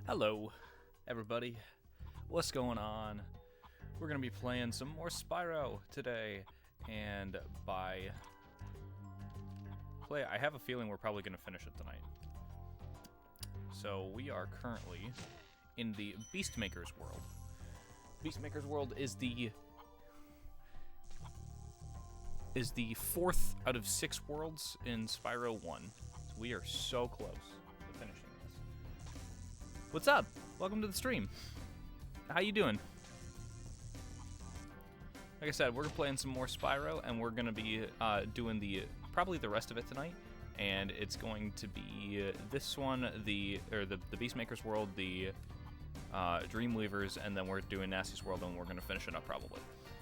Hello, everybody. What's going on? We're going to be playing some more Spyro today, and by play, I have a feeling we're probably going to finish it tonight. So we are currently in the Beastmaker's world. Beastmaker's world is the fourth out of 6 worlds in Spyro 1. So we are so close to finishing this. What's up? Welcome to the stream. How you doing? Like I said, we're playing some more Spyro, and we're going to be doing probably the rest of it tonight. And it's going to be this one, the Beastmaker's world, the Dreamweavers, and then we're doing Nasty's world, and we're going to finish it up probably.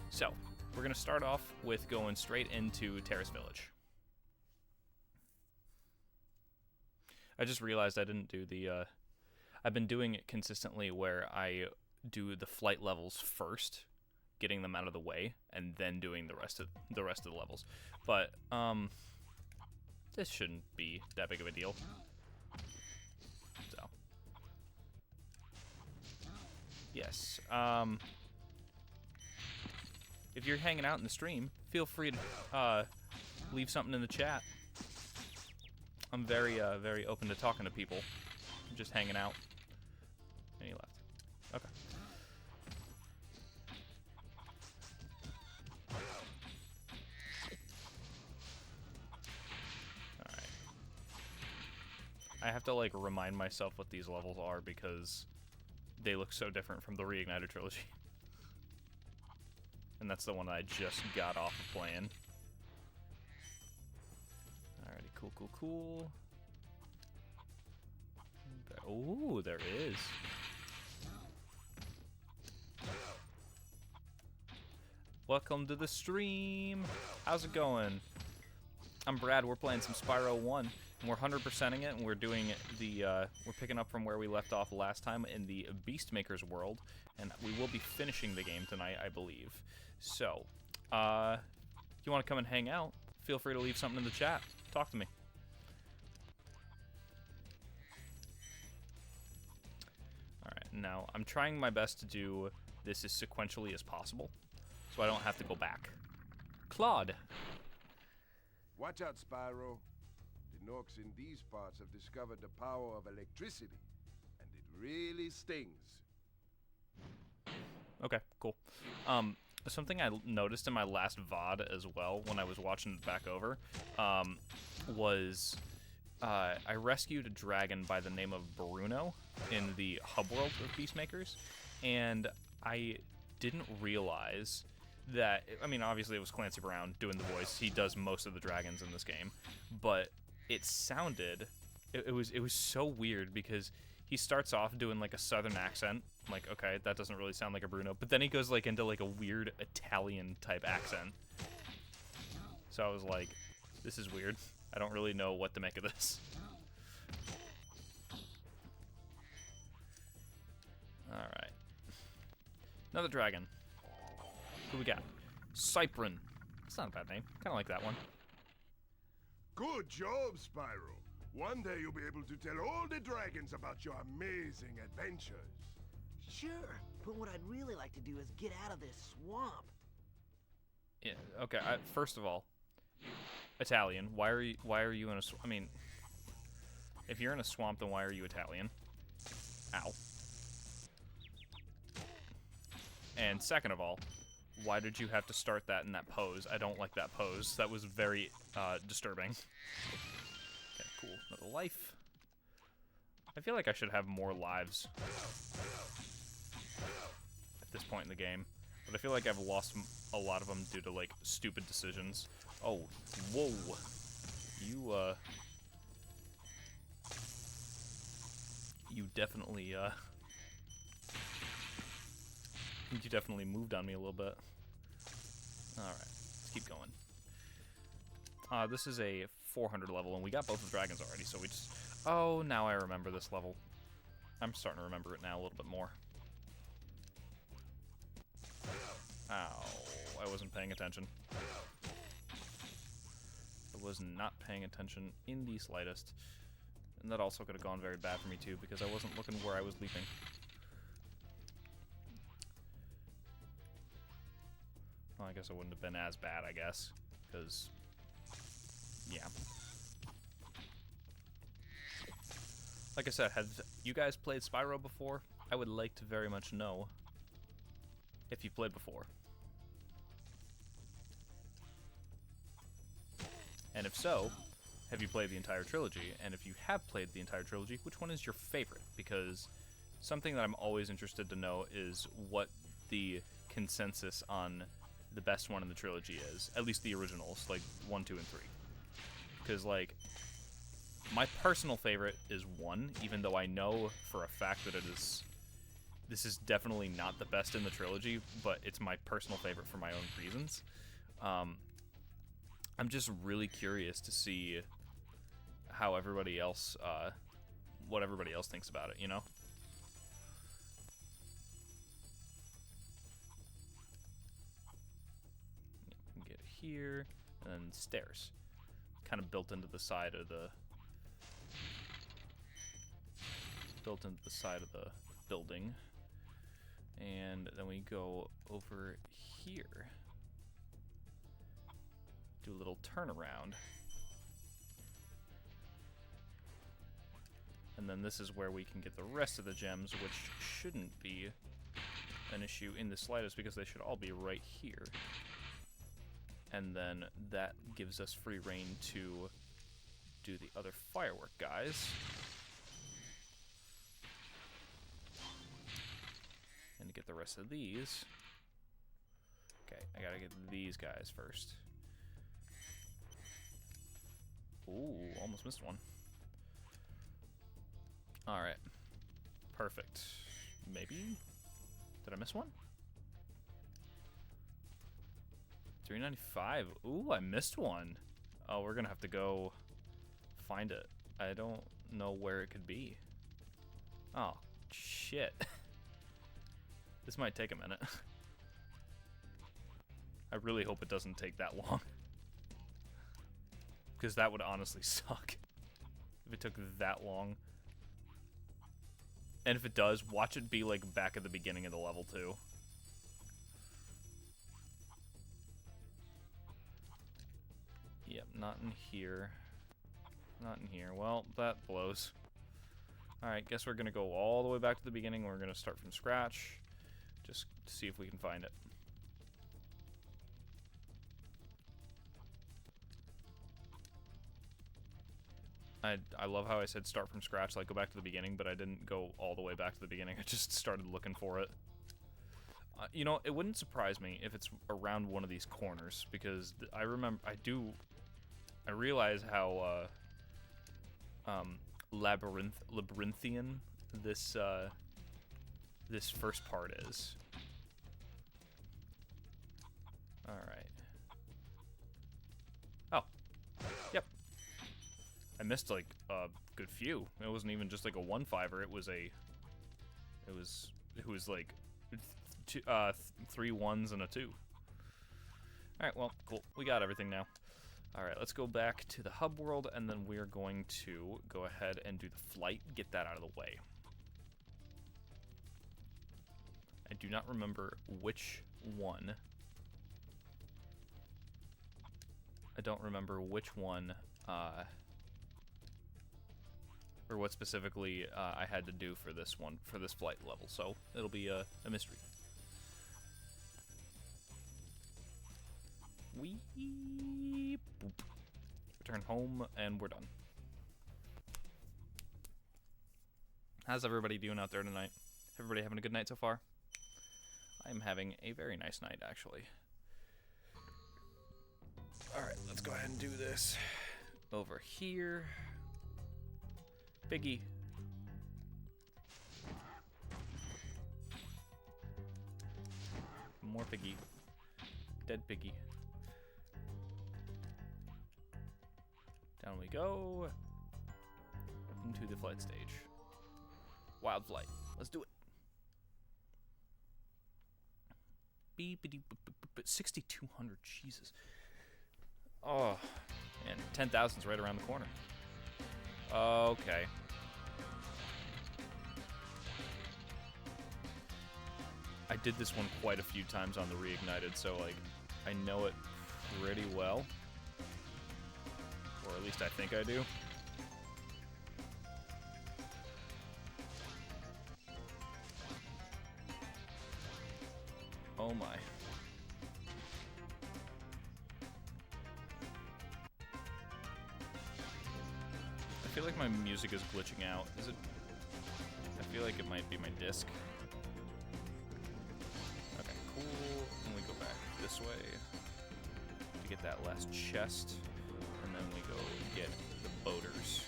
So we're going to start off with going straight into Terrace Village. I just realized I didn't do the... I've been doing it consistently where I do the flight levels first, getting them out of the way, and then doing the rest of the levels. But this shouldn't be that big of a deal. So yes, if you're hanging out in the stream, feel free to leave something in the chat. I'm very open to talking to people. I'm just hanging out. And he left. Okay. Alright. I have to, like, remind myself what these levels are because they look so different from the Reignited trilogy. And that's the one I just got off of playing. Alrighty, cool. Ooh, there is. Welcome to the stream. How's it going? I'm Brad. We're playing some Spyro 1, and we're 100%ing it, and we're doing we're picking up from where we left off last time in the Beastmaker's world, and we will be finishing the game tonight, I believe. So, if you want to come and hang out, feel free to leave something in the chat. Talk to me. Alright, now, I'm trying my best to do this as sequentially as possible, so I don't have to go back. Claude. Watch out, Spyro. The Norks in these parts have discovered the power of electricity, and it really stings. Okay, cool. Something I noticed in my last VOD as well, when I was watching it back over, was I rescued a dragon by the name of Bruno in the hub world of Beastmakers, and I didn't realize that, I mean, obviously it was Clancy Brown doing the voice. He does most of the dragons in this game, but it sounded, it was so weird because he starts off doing like a southern accent. I'm like, okay, that doesn't really sound like a Bruno, but then he goes like into like a weird Italian type accent. So I was like, this is weird. I don't really know what to make of this. Alright. Another dragon. Who we got? Cyprin. It's not a bad name. Kind of like that one. Good job, Spyro. One day you'll be able to tell all the dragons about your amazing adventures. Sure, but what I'd really like to do is get out of this swamp. Yeah. Okay. First of all, Italian. Why are you in a? I mean, if you're in a swamp, then why are you Italian? Ow. And second of all, why did you have to start that in that pose? I don't like that pose. That was very disturbing. Okay, cool. Another life. I feel like I should have more lives at this point in the game, but I feel like I've lost a lot of them due to, like, stupid decisions. Oh, whoa. You definitely, you definitely moved on me a little bit. Alright, let's keep going. This is a 400 level, and we got both the dragons already, so we just... Oh, now I remember this level. I'm starting to remember it now a little bit more. Ow, I wasn't paying attention. I was not paying attention in the slightest. And that also could have gone very bad for me, too, because I wasn't looking where I was leaping. Well, I guess it wouldn't have been as bad, I guess. Because, yeah. Like I said, have you guys played Spyro before? I would like to very much know if you played before. And if so, have you played the entire trilogy? And if you have played the entire trilogy, which one is your favorite? Because something that I'm always interested to know is what the consensus on the best one in the trilogy is. At least the originals, like 1, 2, and 3. Because, like, my personal favorite is 1, even though I know for a fact that this is definitely not the best in the trilogy, but it's my personal favorite for my own reasons. I'm just really curious to see how everybody else, what everybody else thinks about it, you know? Get here, and then stairs. Kind of built into the side of the... building. And then we go over here. Do a little turnaround. And then this is where we can get the rest of the gems, which shouldn't be an issue in the slightest because they should all be right here. And then that gives us free reign to do the other firework guys. And to get the rest of these. Okay, I gotta get these guys first. Ooh, almost missed one. Alright. Perfect. Maybe? Did I miss one? 395. Ooh, I missed one. Oh, we're gonna have to go find it. I don't know where it could be. Oh, shit. This might take a minute. I really hope it doesn't take that long. Because that would honestly suck. If it took that long. And if it does, watch it be like back at the beginning of the level too. Yep, not in here. Not in here. Well, that blows. Alright, guess we're gonna go all the way back to the beginning. We're gonna start from scratch. Just to see if we can find it. I love how I said start from scratch, like go back to the beginning, but I didn't go all the way back to the beginning. I just started looking for it. You know, it wouldn't surprise me if it's around one of these corners, because I realize how labyrinthian this this first part is. All right. Oh, yep. I missed like a good few. It wasn't even just like a 1-5er. It was like 3 1s and a 2. All right, well, cool. We got everything now. All right, let's go back to the hub world, and then we're going to go ahead and do the flight, get that out of the way. I do not remember which one. I don't remember which one, or what specifically I had to do for this one, for this flight level, so it'll be a mystery. Wee boop. Return home, and we're done. How's everybody doing out there tonight? Everybody having a good night so far? I'm having a very nice night, actually. Alright, let's go ahead and do this. Over here. Piggy. More piggy. Dead piggy. Down we go. Into the flight stage. Wild flight. Let's do it. 6,200. Jesus. Oh, and 10,000's right around the corner. Okay. I did this one quite a few times on the Reignited, so, like, I know it pretty well. Or at least I think I do. Oh my. I feel like my music is glitching out. Is it? I feel like it might be my disc. Okay, cool. And we go back this way to get that last chest. And then we go get the boaters.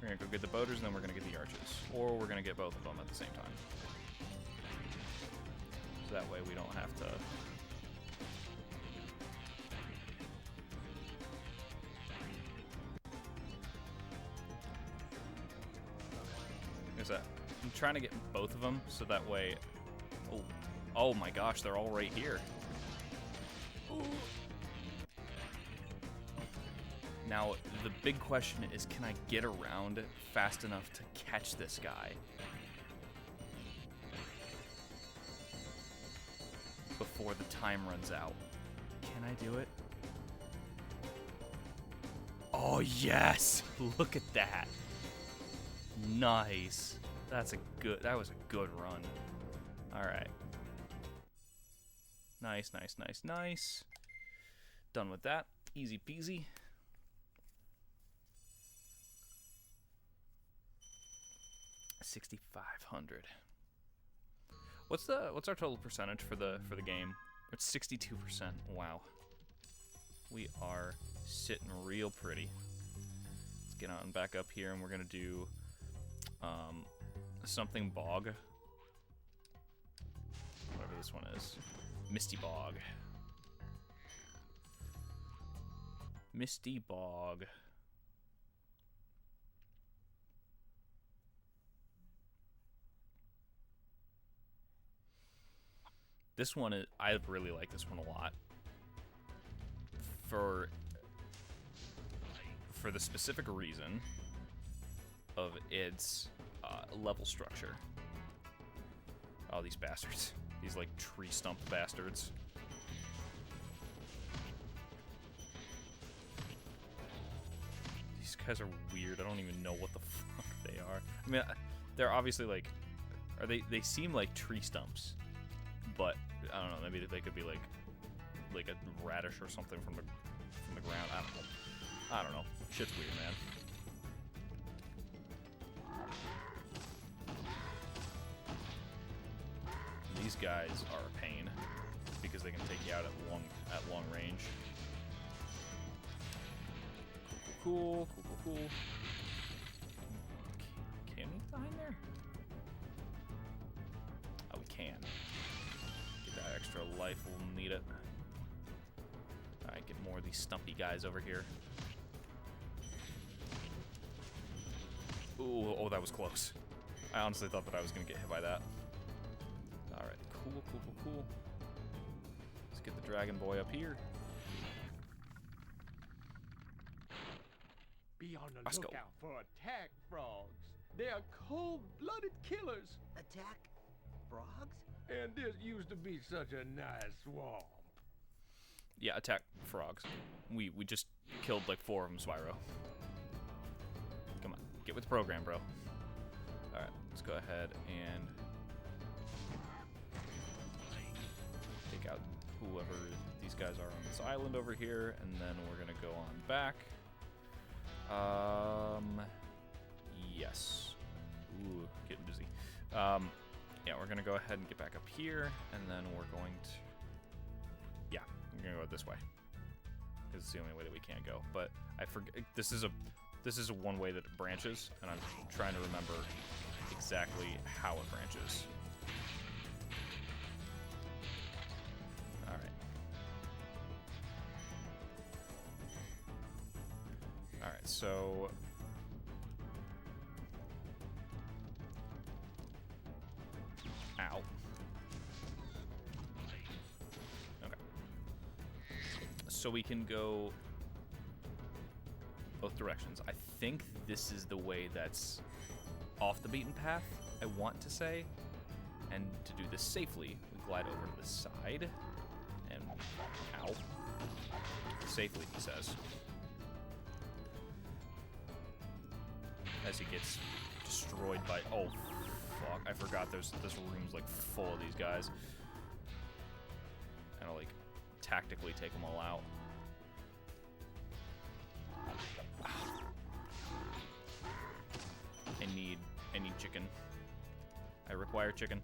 We're gonna go get the boaters, and then we're gonna get the arches. Or we're gonna get both of them at the same time. So that way we don't have to... I'm trying to get both of them, so that way... Oh my gosh, they're all right here. Ooh. Now, the big question is, can I get around fast enough to catch this guy before the time runs out? Can I do it? Oh, yes! Look at that. Nice. That was a good run. Alright. Nice, nice, nice, nice. Done with that. Easy peasy. $6,500. What's our total percentage for the game? It's 62%. Wow. We are sitting real pretty. Let's get on back up here, and we're gonna do something bog. Whatever this one is. Misty Bog. Misty Bog. This one is, I really like this one a lot. For the specific reason of its level structure. Oh, these bastards. These, like, tree stump bastards. These guys are weird. I don't even know what the fuck they are. I mean, they're obviously, like... They seem like tree stumps. But, I don't know, maybe they could be, like a radish or something from the ground. I don't know. Shit's weird, man. These guys are a pain because they can take you out at long range. Cool. Can we behind there? Oh, we can. Get that extra life. We'll need it. All right, get more of these stumpy guys over here. Ooh, oh, that was close. I honestly thought that I was gonna get hit by that. All right, cool. Let's get the dragon boy up here. Be on the Let's go. lookout for attack frogs. They are cold-blooded killers. Attack frogs? And this used to be such a nice swamp. Yeah, attack frogs. We just killed like 4 of them, Spyro. Come on, get with the program, bro. All right, let's go ahead and take out whoever these guys are on this island over here, and then we're gonna go on back. Yes. Ooh, getting dizzy. Yeah, we're gonna go ahead and get back up here, and then we're going to... Yeah, I'm gonna go this way. Because it's the only way that we can go. But I forget, this is a one way that it branches, and I'm trying to remember exactly how it branches. Alright. Alright, so... Ow. Okay. So we can go both directions. I think this is the way that's off the beaten path, I want to say. And to do this safely, we glide over to the side. And, ow. Safely, he says. As he gets destroyed by, oh, fuck. I forgot this room's, like, full of these guys. And I'll, like, tactically take them all out. I need chicken. I require chicken.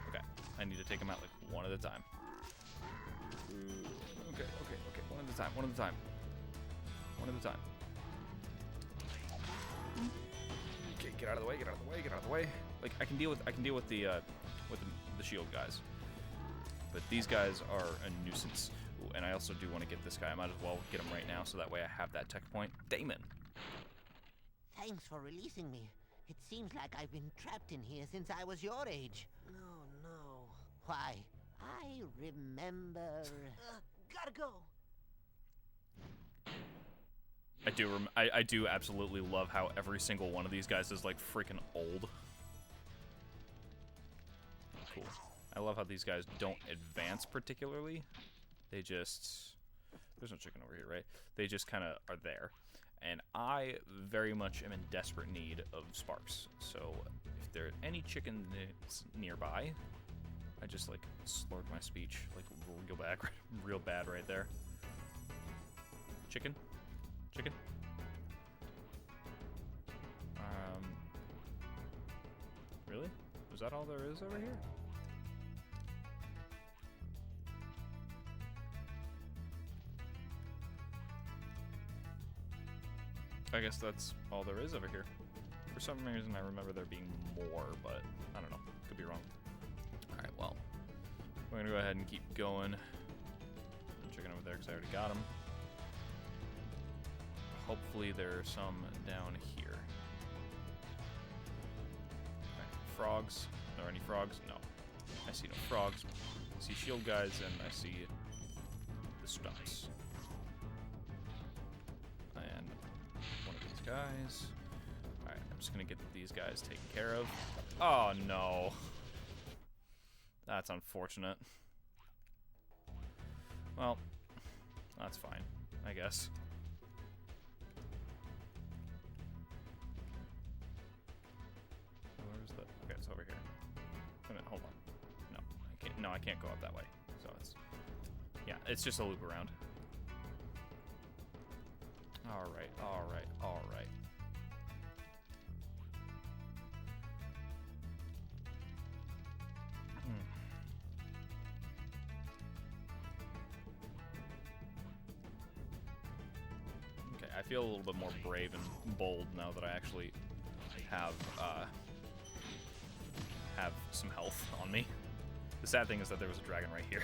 Okay, I need to take them out like one at a time. Okay, one at a time, one at a time. One at a time. Okay, get out of the way, get out of the way, get out of the way. Like I can deal with the shield guys. But these guys are a nuisance. Ooh, and I also do want to get this guy. I might as well get him right now so that way I have that tech point. Damon. Thanks for releasing me. It seems like I've been trapped in here since I was your age. No. Why, I remember... Gotta go. I do absolutely love how every single one of these guys is like freaking old. Cool. I love how these guys don't advance particularly. They just... There's no chicken over here, right? They just kind of are there. And I very much am in desperate need of sparks. So if there are any chickens nearby, I just like slurred my speech like real bad right there. Chicken? Chicken? Really? Is that all there is over here? I guess that's all there is over here. For some reason, I remember there being more, but I don't know. Could be wrong. Alright, well. We're gonna go ahead and keep going. Chicken over there, because I already got him. Hopefully there's some down here. Alright, frogs. Are there any frogs? No. I see no frogs. I see shield guys, and I see the stumps. And one of these guys. Alright, I'm just gonna get these guys taken care of. Oh no. That's unfortunate. Well, that's fine, I guess. Where's the... Okay, it's over here. Wait a minute, hold on. No, I can't. No, I can't go up that way. So it's... Yeah, it's just a loop around. Alright, alright, alright. Okay, I feel a little bit more brave and bold now that I actually have some health on me. The sad thing is that there was a dragon right here.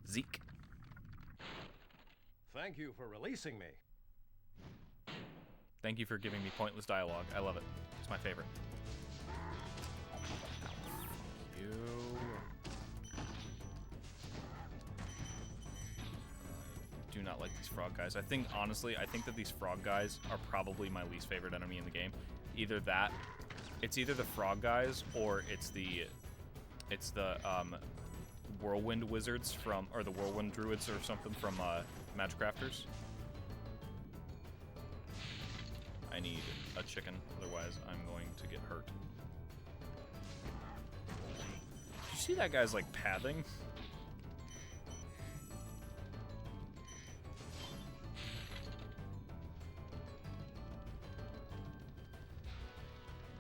Zeke. Thank you for releasing me. Thank you for giving me pointless dialogue. I love it. It's my favorite. You. I do not like these frog guys. I think, honestly, I think that these frog guys are probably my least favorite enemy in the game. Either that, it's either the frog guys or it's the whirlwind wizards from, or the whirlwind druids or something from Magic Crafters. I need a chicken, otherwise I'm going to get hurt. Did you see that guy's like pathing?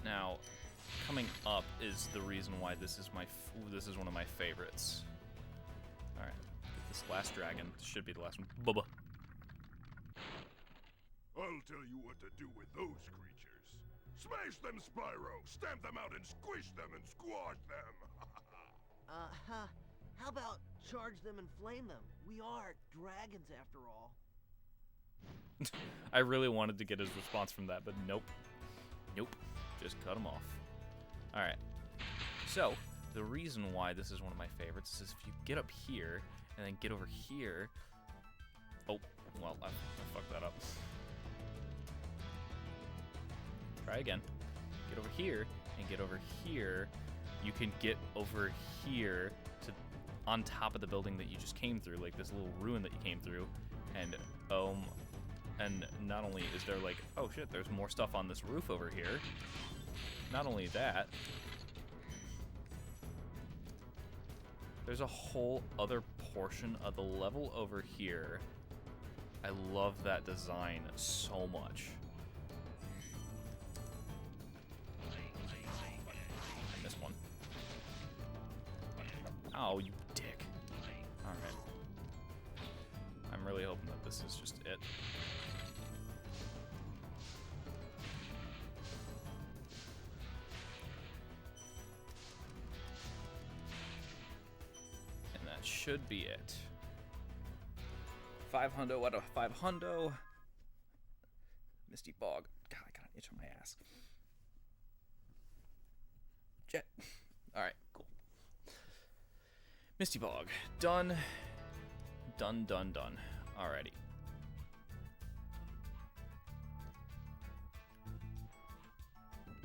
Now, coming up is the reason why this is one of my favorites. All right, get this last dragon. This should be the last one. Bubba. I'll tell you what to do with those creatures. Smash them, Spyro! Stamp them out and squish them and squash them! How about charge them and flame them? We are dragons after all. I really wanted to get his response from that, but nope. Nope. Just cut him off. Alright. So, the reason why this is one of my favorites is if you get up here and then get over here, Oh, well, I fucked that up. Try again. Get over here and get over here. You can get over here to on top of the building that you just came through, like this little ruin that you came through, and not only is there like, oh shit, there's more stuff on this roof over here. Not only that, there's a whole other portion of the level over here. I love that design so much. I missed one. Oh, you dick. Alright. I'm really hoping that this is just it. And that should be it. 500 out of 500. Misty Bog. God, I got an itch on my ass. Jet. Alright, cool. Misty Bog. Done. Done. Alrighty.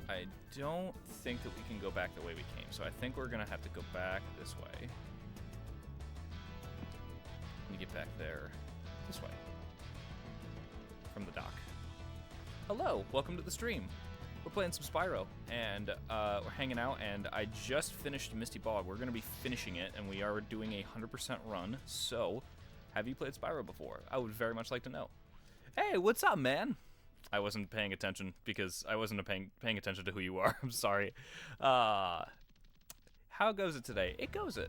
I don't think that we can go back the way we came, so I think we're gonna have to go back this way. Let me get back there. This way. From the dock. Hello, welcome to the stream. We're playing some Spyro, and we're hanging out, and I just finished Misty Bog. We're going to be finishing it, and we are doing a 100% run, so have you played Spyro before? I would very much like to know. Hey, what's up, man? I wasn't paying attention because I wasn't paying attention to who you are. I'm sorry. How goes it today? It goes.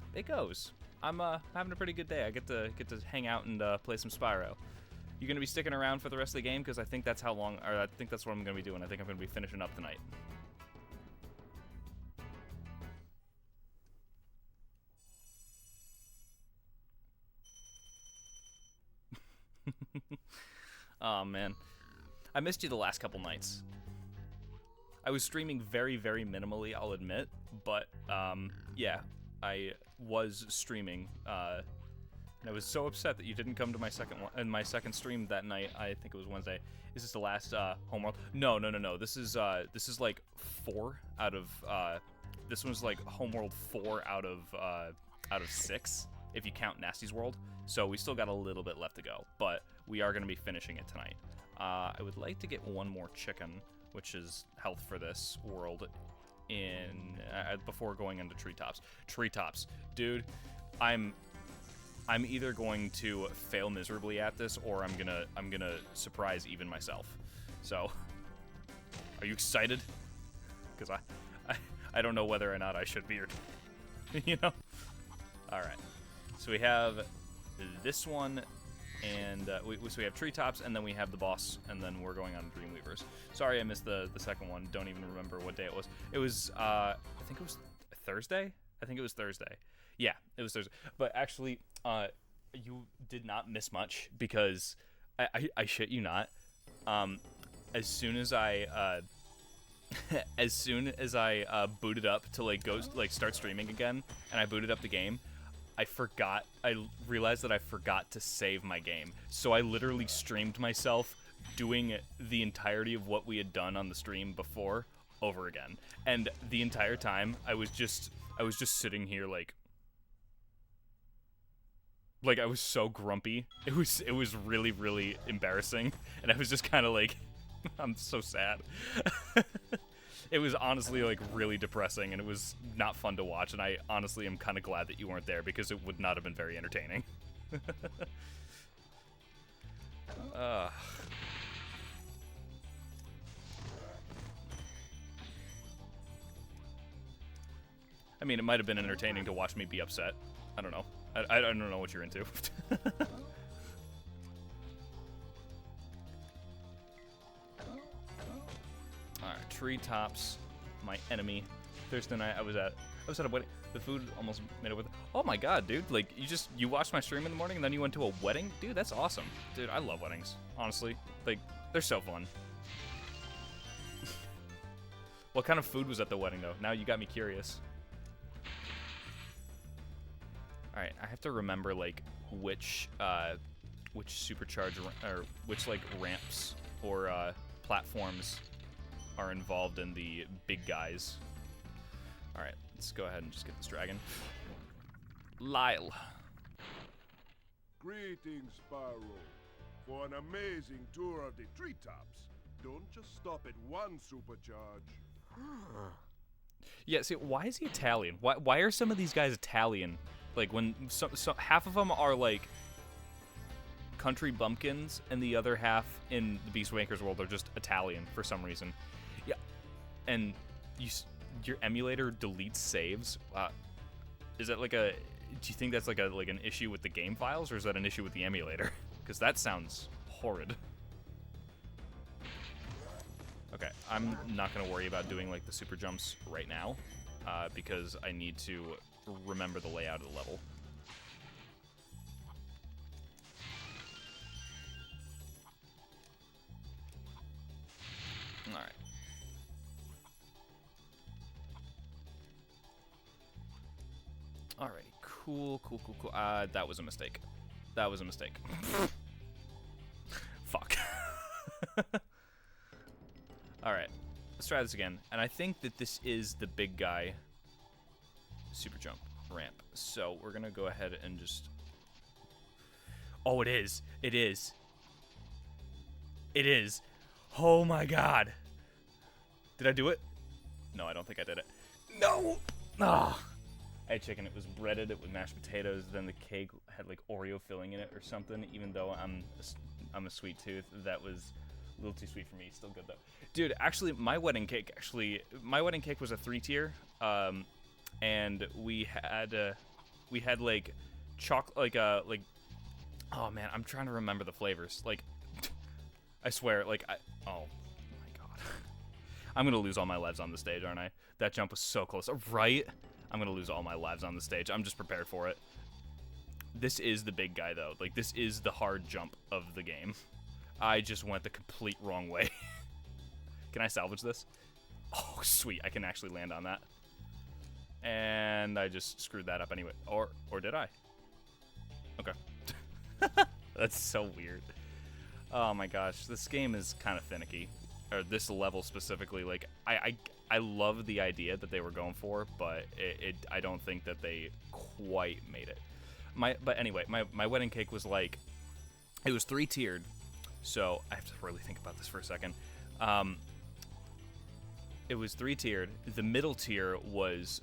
I'm having a pretty good day. I get to hang out and play some Spyro. You gonna be sticking around for the rest of the game? Because I think that's how long, or I think that's what I'm gonna be doing. I think I'm gonna be finishing up tonight. Oh man, I missed you the last couple nights. I was streaming very, very minimally, I'll admit, but yeah, I was streaming. And I was so upset that you didn't come to my second stream that night. I think it was Wednesday. Is this the last Homeworld? No. This is like 4 out of this one's like Homeworld 4 out of 6 if you count Nasty's World. So we still got a little bit left to go, but we are going to be finishing it tonight. I would like to get one more chicken, which is health for this world, in before going into treetops. Treetops, dude, I'm either going to fail miserably at this, or I'm gonna surprise even myself. So, are you excited? Because I don't know whether or not I should be, or you know. All right, so we have this one, and so we have treetops, and then we have the boss, and then we're going on Dreamweavers. Sorry, I missed the second one. Don't even remember what day it was. It was I think it was Thursday. Yeah, it was Thursday. But actually, you did not miss much, because I shit you not. As soon as I booted up to start streaming again, and I booted up the game, I realized that I forgot to save my game. So I literally streamed myself doing the entirety of what we had done on the stream before over again. And the entire time I was just sitting here like I was so grumpy. It was really, really embarrassing, and I was just kind of like, I'm so sad. It was honestly like really depressing, and it was not fun to watch, and I honestly am kind of glad that you weren't there, because it would not have been very entertaining. I mean, it might have been entertaining to watch me be upset. I don't know. I don't know what you're into. Alright, treetops, my enemy. Thursday night I was at a wedding. The food almost made it with. Oh my god, dude! Like you watched my stream in the morning and then you went to a wedding, dude. That's awesome, dude. I love weddings, honestly. Like, they're so fun. What kind of food was at the wedding though? Now you got me curious. Alright, I have to remember, like, which which or which like ramps or platforms are involved in the big guys. All right, let's go ahead and just get this dragon. Lyle. Greetings, Spyro. For an amazing tour of the treetops, don't just stop at one supercharge. Yeah, see, why is he Italian? Why are some of these guys Italian? Like, when half of them are, like, country bumpkins, and the other half in the Beast Maker's world are just Italian for some reason. Yeah, and your emulator deletes saves. Is that like a... Do you think that's like an issue with the game files, or is that an issue with the emulator? Because that sounds horrid. Okay, I'm not going to worry about doing like the super jumps right now, because I need to remember the layout of the level. All right. Alrighty, cool. That was a mistake. That was a mistake. Fuck. Alright, let's try this again. And I think that this is the big guy super jump ramp. So we're gonna go ahead and just... Oh, it is. It is. It is. Oh my god. Did I do it? No, I don't think I did it. No! Ah. I had chicken, it was breaded, it with mashed potatoes, then the cake had like Oreo filling in it or something, even though I'm a sweet tooth. That was a little too sweet for me, still good though. Dude, actually, my wedding cake was a 3-tier, and we had like chocolate, like, oh man, I'm trying to remember the flavors, like, I swear, like, oh my god. I'm gonna lose all my lives on the stage, aren't I? That jump was so close, right? I'm gonna lose all my lives on the stage. I'm just prepared for it. This is the big guy, though. Like, this is the hard jump of the game. I just went the complete wrong way. Can I salvage this? Oh, sweet. I can actually land on that. And I just screwed that up anyway. Or did I? Okay. That's so weird. Oh my gosh. This game is kind of finicky. Or this level specifically. Like, I love the idea that they were going for, but I don't think that they quite made it. But anyway, my wedding cake was like, it was 3-tiered, so I have to really think about this for a second. It was 3-tiered. The middle tier was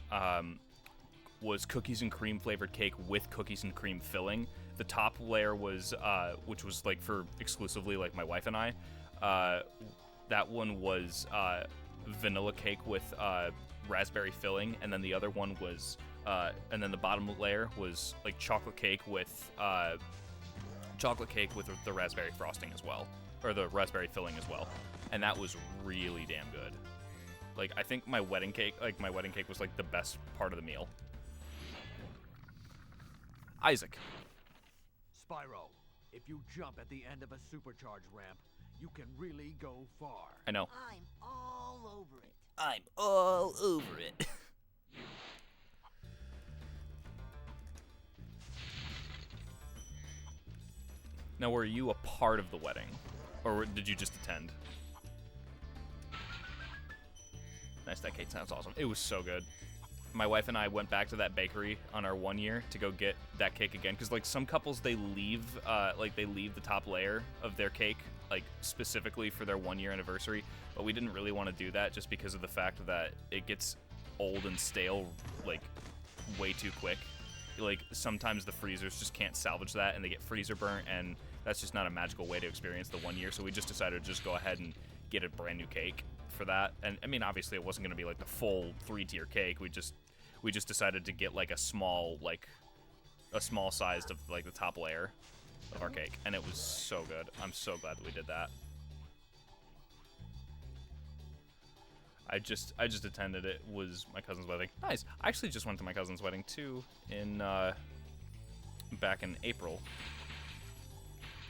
cookies and cream flavored cake with cookies and cream filling. The top layer was, which was like for exclusively like my wife and I, that one was vanilla cake with raspberry filling, and then the other one was, and then the bottom layer was like chocolate cake with the raspberry frosting as well, or the raspberry filling as well, and that was really damn good. Like, I think my wedding cake was like the best part of the meal. Isaac. Spyro, if you jump at the end of a supercharge ramp, you can really go far. I know. I'm all over it. I'm all over it. Now, were you a part of the wedding, or did you just attend? Nice, that cake sounds awesome. It was so good. My wife and I went back to that bakery on our 1 year to go get that cake again, because like some couples, they leave the top layer of their cake like specifically for their 1 year anniversary, but we didn't really want to do that just because of the fact that it gets old and stale like way too quick. Like, sometimes the freezers just can't salvage that and they get freezer burnt, and that's just not a magical way to experience the 1 year. So we just decided to just go ahead and get a brand new cake for that. And I mean, obviously it wasn't going to be like the full 3-tier cake. We just decided to get like a small sized of like the top layer of our cake, and it was so good. I'm so glad that we did that. I just attended. It was my cousin's wedding. Nice. I actually just went to my cousin's wedding too in back in April.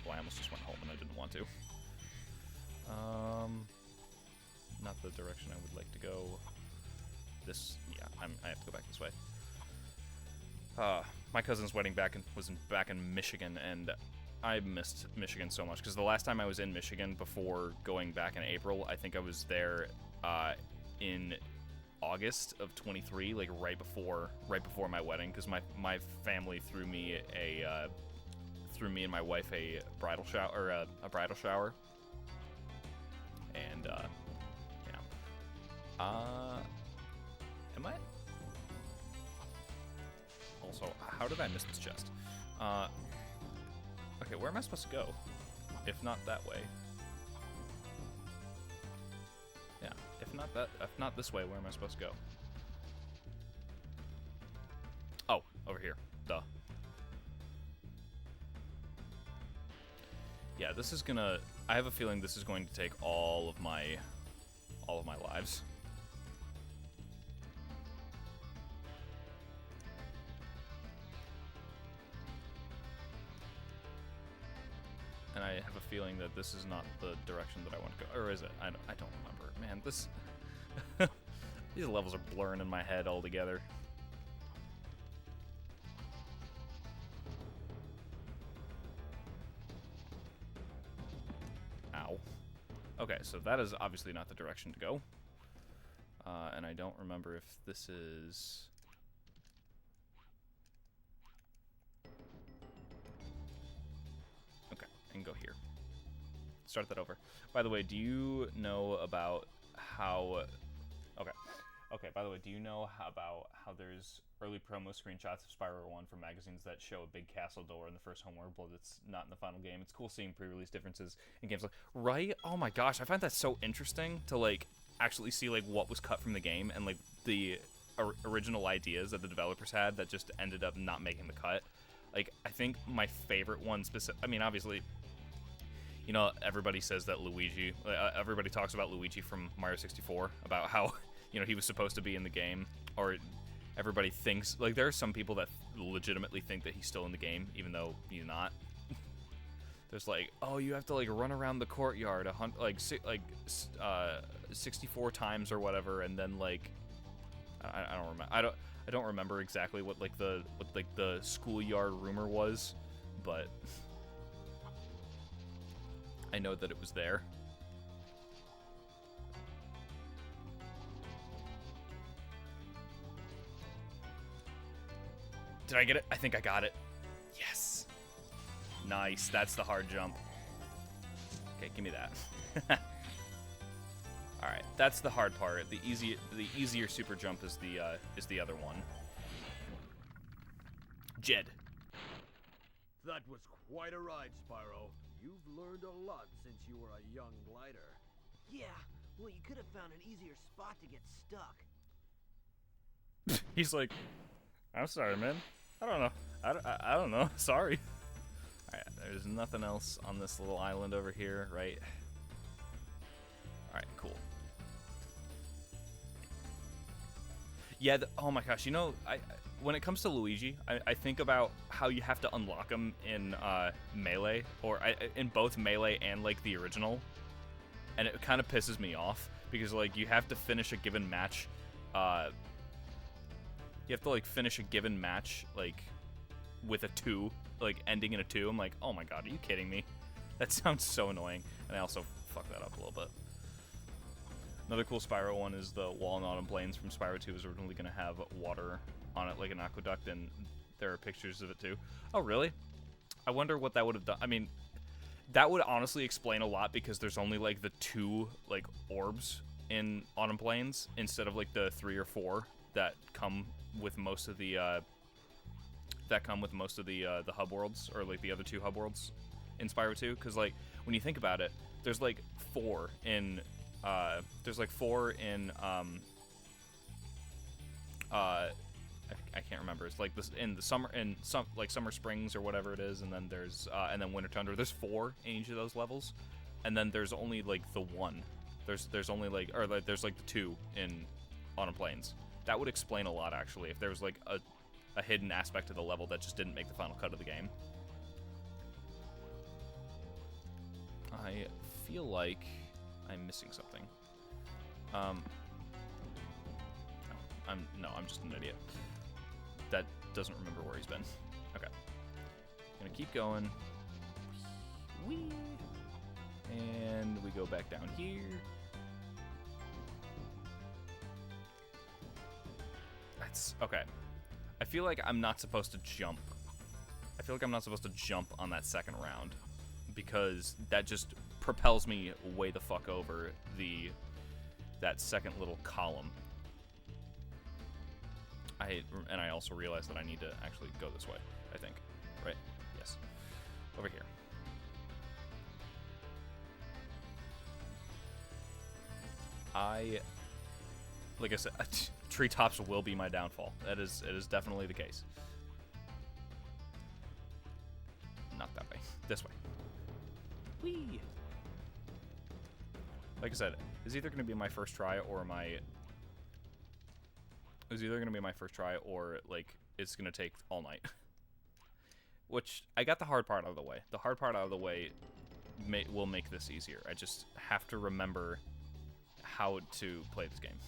Well, I almost just went home and I didn't want to. Not the direction I would like to go. This, yeah, I have to go back this way. My cousin's wedding was back in Michigan, and I missed Michigan so much because the last time I was in Michigan before going back in April, I think I was there in August of 23, like right before my wedding, because my family threw me and my wife a bridal shower, or a bridal shower, and yeah. Am I? Also, how did I miss this chest? Okay, where am I supposed to go? If not that way. Yeah, if not this way, where am I supposed to go? Oh, over here. Duh. Yeah, this is gonna... I have a feeling this is going to take all of my lives. And I have a feeling that this is not the direction that I want to go. Or is it? I don't remember. Man, this... these levels are blurring in my head altogether. Ow. Okay, so that is obviously not the direction to go. And I don't remember if this is... And go here. Start that over. By the way, do you know about how... Okay, by the way, do you know about how there's early promo screenshots of Spyro 1 from magazines that show a big castle door in the first homeworld, but it's not in the final game? It's cool seeing pre-release differences in games like... Right? Oh my gosh, I find that so interesting to, like, actually see, like, what was cut from the game and, like, the original ideas that the developers had that just ended up not making the cut. Like, I think my favorite one I mean, obviously... You know, everybody says that Luigi, everybody talks about Luigi from Mario 64, about how, you know, he was supposed to be in the game, or everybody thinks, like, there are some people that legitimately think that he's still in the game, even though he's not. There's like, oh, you have to, like, run around the courtyard, 64 times or whatever, and then, like, I don't remember, I don't remember exactly what the schoolyard rumor was, but... I know that it was there. Did I get it? I think I got it. Yes. Nice. That's the hard jump. Okay, give me that. All right, that's the hard part. The easier super jump is the other one. Jed. That was quite a ride, Spyro. You've learned a lot since you were a young glider. Yeah, well, you could have found an easier spot to get stuck. He's like, I'm sorry, man. I don't know. I don't know. Sorry. All right, there's nothing else on this little island over here, right? All right, cool. Yeah, oh my gosh, you know, when it comes to Luigi, I think about how you have to unlock him in Melee, or in both Melee and, like, the original, and it kind of pisses me off, because, like, you have to finish a given match, like, with a 2, like, ending in a 2. I'm like, oh my god, are you kidding me? That sounds so annoying, and I also fucked that up a little bit. Another cool Spyro one is the wall in Autumn Plains from Spyro 2 was originally going to have water on it like an aqueduct, and there are pictures of it too. Oh, really? I wonder what that would have done. I mean, that would honestly explain a lot, because there's only, like, the 2, like, orbs in Autumn Plains instead of, like, the 3 or 4 that come with most of the, the hub worlds, or, like, the other 2 hub worlds in Spyro 2. Because, like, when you think about it, there's, like, 4 in... I can't remember. It's like this in the summer, like Summer Springs or whatever it is, and then there's and then Winter Tundra. There's 4 in each of those levels, and then there's only, like, the 1. There's only, like, or, like, there's, like, the 2 in Autumn Plains. That would explain a lot, actually, if there was, like, a hidden aspect of the level that just didn't make the final cut of the game. I feel like I'm missing something. No, I'm just an idiot. That doesn't remember where he's been. Okay. Gonna keep going. Whee! And we go back down here. That's okay. I feel like I'm not supposed to jump. I feel like I'm not supposed to jump on that second round because that just propels me way the fuck over that second little column. And I also realize that I need to actually go this way, I think. Right? Yes. Over here. Like I said, treetops will be my downfall. It is definitely the case. Not that way. This way. Whee! Like I said, it's either going to be my first try or like it's going to take all night. Which I got the hard part out of the way. The hard part out of the way will make this easier. I just have to remember how to play this game.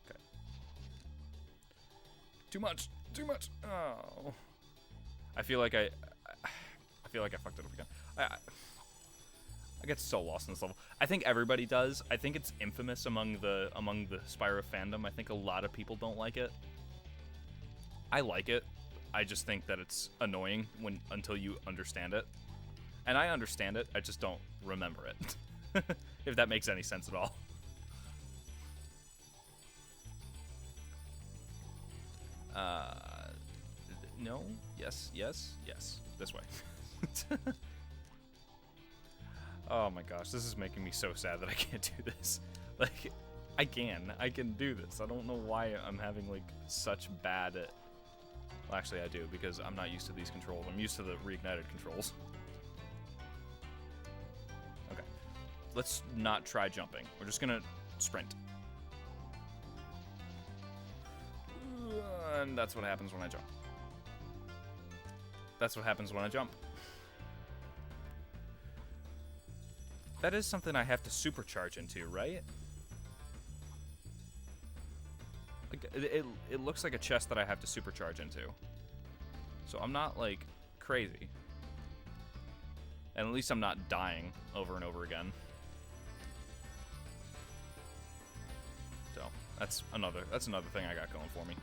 Okay. Too much. Oh. I feel like I fucked it up again. I get so lost in this level. I think everybody does. I think it's infamous among the Spyro fandom. I think a lot of people don't like it. I like it. I just think that it's annoying until you understand it. And I understand it. I just don't remember it. If that makes any sense at all. No. Yes. This way. Oh my gosh, this is making me so sad that I can't do this. Like, I can do this. I don't know why I'm having like such bad. Well, actually, I do because I'm not used to these controls. I'm used to the reignited controls. Okay, let's not try jumping. We're just gonna sprint. And that's what happens when I jump. That's what happens when I jump. That is something I have to supercharge into, right? Like, it looks like a chest that I have to supercharge into. So I'm not, like, crazy. And at least I'm not dying over and over again. So, that's another thing I got going for me.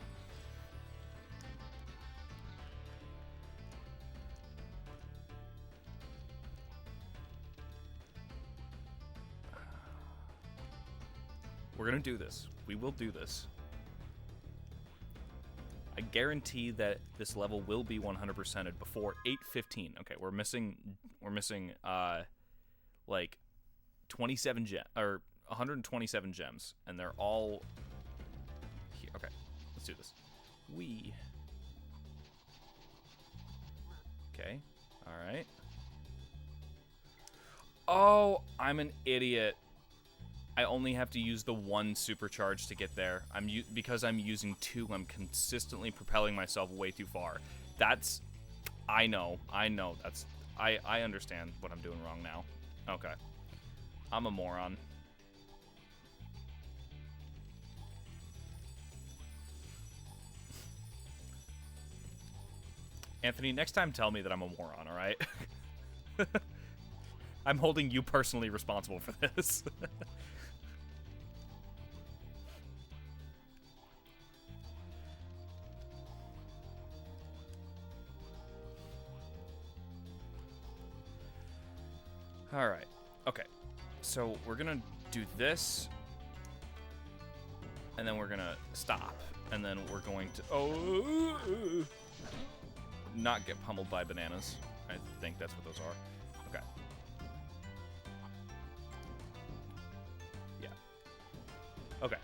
We're gonna do this. We will do this. I guarantee that this level will be 100%ed before 8:15. Okay, we're missing like 27 or 127 gems, and they're all here. Okay, let's do this. Okay, all right. Oh, I'm an idiot. I only have to use the one supercharge to get there. Because I'm using two, I'm consistently propelling myself way too far. I know, I understand what I'm doing wrong now. Okay. I'm a moron. Anthony, next time tell me that I'm a moron, alright? I'm holding you personally responsible for this. Alright, okay, so we're gonna do this, and then we're gonna stop, and then we're going to, not get pummeled by bananas. I think that's what those are. Okay. Yeah. Okay,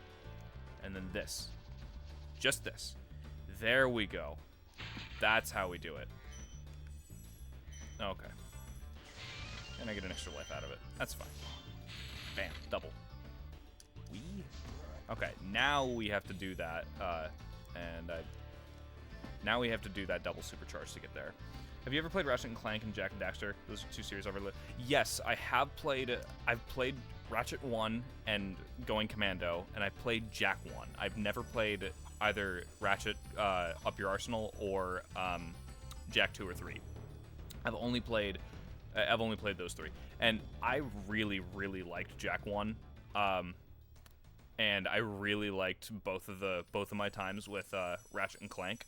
and then this. Just this. There we go. That's how we do it. Okay. And I get an extra life out of it. That's fine. Bam. Double. Okay, now we have to do that. Now we have to do that double supercharge to get there. Have you ever played Ratchet and Clank and Jak and Daxter? Those are two series I've lived. Yes, I have played. I've played Ratchet 1 and Going Commando, and I've played Jak 1. I've never played either Ratchet Up Your Arsenal or Jak 2 or 3. I've only played I've only played those 3, and I really, really liked Jak 1, and I really liked both of my times with Ratchet and Clank.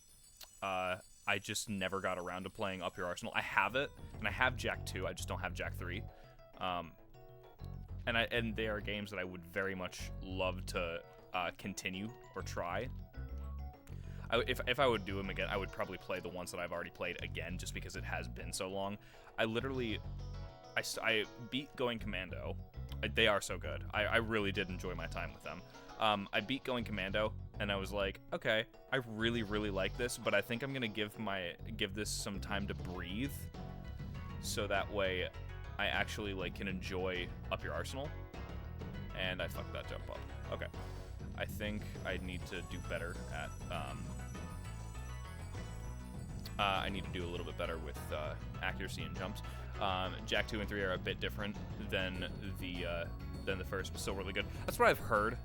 I just never got around to playing Up Your Arsenal. I have it, and I have Jak 2. I just don't have Jak 3. And they are games that I would very much love to continue or try. If I would do them again, I would probably play the ones that I've already played again, just because it has been so long. I beat Going Commando. They are so good. I really did enjoy my time with them. I beat Going Commando, and I was like, okay, I really, really like this, but I think I'm gonna give this some time to breathe, so that way I actually can enjoy Up Your Arsenal. And I fucked that jump up. Okay, I think I need to do better at. I need to do a little bit better with accuracy and jumps. Jak 2 and 3 are a bit different than the first, but still really good. That's what I've heard.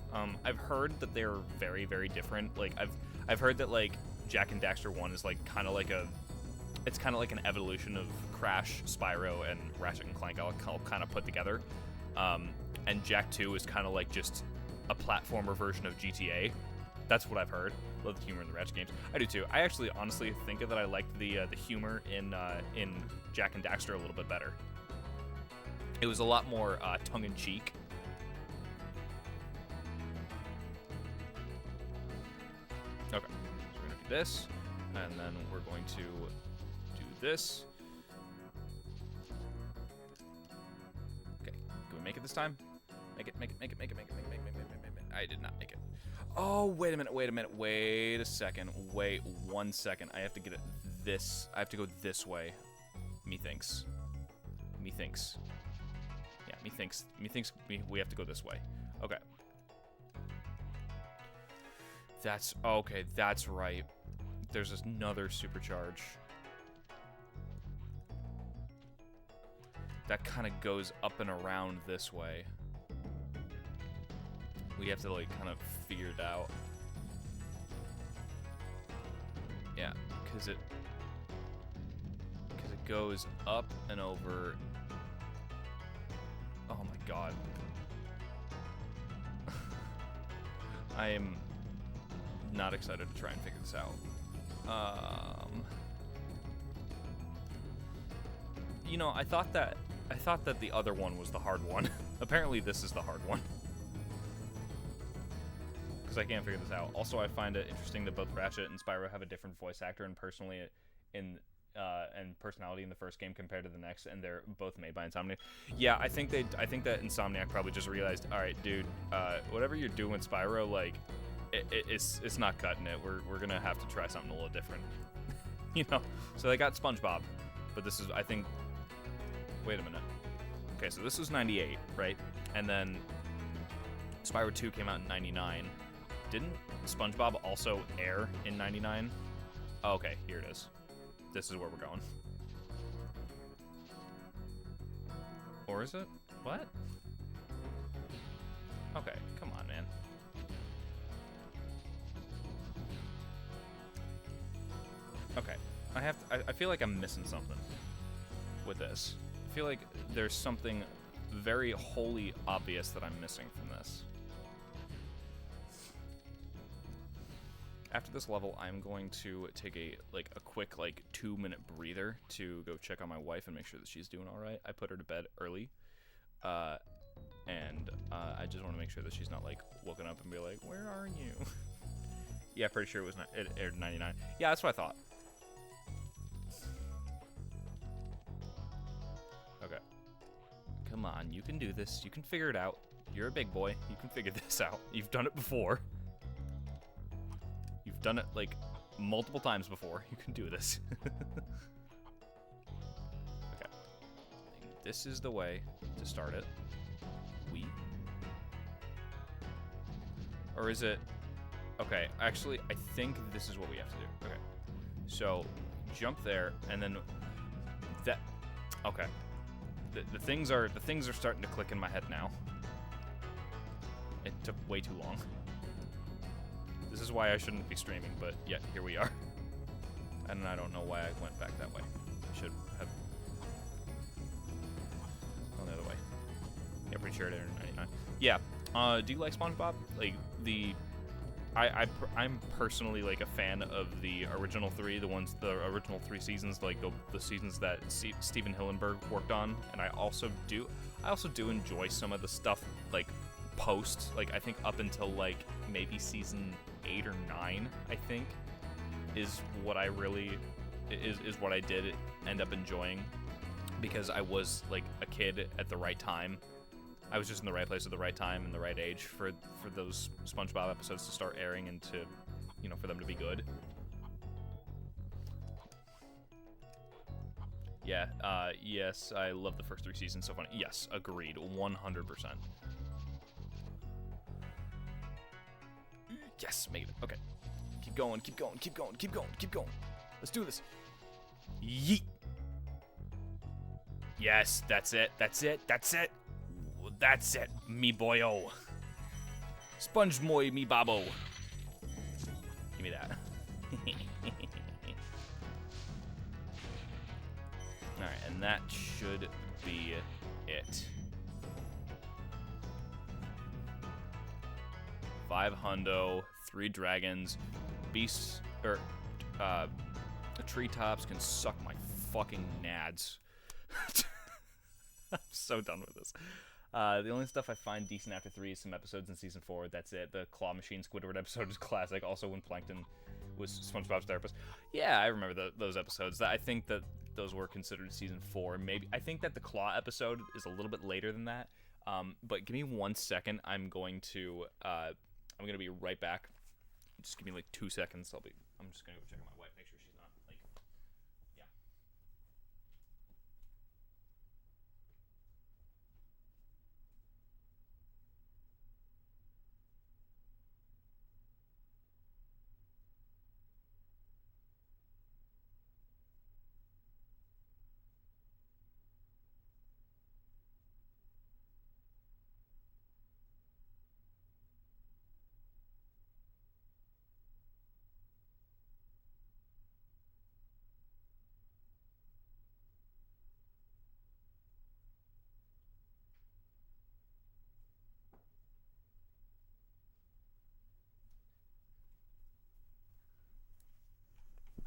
I've heard that they're very, very different. I've heard that Jak and Daxter 1 is kind of like an evolution of Crash, Spyro, and Ratchet and Clank all kind of put together. And Jak 2 is kind of just a platformer version of GTA. That's what I've heard. Love the humor in the Ratchet games. I do too. I actually honestly think that I liked the humor in Jak and Daxter a little bit better. It was a lot more tongue-in-cheek. Okay, so we're gonna do this, and then we're going to do this. Okay, can we make it this time? Make it. I did not make it. Oh, wait a minute, wait a second, wait 1 second. I have to get it this, I have to go this way. Methinks. Yeah, methinks we have to go this way. Okay. Okay, that's right. There's another supercharge. That kind of goes up and around this way. We have to kind of figure it out. Yeah, because it goes up and over. Oh my god. I am not excited to try and figure this out. You know, I thought that the other one was the hard one. Apparently this is the hard one. Because I can't figure this out. Also, I find it interesting that both Ratchet and Spyro have a different voice actor and personality in the first game compared to the next, and they're both made by Insomniac. Yeah, I think that Insomniac probably just realized, all right, dude, whatever you're doing with Spyro, it's not cutting it. We're gonna have to try something a little different, you know. So they got SpongeBob, but this is, I think. Wait a minute. Okay, so this was 98, right? And then Spyro 2 came out in 99. Didn't SpongeBob also air in 99? Oh, okay, here it is. This is where we're going. Or is it? What? Okay, come on, man. Okay, I feel like I'm missing something with this. I feel like there's something very wholly obvious that I'm missing from this. After this level, I'm going to take a quick 2-minute breather to go check on my wife and make sure that she's doing all right. I put her to bed early, and I just want to make sure that she's not woken up and be like, "Where are you?" Yeah, pretty sure it aired in 99. Yeah, that's what I thought. Okay. Come on, you can do this. You can figure it out. You're a big boy. You can figure this out. You've done it before. You've done it multiple times before. You can do this. Okay. This is the way to start it. Or is it? Okay, actually, I think this is what we have to do. Okay. So, jump there, and then that. Okay. The things are starting to click in my head now. It took way too long. This is why I shouldn't be streaming, but yet here we are. And I don't know why I went back that way. I should have. featured in 99. Yeah. Do you like SpongeBob? Like I'm personally like a fan of the original 3, the original 3 seasons, like the seasons that Steven Hillenburg worked on, and I also do enjoy some of the stuff like post, like I think up until like maybe season 8 or 9, I think is what I really is what I did end up enjoying, because I was like a kid at the right time. I was just in the right place at the right time and the right age for those SpongeBob episodes to start airing and to, you know, for them to be good. Yeah, yes, I love the first 3 seasons, so funny. Yes, agreed, 100%. Yes, made it. Okay. Keep going, keep going, keep going, keep going, keep going. Let's do this. Yeet. Yes, that's it, that's it, that's it. That's it, me boyo. Sponge moy me babo. Give me that. Alright, and that should be it. 5 hundo, 3 dragons, beasts, or, the treetops can suck my fucking nads. I'm so done with this. The only stuff I find decent after 3 is some episodes in season 4. That's it. The Claw Machine Squidward episode is classic. Also, when Plankton was SpongeBob's therapist. Yeah, I remember those episodes. I think that those were considered season 4. Maybe I think that the Claw episode is a little bit later than that. But give me 1 second. I'm going to be right back. Just give me like 2 seconds. I'm just gonna go check on my wife, make sure she's not like. Yeah.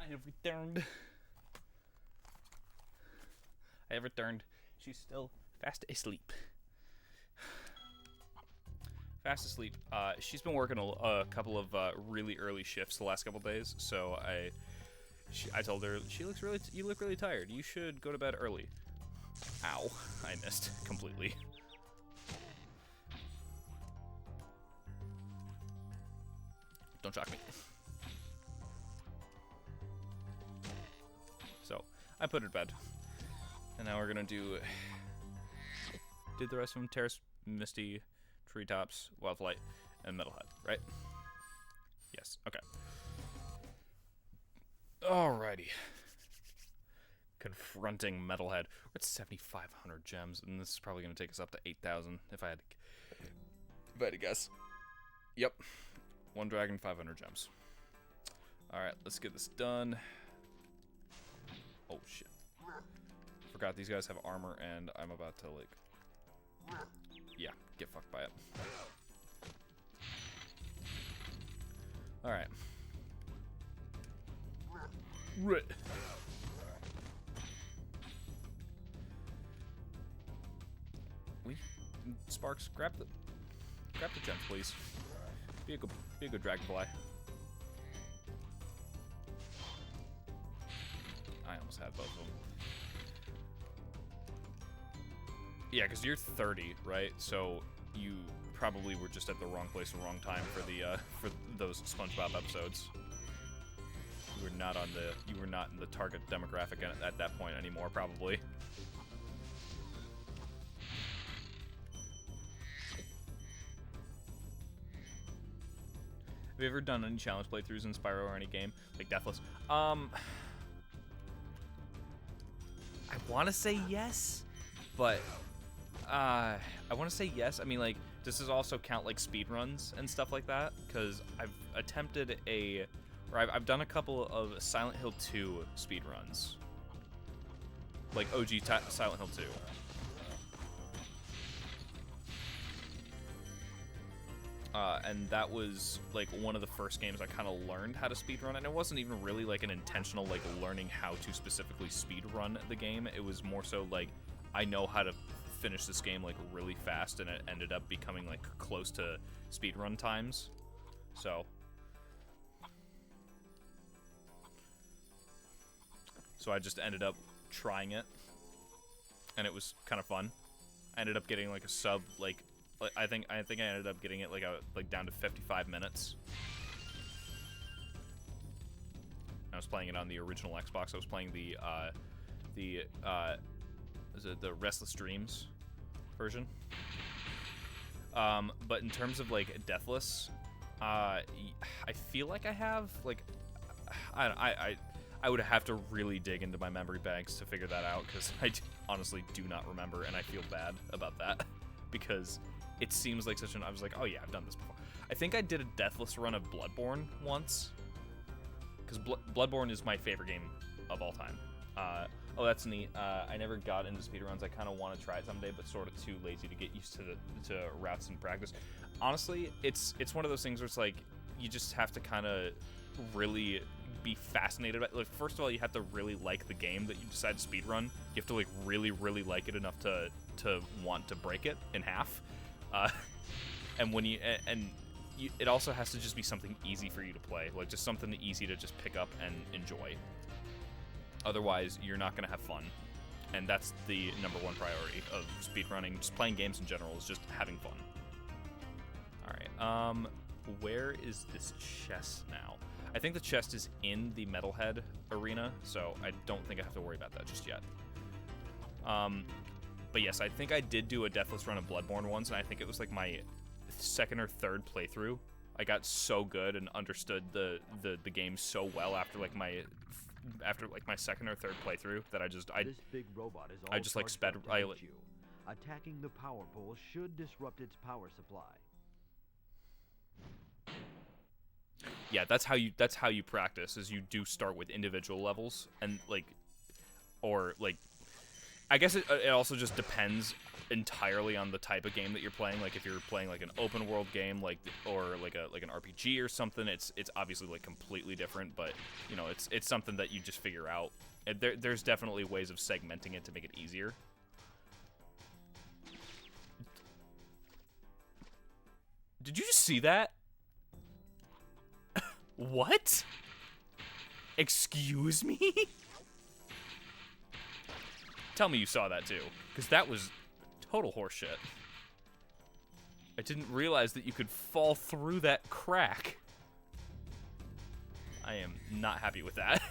I have returned. She's still fast asleep. Fast asleep. She's been working a couple of really early shifts the last couple days, so I told her, you look really tired. You should go to bed early. Ow, I missed completely. Don't shock me. So, I put her to bed. And now we're gonna do the rest of them. Terrace, Misty, Treetops, Wildflight, and Metalhead, right? Yes, okay. Alrighty. Confronting Metalhead. We're at 7,500 gems, and this is probably gonna take us up to 8,000 if I had to guess. Yep. 1 dragon, 500 gems. Alright, let's get this done. Oh shit. Forgot these guys have armor, and I'm about to, like... Yeah, get fucked by it. Alright. Right. Sparks, grab the gems, please. Be a good dragonfly. I almost had both of them. Yeah, because you're 30, right? So you probably were just at the wrong place at the wrong time for those SpongeBob episodes. You were not in the target demographic at that point anymore, probably. Have you ever done any challenge playthroughs in Spyro or any game like Deathless? I want to say yes, but I want to say yes. I mean, like, does this also count like speedruns and stuff like that? Because I've attempted I've done a couple of Silent Hill 2 speedruns, like OG Silent Hill 2. and that was like one of the first games I kind of learned how to speedrun, and it wasn't even really like an intentional like learning how to specifically speedrun the game. It was more so like I know how to finish this game like really fast, and it ended up becoming like close to speedrun times. So I just ended up trying it, and it was kind of fun. I ended up getting like a sub like I think I ended up getting it like down to 55 minutes. I was playing it on the original Xbox. I was playing the Restless Dreams version. But in terms of like Deathless, I feel like I have like I would have to really dig into my memory banks to figure that out, because I honestly do not remember, and I feel bad about that because it seems like such an... I was like, oh yeah, I've done this before. I think I did a Deathless run of Bloodborne once, because Bloodborne is my favorite game of all time. Oh, that's neat. I never got into speedruns. I kind of want to try it someday, but sort of too lazy to get used to routes and practice. Honestly, it's one of those things where it's like you just have to kind of really be fascinated by it. Like, first of all, you have to really like the game that you decide to speedrun. You have to like really like it enough to want to break it in half. And when you it also has to just be something easy for you to play, like just something easy to just pick up and enjoy. Otherwise, you're not gonna have fun, and that's the number one priority of speedrunning. Just playing games in general is just having fun. All right, where is this chest now? I think the chest is in the Metalhead arena, so I don't think I have to worry about that just yet. But yes, I think I did do a Deathless run of Bloodborne once, and I think it was like my second or third playthrough. I got so good and understood the game so well after my second or third playthrough that This big robot is all I just like charged sped up to I, hit you. Attacking the power pole should disrupt its power supply. yeah, that's how you practice, is you do start with individual levels, and I guess it also just depends entirely on the type of game that you're playing. Like if you're playing like an open world game, or like an RPG or something, it's obviously like completely different. But you know, it's something that you just figure out. And there's definitely ways of segmenting it to make it easier. Did you just see that? What? Excuse me? Tell me you saw that too, because that was total horseshit. I didn't realize that you could fall through that crack. I am not happy with that.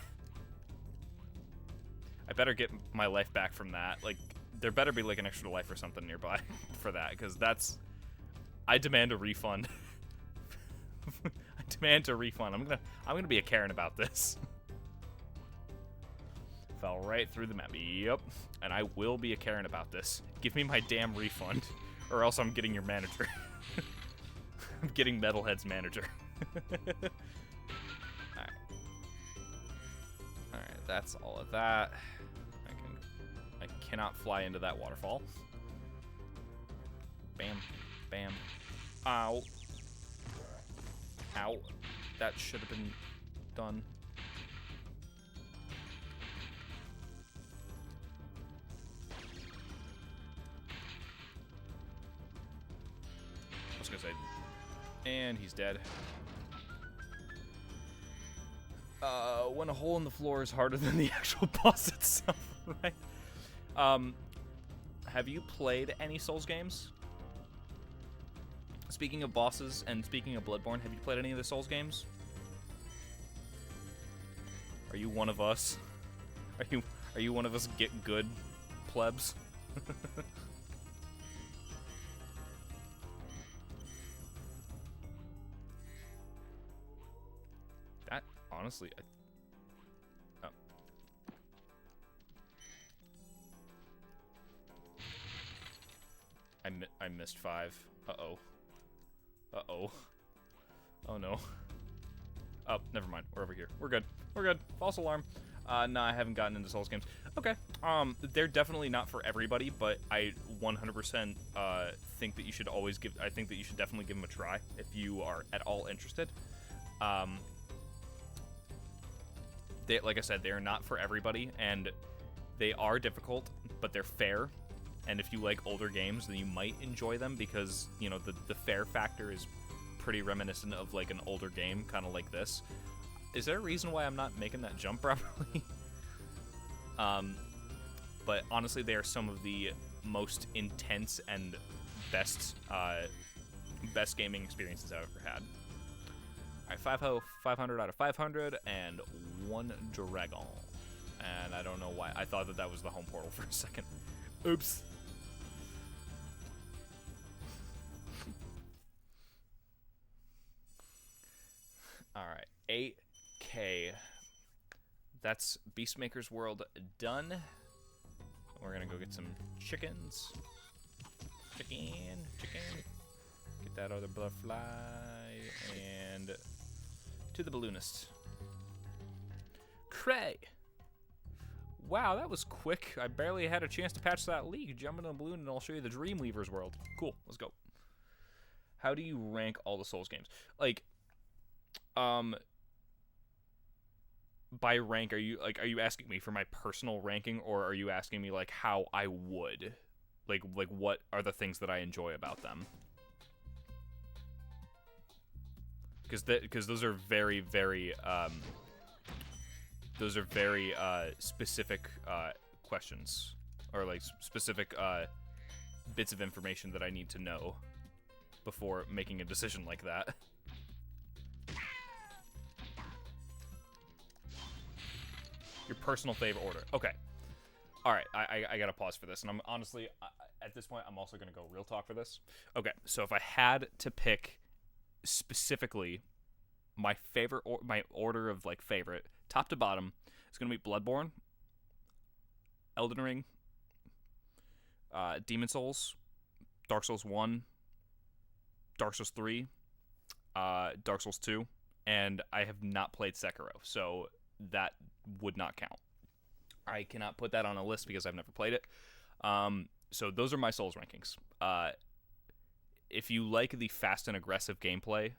I better get my life back from that. Like, there better be like an extra life or something nearby for that, because that's... I demand a refund. I demand a refund. I'm gonna be a Karen about this. Fell right through the map. Yep. And I will be a Karen about this. Give me my damn refund, or else I'm getting your manager. I'm getting Metalhead's manager. Alright. Alright, that's all of that. I cannot fly into that waterfall. Bam. Bam. Ow. Ow. That should have been done. I was gonna say, and he's dead. When a hole in the floor is harder than the actual boss itself, right? Have you played any Souls games? Speaking of bosses and speaking of Bloodborne, have you played any of the Souls games? Are you one of us? Are you one of us get good plebs? That honestly, oh. I missed 5. Uh-oh. Uh-oh. Oh no. Oh, never mind. We're over here. We're good. We're good. False alarm. No, I haven't gotten into Souls games. Okay. They're definitely not for everybody, but I 100% think that you should always give. I think that you should definitely give them a try if you are at all interested. Like I said, they are not for everybody, and they are difficult, but they're fair. And if you like older games, then you might enjoy them because, you know, the fair factor is pretty reminiscent of like an older game, kind of like this. Is there a reason why I'm not making that jump properly? But honestly, they are some of the most intense and best gaming experiences I've ever had. All right, 500 out of 500, and 1 dragon. And I don't know why. I thought that was the home portal for a second. Oops. All right, 8K. That's Beastmaker's World done. We're gonna go get some chickens. Chicken. Get that other butterfly and to the balloonist. Cray. Wow, that was quick. I barely had a chance to patch that leak. Jump in a balloon and I'll show you the Dreamweaver's world. Cool, let's go. How do you rank all the Souls games? Like, by rank, are you asking me for my personal ranking, or are you asking me like how I would? Like what are the things that I enjoy about them? Because those are very, very specific questions, or like specific bits of information that I need to know before making a decision like that. Your personal favorite order. Okay. All right, I gotta pause for this, and I'm honestly, at this point, I'm also gonna go real talk for this. Okay, so if I had to pick specifically my favorite, my order of like favorite, top to bottom, it's gonna be Bloodborne, Elden Ring, Demon Souls, Dark Souls 1, Dark Souls 3, Dark Souls 2, and I have not played Sekiro, so that would not count. I cannot put that on a list because I've never played it. So those are my Souls rankings. If you like the fast and aggressive gameplay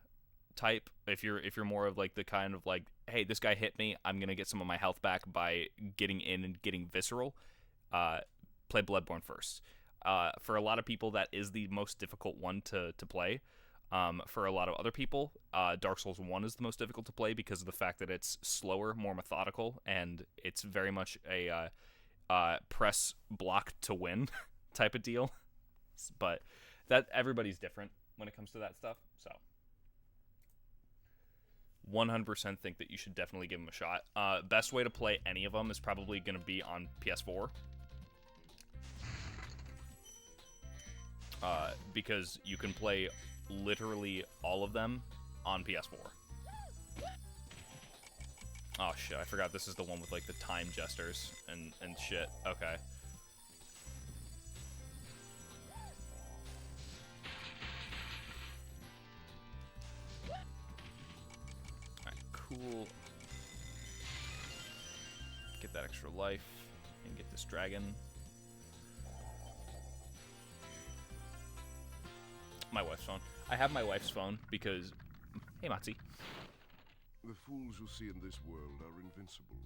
type, if you're more of like the kind of like, hey, this guy hit me, I'm gonna get some of my health back by getting in and getting visceral, play Bloodborne first. For a lot of people, that is the most difficult one to play. For a lot of other people, Dark Souls 1 is the most difficult to play because of the fact that it's slower, more methodical, and it's very much a press block to win type of deal. But that everybody's different when it comes to that stuff, so 100% think that you should definitely give them a shot. Best way to play any of them is probably going to be on PS4. Because you can play literally all of them on PS4. Oh shit, I forgot this is the one with like the time jesters and shit. Okay. Alright, cool. Get that extra life and get this dragon. My wife's phone. I have my wife's phone because... Hey, Matzi. The fools you see in this world are invincible,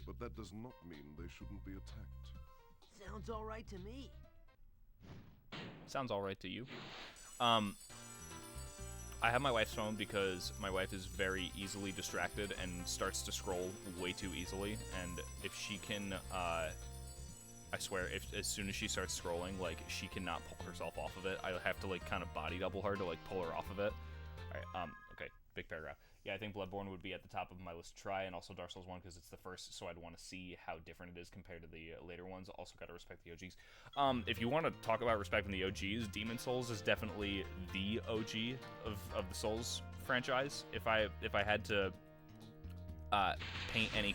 but that does not mean they shouldn't be attacked. Sounds all right to me. Sounds all right to you. I have my wife's phone because my wife is very easily distracted and starts to scroll way too easily, and if she can... I swear, as soon as she starts scrolling, like, she cannot pull herself off of it. I have to, like, kind of body double her to, like, pull her off of it. Alright, okay, big paragraph. Yeah, I think Bloodborne would be at the top of my list to try, and also Dark Souls 1 because it's the first, so I'd want to see how different it is compared to the later ones. Also gotta respect the OGs. If you want to talk about respecting the OGs, Demon Souls is definitely the OG of the Souls franchise. If I had to... paint any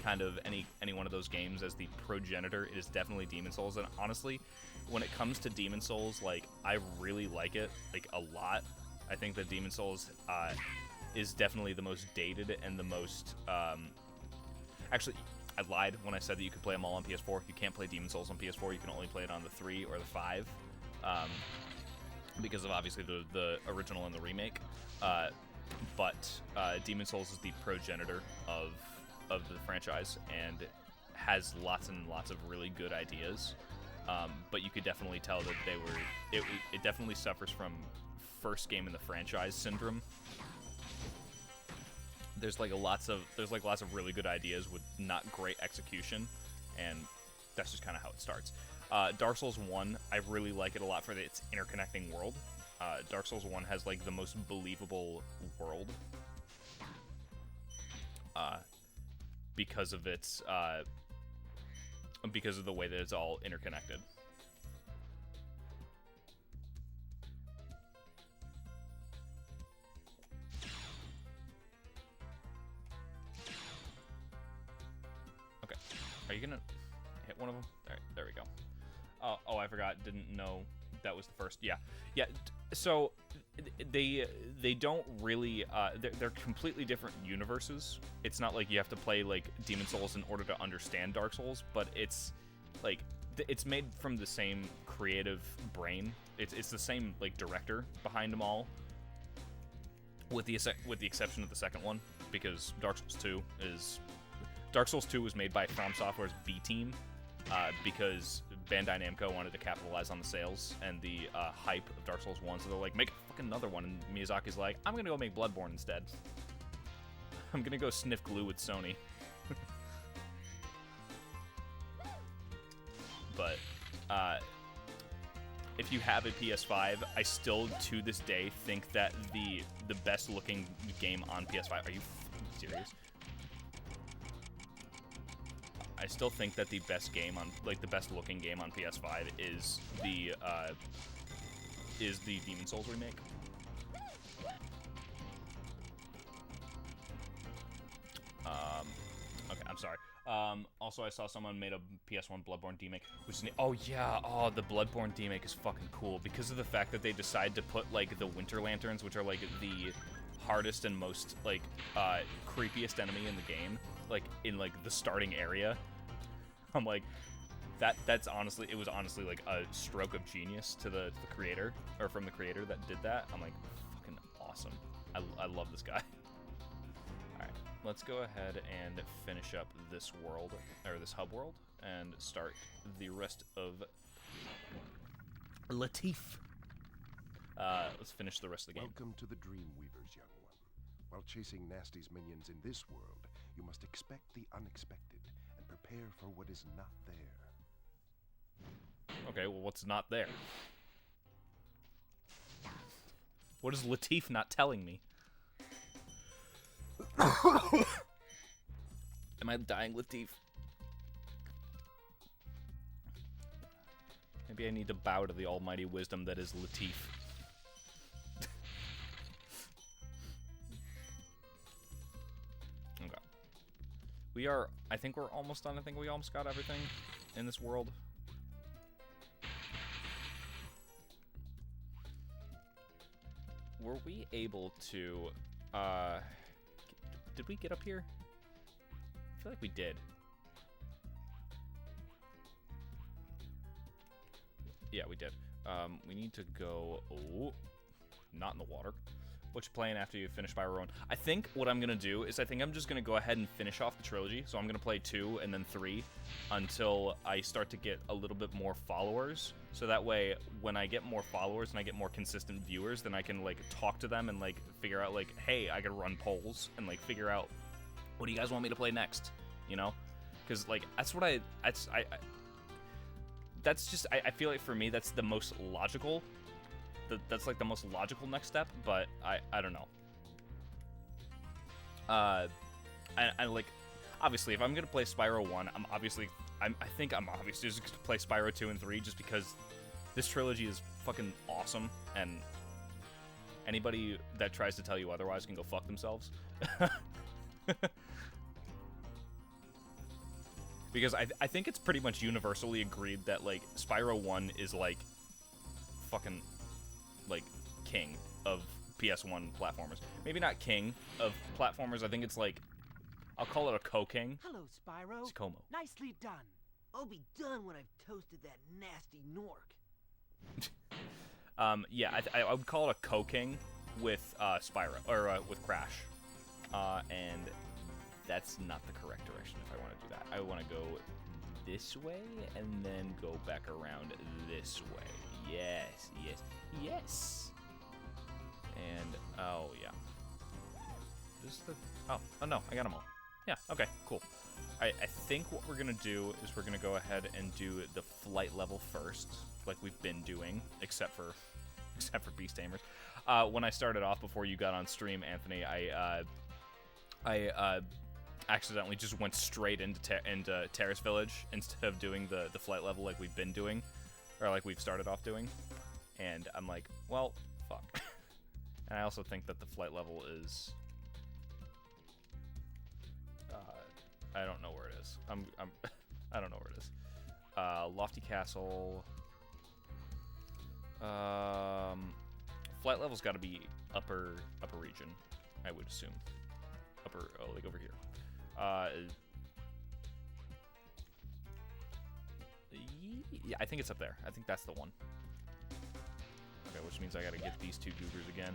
one of those games as the progenitor, it is definitely Demon Souls. And honestly, when it comes to Demon Souls, like, I really like it, like, a lot. I think that Demon Souls is definitely the most dated and the most actually, I lied when I said that you could play them all on PS4. You can't play Demon Souls on PS4. You can only play it on the 3 or the 5, because of obviously the original and the remake. But Demon Souls is the progenitor of the franchise and has lots and lots of really good ideas. But you could definitely tell that they were. It definitely suffers from first game in the franchise syndrome. There's lots of really good ideas with not great execution, and that's just kind of how it starts. Dark Souls 1, I really like it a lot for its interconnecting world. Dark Souls 1 has like the most believable world because of its because of the way that it's all interconnected. Okay, are you gonna hit one of them? There we go. Oh, I forgot. Didn't know that was the first. Yeah. So they don't really. They're completely different universes. It's not like you have to play like Demon Souls in order to understand Dark Souls, but it's like it's made from the same creative brain. It's the same like director behind them all, with the exception of the second one, because Dark Souls 2 was made by From Software's B Team, because Bandai Namco wanted to capitalize on the sales and the hype of Dark Souls 1, so they're like, make fucking another one, and Miyazaki's like, I'm gonna go make Bloodborne instead. I'm gonna go sniff glue with Sony. But, if you have a PS5, I still, to this day, think that the best looking game on PS5, are you serious? I still think that the best game on, like, the best looking game on PS5 is the Demon Souls remake. Okay, I'm sorry. Also, I saw someone made a PS1 Bloodborne demake, which is, oh yeah, the Bloodborne demake is fucking cool because of the fact that they decide to put, like, the Winter Lanterns, which are, like, the hardest and most, like, creepiest enemy in the game, like, in, like, the starting area. I'm like, that's honestly, it was honestly, like, a stroke of genius to the creator, or from the creator that did that. I'm like, fucking awesome. I love this guy. Alright, let's go ahead and finish up this world, or this hub world, and start the rest of Latif. Let's finish the rest of the game. Welcome to the Dreamweavers, young one. While chasing Nasty's minions in this world, you must expect the unexpected and prepare for what is not there. Okay, well, what's not there? What is Latif not telling me? Am I dying, Latif? Maybe I need to bow to the almighty wisdom that is Latif. Okay. We are, I think we're almost done. I think we almost got everything in this world. Were we able to, did we get up here? I feel like we did. Yeah, we did. We need to go, not in the water. What you playing after you finish Spyro 1? I think what I'm gonna do is I think I'm just gonna go ahead and finish off the trilogy. So I'm gonna play 2 and then 3 until I start to get a little bit more followers. So that way, when I get more followers and I get more consistent viewers, then I can like talk to them and like figure out like, hey, I could run polls and like figure out what do you guys want me to play next, you know? Because like that's what I feel like for me that's the most logical. That's like the most logical next step, but I don't know. I like, obviously if I'm gonna play Spyro 1, I think I'm obviously just gonna play Spyro 2 and 3 just because this trilogy is fucking awesome, and anybody that tries to tell you otherwise can go fuck themselves. Because I think it's pretty much universally agreed that like Spyro 1 is like fucking like king of PS1 platformers. Maybe not king of platformers. I think it's like I'll call it a co-king. Hello, Spyro. It's Como. Nicely done. I'll be done when I've toasted that nasty Nork. Yeah, I would call it a co-king with Spyro, or with Crash. And that's not the correct direction if I want to do that. I want to go this way and then go back around this way. Yes, yes, yes. And, oh, yeah. This the... Oh, no, I got them all. Yeah, okay, cool. I think what we're going to do is we're going to go ahead and do the flight level first, like we've been doing, except for Beast Tamers. When I started off before you got on stream, Anthony, I accidentally just went straight into Terrace Village instead of doing the flight level like we've been doing, or like we've started off doing. And I'm like, well, fuck. And I also think that the flight level is... I don't know where it is. I don't know where it is. Lofty Castle. Flight level's got to be upper region, I would assume. Like over here. Yeah, I think it's up there. I think that's the one. Okay, which means I gotta get these two goobers again.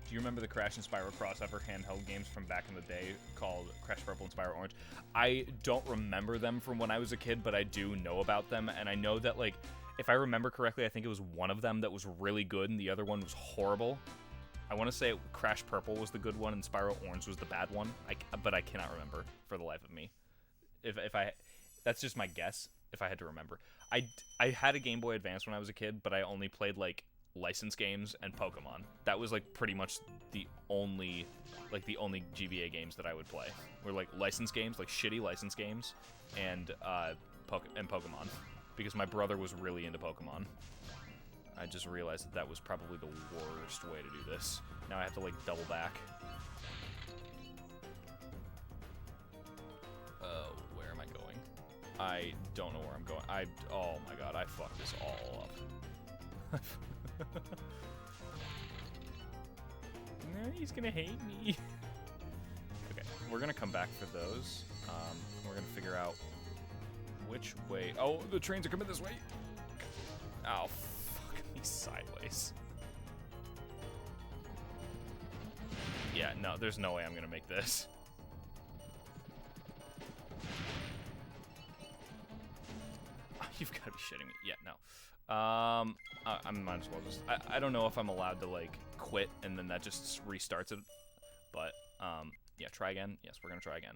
Do you remember the Crash and Spyro crossover handheld games from back in the day called Crash Purple and Spyro Orange? I don't remember them from when I was a kid, but I do know about them, and I know that, like, if I remember correctly, I think it was one of them that was really good and the other one was horrible. I want to say Crash Purple was the good one and Spyro Orange was the bad one, but I cannot remember for the life of me. That's just my guess, if I had to remember. I had a Game Boy Advance when I was a kid, but I only played, like, license games and Pokemon. That was, like, pretty much the only GBA games that I would play. Were, like, license games, like shitty license games, and Pokemon. Because my brother was really into Pokemon. I just realized that was probably the worst way to do this. Now I have to, like, double back. Where am I going? I don't know where I'm going. Oh my god, I fucked this all up. No, he's gonna hate me. Okay, we're gonna come back for those. We're gonna figure out which way. Oh, the trains are coming this way. Oh, fuck me sideways. Yeah, no, there's no way I'm gonna make this. Oh, you've got to be shitting me. Yeah, no. I might as well just... I don't know if I'm allowed to, like, quit and then that just restarts it. But, yeah, try again. Yes, we're gonna try again.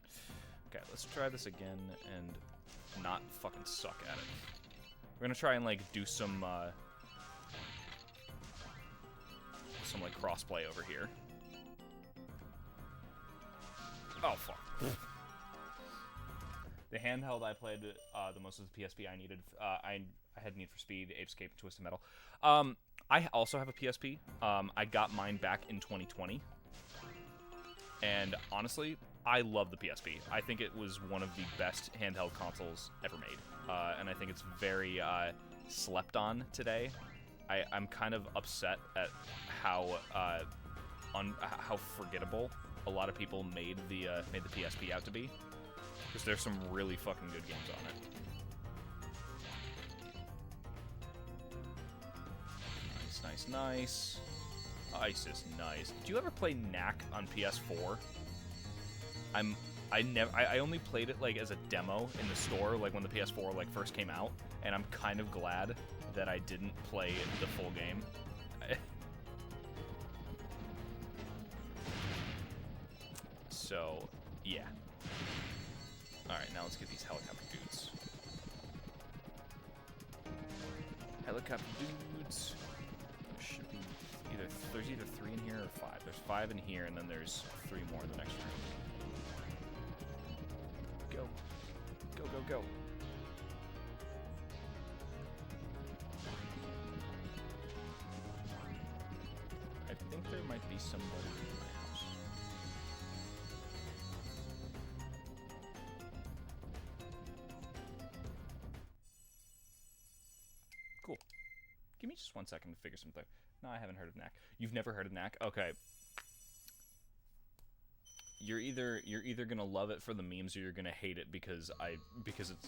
Okay, let's try this again and not fucking suck at it. We're gonna try and, like, do some like, crossplay over here. Oh, fuck. The handheld I played the most was the PSP. I needed... I had Need for Speed, Ape Escape, and Twisted Metal. I also have a PSP. I got mine back in 2020. And honestly, I love the PSP. I think it was one of the best handheld consoles ever made. And I think it's very slept on today. I'm kind of upset at how forgettable a lot of people made the PSP out to be. Because there's some really fucking good games on it. Nice, nice. Ice is nice. Did you ever play Knack on PS4? I only played it like as a demo in the store, like when the PS4 like first came out, and I'm kind of glad that I didn't play the full game. So, yeah. Alright, now let's get these helicopter dudes. Helicopter dudes. Should be there's either 3 in here or 5. There's 5 in here, and then there's 3 more in the next room. Go. Go, go, go. I think there might be somebody in my house. Cool. Give me Just 1 second to figure something. No, I haven't heard of Knack. You've never heard of Knack? Okay. You're either gonna love it for the memes or you're gonna hate it because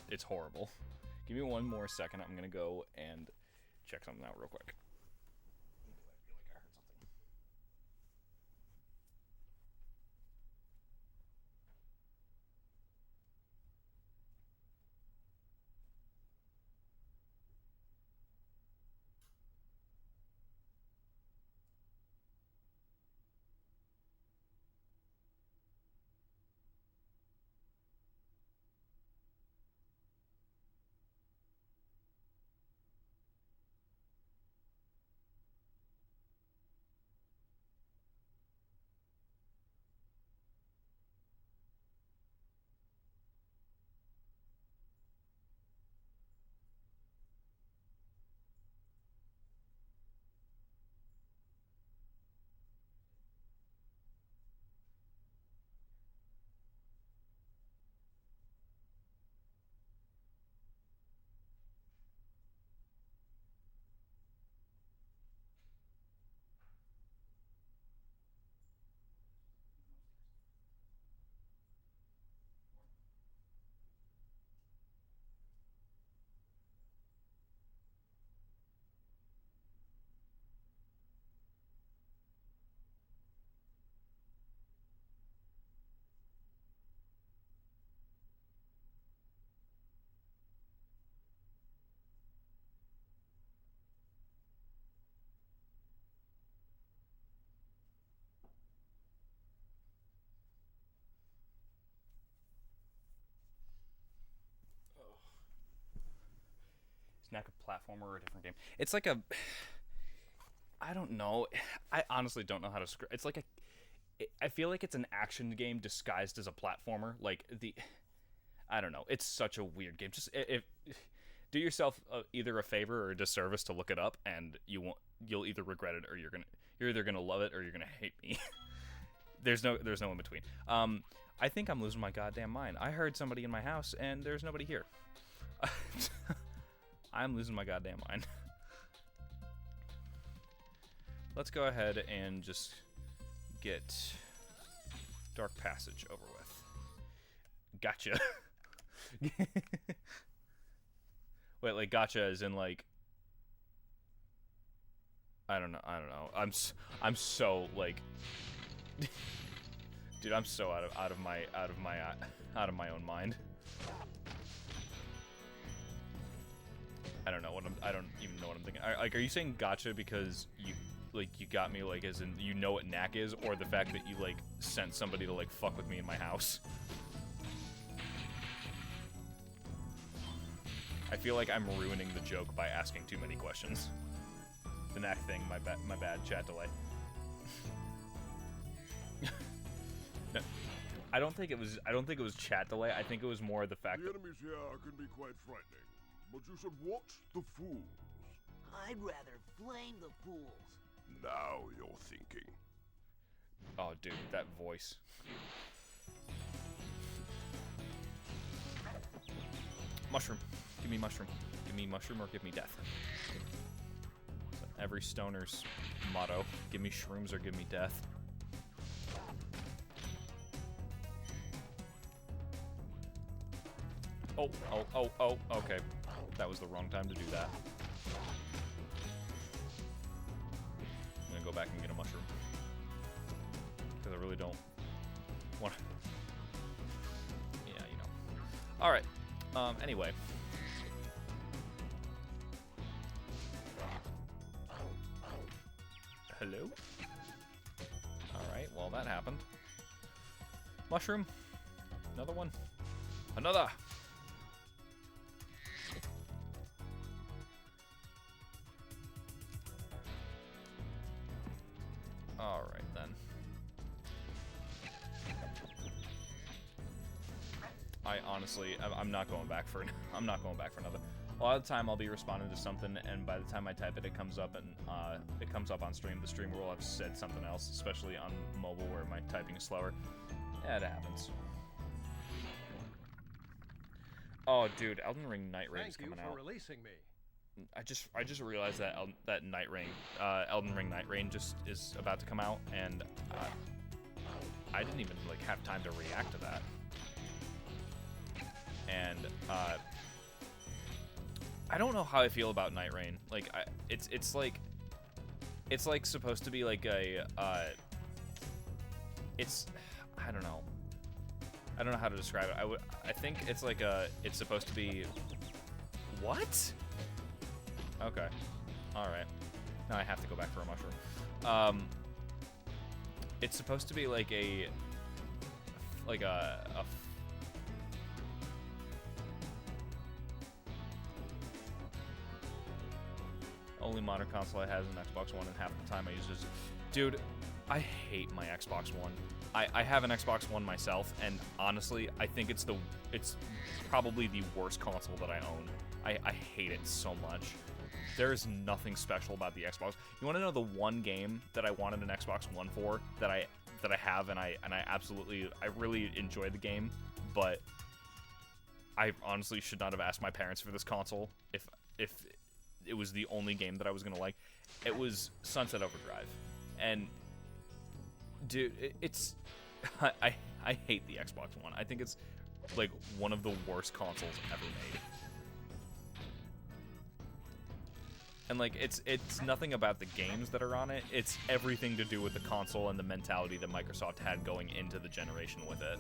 it's horrible. Give me 1 more second. I'm gonna go and check something out real quick. Is Knack a platformer or a different game? It's like a... I don't know. I honestly don't know how to describe. It's like a... I feel like it's an action game disguised as a platformer. Like, I don't know. It's such a weird game. Just do yourself either a favor or a disservice to look it up, and you'll either regret it or you're either gonna love it or you're gonna hate me. There's no in between. I think I'm losing my goddamn mind. I heard somebody in my house, and there's nobody here. I'm losing my goddamn mind. Let's go ahead and just get Dark Passage over with. Gotcha. Wait, like gotcha as in like... I don't know. I'm so like... Dude, I'm so out of my own mind. I don't even know what I'm thinking. Like, are you saying gotcha because you got me, like, as in you know what Knack is, or the fact that you like sent somebody to like fuck with me in my house? I feel like I'm ruining the joke by asking too many questions. The Knack thing, my bad, chat delay. No, I don't think it was chat delay. I think it was more the fact The that enemies here can be quite frightening, but you should watch the fools. I'd rather flame the fools. Now you're thinking. oh, dude, that voice. Mushroom. Give me mushroom. Give me mushroom or give me death. Every stoner's motto. Give me shrooms or give me death. Oh, okay. That was the wrong time to do that. I'm gonna go back and get a mushroom. Because I really don't want to... Yeah, you know. Alright. Anyway. Hello? Alright, well that happened. Mushroom. Another one. Another! Alright then. I honestly, I'm not going back for I'm not going back for another. A lot of the time I'll be responding to something, and by the time I type it, it comes up, and it comes up on stream. The streamer will have said something else, especially on mobile where my typing is slower. Yeah, it happens. Oh, dude, Elden Ring Night Raid is coming out. Thank you for releasing me. I just realized that that Night Rain, Elden Ring Night Rain just is about to come out, and I didn't even like have time to react to that. And I don't know how I feel about Night Rain. Like it's like supposed to be like a it's I don't know. I don't know how to describe it. I think it's like it's supposed to be what? Okay. All right. Now I have to go back for a mushroom. It's supposed to be like a only modern console I have is an Xbox One, and half the time I use it. Dude, I hate my Xbox One. I have an Xbox One myself, and honestly, I think it's probably the worst console that I own. I hate it so much. There is nothing special about the Xbox. You want to know the one game that I wanted an Xbox One for that I have, and I really enjoy the game, but I honestly should not have asked my parents for this console if it was the only game that I was gonna like. It was Sunset Overdrive, and dude, it's I hate the Xbox One. I think it's like one of the worst consoles ever made. And like it's nothing about the games that are on it. It's everything to do with the console and the mentality that Microsoft had going into the generation with it.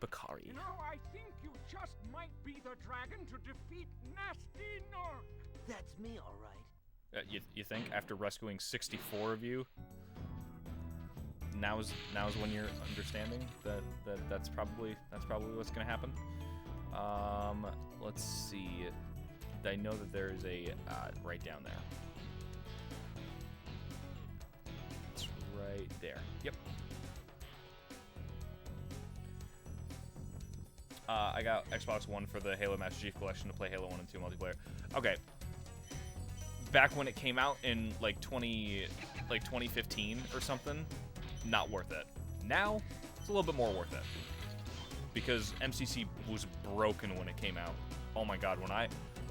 Bakari. You know, I think you just might be the dragon to defeat Nasty Nork. That's me, all right. You think after rescuing 64 of you, now's when you're understanding that's probably what's gonna happen. Let's see. I know that there is a right down there. It's right there. Yep. I got Xbox One for the Halo Master Chief Collection to play Halo 1 and 2 multiplayer. Okay. Back when it came out in like 2015 or something, not worth it. Now, it's a little bit more worth it. Because MCC was broken when it came out. Oh my god, when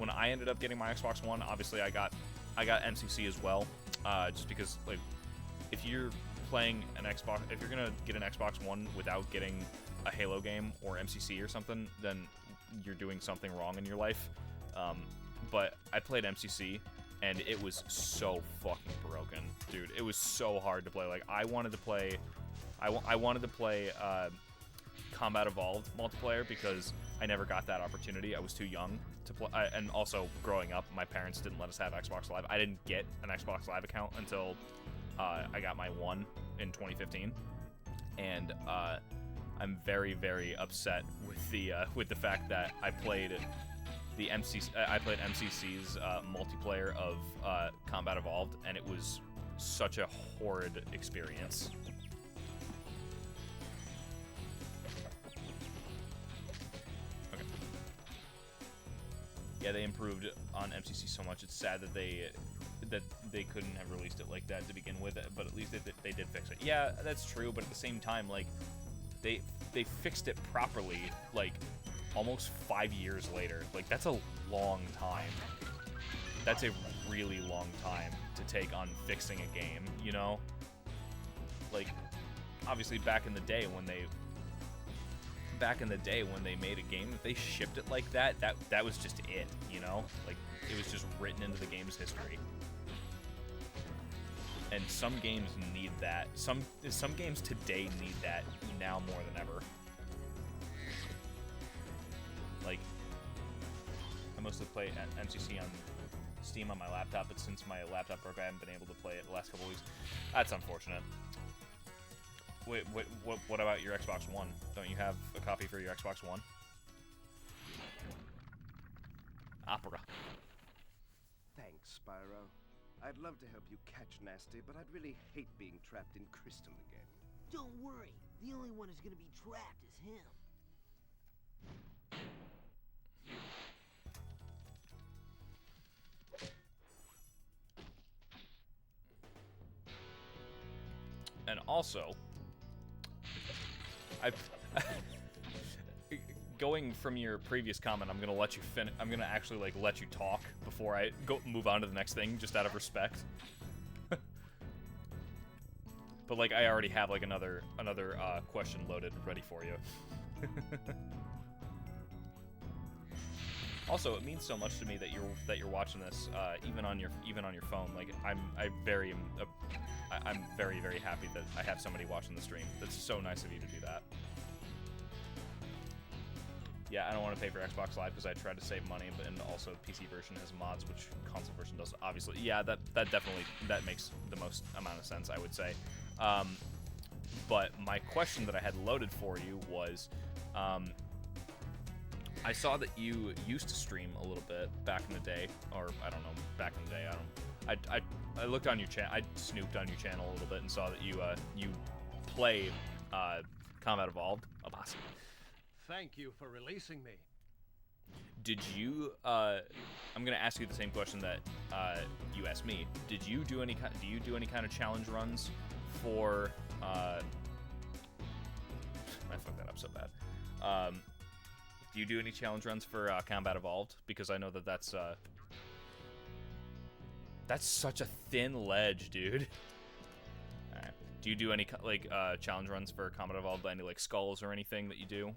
I ended up getting my Xbox One, obviously I got MCC as well. Just because like if you're playing an Xbox, if you're gonna get an Xbox One without getting a Halo game or MCC or something, then you're doing something wrong in your life. But I played MCC and it was so fucking broken, dude. It was so hard to play. Like I wanted to play Combat Evolved multiplayer because I never got that opportunity. I was too young to play, and also growing up, my parents didn't let us have Xbox Live. I didn't get an Xbox Live account until I got my one in 2015, and I'm very, very upset with the fact that I played MCC's multiplayer of Combat Evolved, and it was such a horrid experience. Yeah, they improved on MCC so much. It's sad that they couldn't have released it like that to begin with, but at least they did fix it. Yeah, that's true, but at the same time, like they fixed it properly, like almost 5 years later. Like that's a long time. That's a really long time to take on fixing a game, you know? Like obviously back in the day when they made a game, if they shipped it like that was just it, you know? Like it was just written into the game's history. And some games need that. Some games today need that now more than ever. Like I mostly play MCC on Steam on my laptop, but since my laptop broke, I haven't been able to play it the last couple weeks. That's unfortunate. Wait, what about your Xbox One? Don't you have a copy for your Xbox One? Opera. Thanks, Spyro. I'd love to help you catch Nasty, but I'd really hate being trapped in Crystal again. Don't worry. The only one who's gonna be trapped is him. And also, going from your previous comment, I'm gonna let you I'm gonna actually like let you talk before I move on to the next thing, just out of respect. But like, I already have like another question loaded ready for you. Also, it means so much to me that you're watching this, even on your phone. Like, I'm very very happy that I have somebody watching the stream. That's so nice of you to do that. Yeah, I don't want to pay for Xbox Live because I tried to save money, but and also PC version has mods, which console version does. Obviously, yeah, that definitely makes the most amount of sense, I would say. But my question that I had loaded for you was, I saw that you used to stream a little bit back in the day, or I don't know, back in the day. I looked on your channel. I snooped on your channel a little bit and saw that you play Combat Evolved. Abasi. Thank you for releasing me. Did you? I'm gonna ask you the same question that you asked me. Did you do any? Do you do any kind of challenge runs for? I fucked that up so bad. Do you do any challenge runs for Combat Evolved? Because I know that that's such a thin ledge, dude. Alright. Do you do any like challenge runs for Combat Evolved? Any like skulls or anything that you do?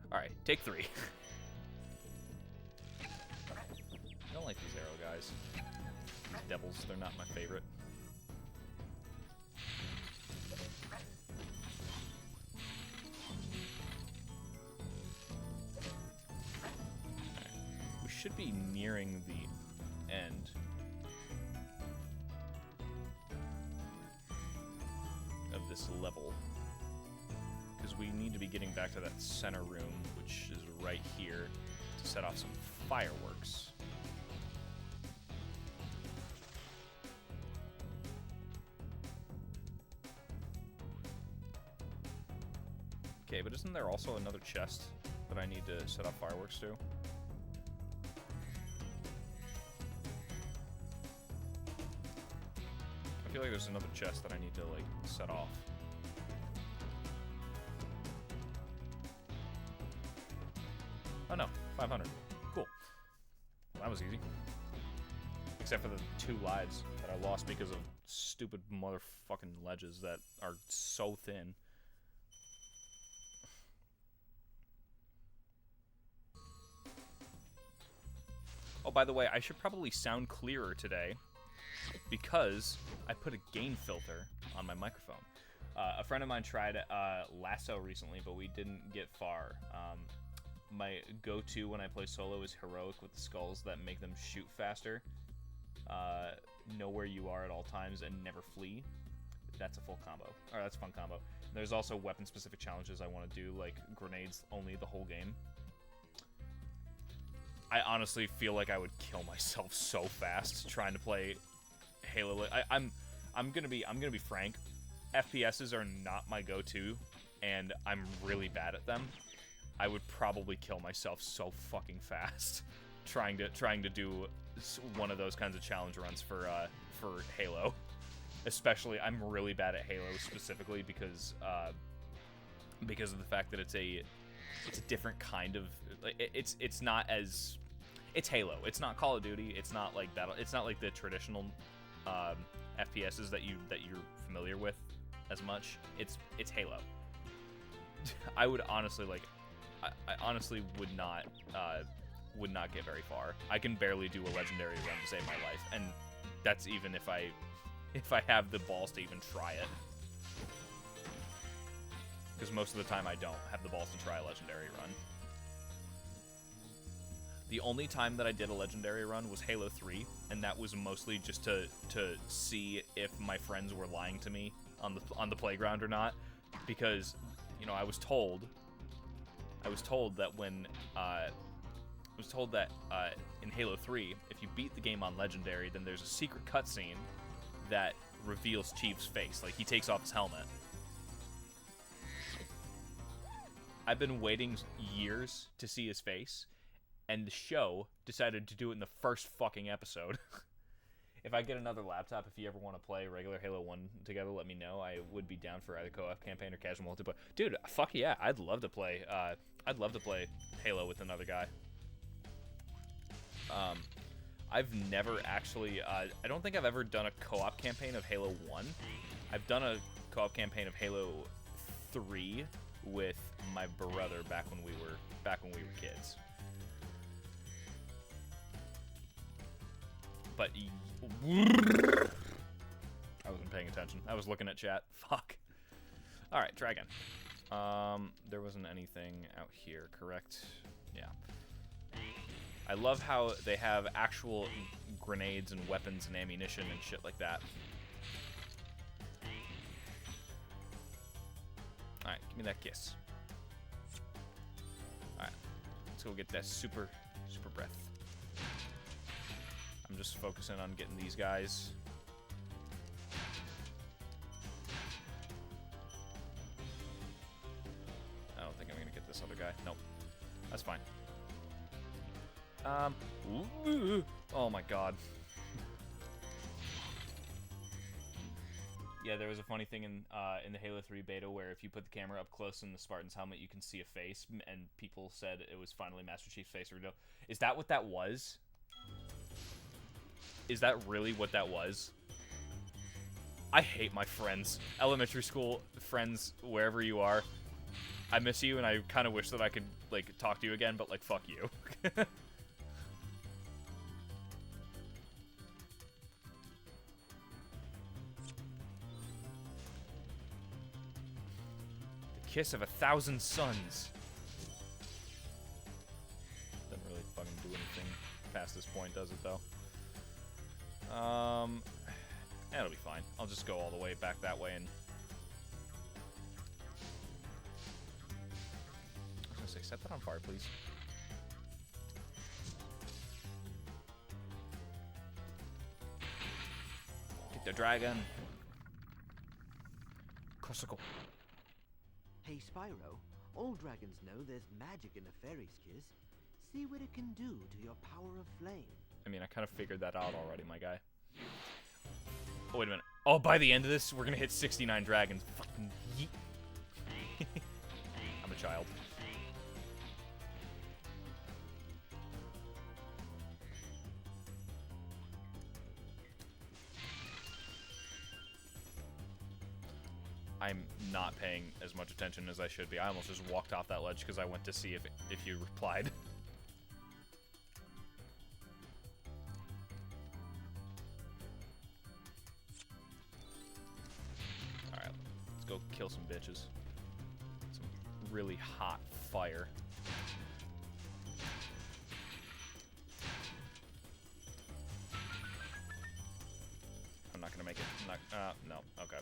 Alright, take 3. I don't like these arrow guys. These devils, they're not my favorite. We should be nearing the end. Of this level. Because we need to be getting back to that center room, which is right here, to set off some fireworks. Okay, but isn't there also another chest that I need to set off fireworks to? I feel like there's another chest that I need to, like, set off. Oh no, 500. Cool. Well, that was easy. Except for the 2 lives that I lost because of stupid motherfucking ledges that are so thin. Oh, by the way, I should probably sound clearer today because I put a gain filter on my microphone. A friend of mine tried Lasso recently, but we didn't get far. My go-to when I play solo is Heroic with the skulls that make them shoot faster. Know where you are at all times and never flee. That's a full combo. Or that's a fun combo. There's also weapon-specific challenges I want to do, like grenades only the whole game. I honestly feel like I would kill myself so fast trying to play Halo. I'm gonna be frank. FPSs are not my go-to, and I'm really bad at them. I would probably kill myself so fucking fast trying to do one of those kinds of challenge runs for Halo. Especially, I'm really bad at Halo specifically because of the fact that it's a different kind of, it's not as, it's Halo. It's not Call of Duty. It's not like battle. It's not like the traditional FPSs that you're familiar with as much. It's Halo. I would honestly I honestly would not get very far. I can barely do a legendary run to save my life, and that's even if I have the balls to even try it. Because most of the time I don't have the balls to try a legendary run. The only time that I did a legendary run was Halo 3, and that was mostly just to see if my friends were lying to me on the playground or not, because I was told that in Halo 3, if you beat the game on legendary, then there's a secret cutscene that reveals Chief's face, like he takes off his helmet. I've been waiting years to see his face, and the show decided to do it in the first fucking episode. if I get another laptop, if you ever want to play regular Halo 1 together, let me know. I would be down for either co-op campaign or casual multiplayer. Dude, fuck yeah, I'd love to play Halo with another guy. I've never actually, I don't think I've ever done a co-op campaign of Halo 1. I've done a co-op campaign of Halo 3 with my brother back when we were kids. But I wasn't paying attention. I was looking at chat. Fuck. All right, dragon. There wasn't anything out here, correct? Yeah. I love how they have actual grenades and weapons and ammunition and shit like that. Alright, give me that kiss. Alright, let's go get that super breath. I'm just focusing on getting these guys. I don't think I'm gonna get this other guy. Nope. That's fine. Ooh, oh my god. Yeah, there was a funny thing in the Halo 3 beta where if you put the camera up close in the Spartan's helmet, you can see a face, and people said it was finally Master Chief's face reveal. Is that what that was? Is that really what that was? I hate my friends. Elementary school friends, wherever you are. I miss you, and I kind of wish that I could, like, talk to you again, but, like, fuck you. Kiss of 1,000 suns. Doesn't really fucking do anything past this point, does it, though? It'll be fine. I'll just go all the way back that way and... I was gonna say, set that on fire, please. Get the dragon. Corsical. Hey, Spyro, all dragons know there's magic in a fairy's kiss. See what it can do to your power of flame. I mean, I kind of figured that out already, my guy. Oh, wait a minute. Oh, by the end of this, we're gonna hit 69 dragons. Fucking yeet. I'm a child. I'm not paying as much attention as I should be. I almost just walked off that ledge because I went to see if you replied. Alright, let's go kill some bitches. Some really hot fire. I'm not gonna make it. I'm not, no, okay.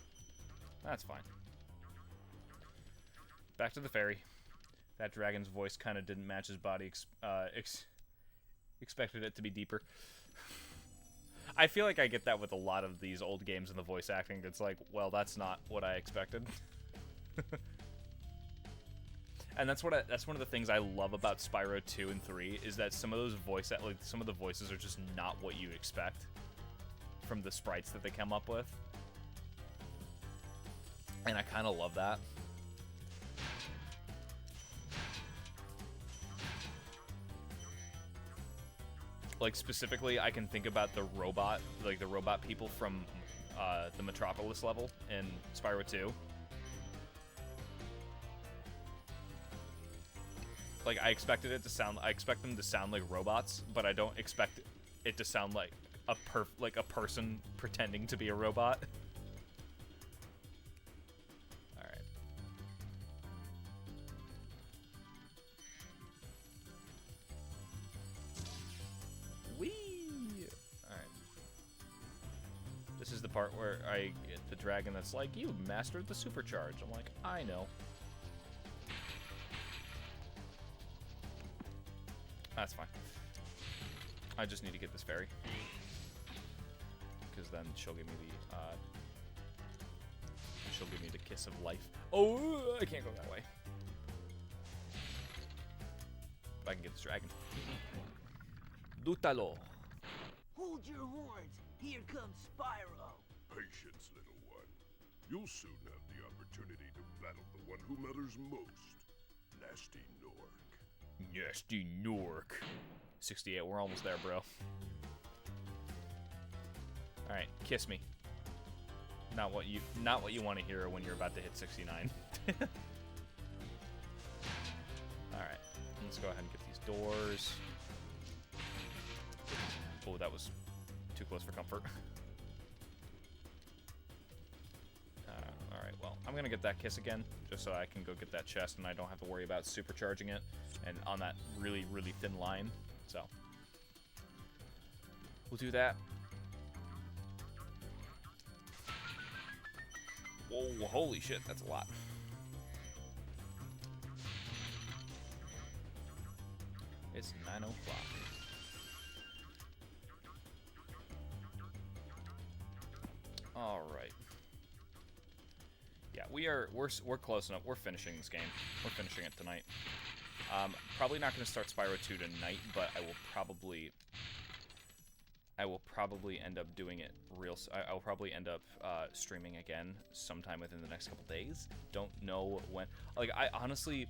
That's fine. Back to the ferry. That dragon's voice kind of didn't match his body. Expected it to be deeper. I feel like I get that with a lot of these old games and the voice acting. It's like, well, that's not what I expected. And that's one of the things I love about Spyro 2 and 3 is that some of those some of the voices are just not what you expect from the sprites that they come up with. And I kind of love that. Like, specifically, I can think about the robot people from the Metropolis level in Spyro 2. Like, I expect them to sound like robots, but I don't expect it to sound like a person pretending to be a robot. This is the part where I get the dragon that's like, you mastered the supercharge. I'm like, I know. That's fine. I just need to get this fairy. Because then she'll give me the kiss of life. Oh, I can't go that way. But I can get this dragon. Lútalo. Hold your horns. Here comes Spyro. Patience, little one. You'll soon have the opportunity to battle the one who matters most. Nasty Nork. Nasty Nork. 68, we're almost there, bro. Alright, kiss me. Not what you want to hear when you're about to hit 69. Alright, let's go ahead and get these doors. Oh, that was too close for comfort. Alright, well, I'm gonna get that kiss again, just so I can go get that chest and I don't have to worry about supercharging it and on that really, really thin line. So, we'll do that. Whoa, holy shit, that's a lot. It's 9 o'clock. All right. Yeah, we're close enough. We're finishing this game. We're finishing it tonight. Probably not going to start Spyro 2 tonight, but I will probably end up doing it I will probably end up streaming again sometime within the next couple days. Don't know when. Like, I honestly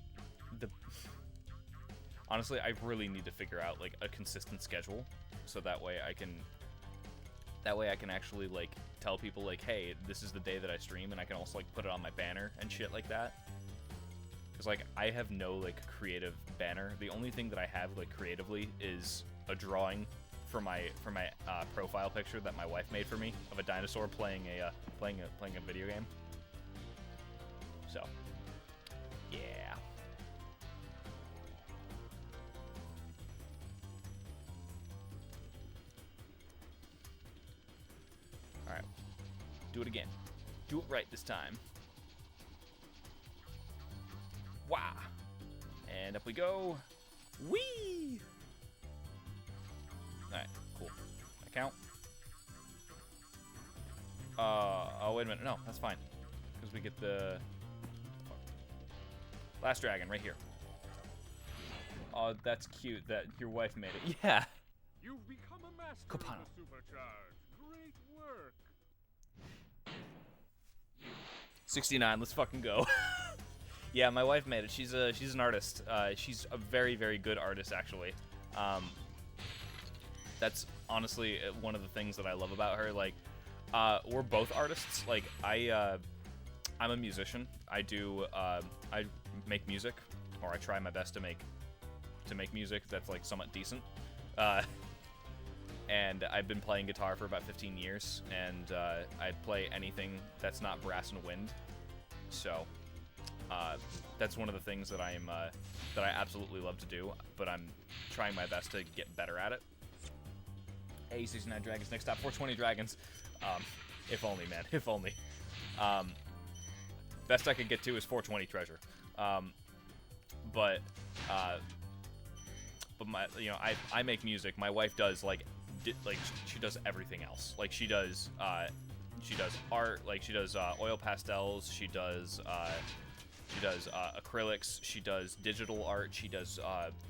I really need to figure out like a consistent schedule, so that way I can actually like tell people like, hey, this is the day that I stream, and I can also like put it on my banner and shit like that. Cause like I have no like creative banner. The only thing that I have like creatively is a drawing for my profile picture that my wife made for me of a dinosaur playing a video game. So, yeah. All right, do it again. Do it right this time. Wow. And up we go. Whee! Alright, cool. I count. Oh, wait a minute. No, that's fine. Because we get the last dragon right here. Oh, that's cute that your wife made it. Yeah. You've become a master Kopana. of the supercharge. Great work. 69, let's fucking go. Yeah, my wife made it. She's an artist. She's a very, very good artist, actually. That's honestly one of the things that I love about her. Like, we're both artists. Like, I'm a musician. I make music, or I try my best to make music that's like somewhat decent. And I've been playing guitar for about 15 years, and I play anything that's not brass and wind. So, that's one of the things that I absolutely love to do, but I'm trying my best to get better at it. Hey, 69 dragons, next stop, 420 dragons. If only, man, if only. Best I could get to is 420 treasure. But my, I make music. My wife does she does everything else. Like she does art. Like she does oil pastels. She does acrylics. She does digital art. She does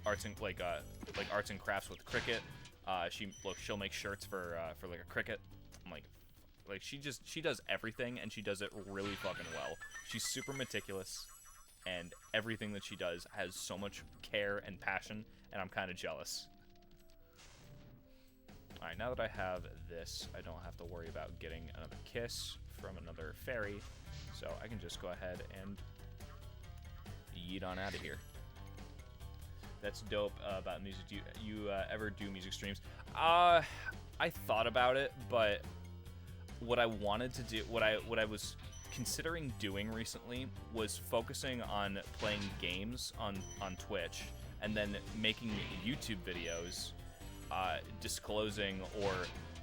arts and arts and crafts with Cricut. She'll make shirts for like a Cricut. I'm like she does everything, and she does it really fucking well. She's super meticulous, and everything that she does has so much care and passion, and I'm kind of jealous. Alright, now that I have this, I don't have to worry about getting another kiss from another fairy, so I can just go ahead and yeet on out of here. That's dope about music. Do you ever do music streams? I thought about it, but what I wanted to do, what I was considering doing recently was focusing on playing games on Twitch, and then making YouTube videos disclosing or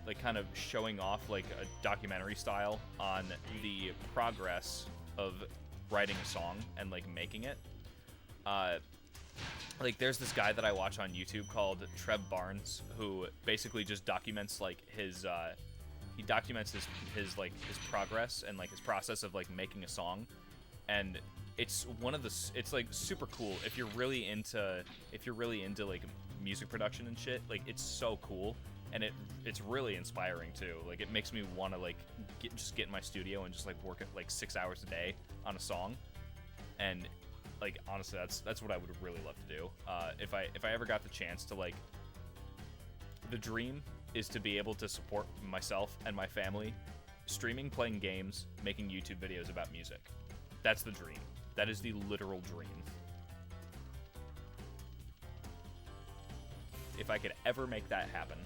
like kind of showing off like a documentary style on the progress of writing a song and like making it. Like there's this guy that I watch on YouTube called Treb Barnes, who basically just documents like his progress and like his process of like making a song. And it's it's like super cool if you're really into like music production and shit. Like it's so cool, and it's really inspiring too. Like, it makes me want to like just get in my studio and just like work at like 6 hours a day on a song. And like, honestly, that's what I would really love to do. If I ever got the chance to, like, the dream is to be able to support myself and my family streaming, playing games, making YouTube videos about music. That's the dream. That is the literal dream. If I could ever make that happen,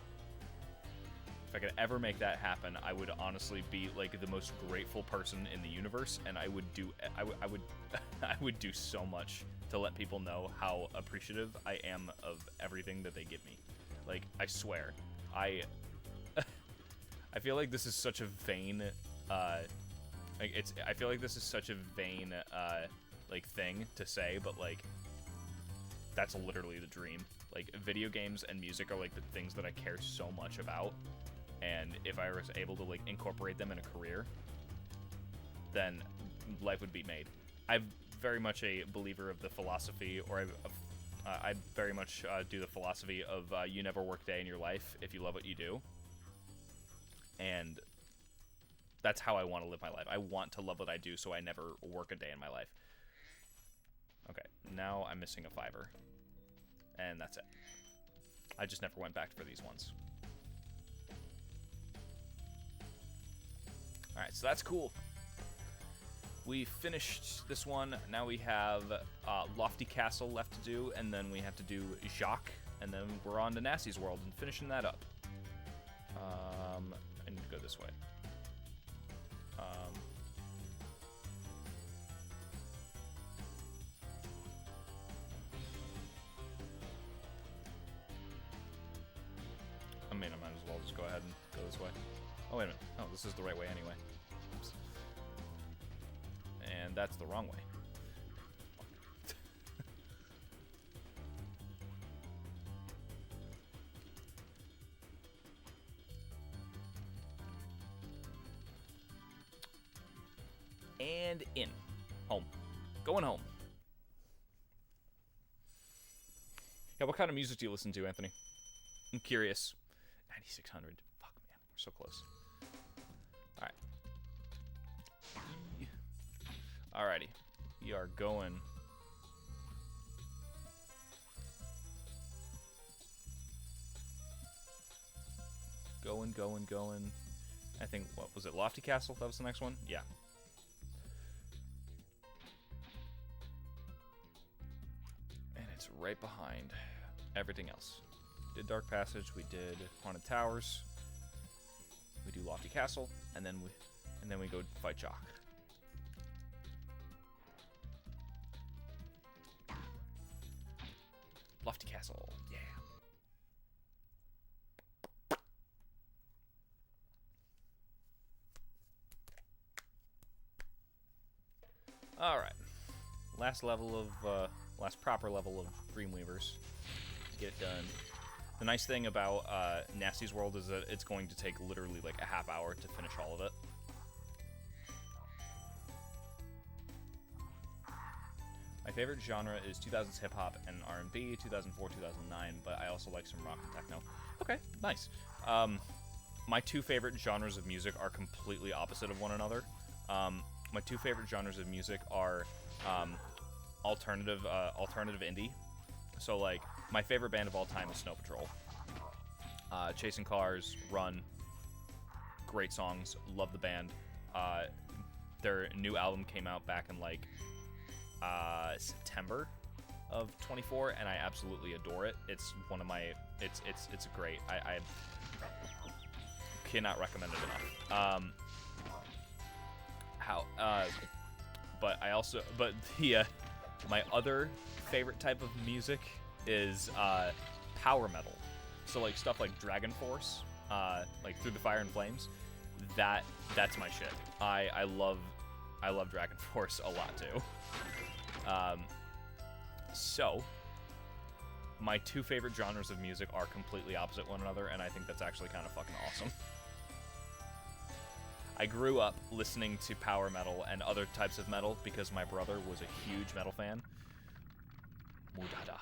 I would honestly be like the most grateful person in the universe, and I would do I would do so much to let people know how appreciative I am of everything that they give me. Like, I swear, I feel like this is such a vain I feel like this is such a vain like thing to say, but like, that's literally the dream. Like, video games and music are like the things that I care so much about, and if I was able to like incorporate them in a career, then life would be made. I'm very much a believer of the philosophy, or I very much do the philosophy of you never work a day in your life if you love what you do, and that's how I want to live my life. I want to love what I do, so I never work a day in my life. Okay, now I'm missing a $5. And that's it. I just never went back for these ones. Alright, so that's cool. We finished this one. Now we have Lofty Castle left to do, and then we have to do Jacques, and then we're on to Nasty's World and finishing that up. I need to go this way. I mean, I might as well just go ahead and go this way. Oh, wait a minute. Oh, this is the right way anyway. Oops. And that's the wrong way. And in. Home. Going home. Yeah, what kind of music do you listen to, Anthony? I'm curious. 9600. Fuck, man. We're so close. Alright. Alrighty. We are going. Going. I think, what was it? Lofty Castle? That was the next one? Yeah. And it's right behind everything else. Did Dark Passage, we did Haunted Towers, we do Lofty Castle, and then we go fight Jock. Lofty Castle, yeah. All right, last proper level of Dreamweavers. Get it done. The nice thing about Nasty's World is that it's going to take literally like a half hour to finish all of it. My favorite genre is 2000s hip-hop and R&B, 2004, 2009, but I also like some rock and techno. Okay, nice. My two favorite genres of music are completely opposite of one another. My two favorite genres of music are alternative indie. So, like, my favorite band of all time is Snow Patrol. Chasing Cars, Run, great songs, love the band. Their new album came out back in, like, September of 24, and I absolutely adore it. It's one of my, it's great. I cannot recommend it enough. My other favorite type of music is power metal. So like stuff like Dragon Force, like Through the Fire and Flames. That's my shit. I love Dragon Force a lot too. So my two favorite genres of music are completely opposite one another, and I think that's actually kind of fucking awesome. I grew up listening to power metal and other types of metal because my brother was a huge metal fan. Mudada.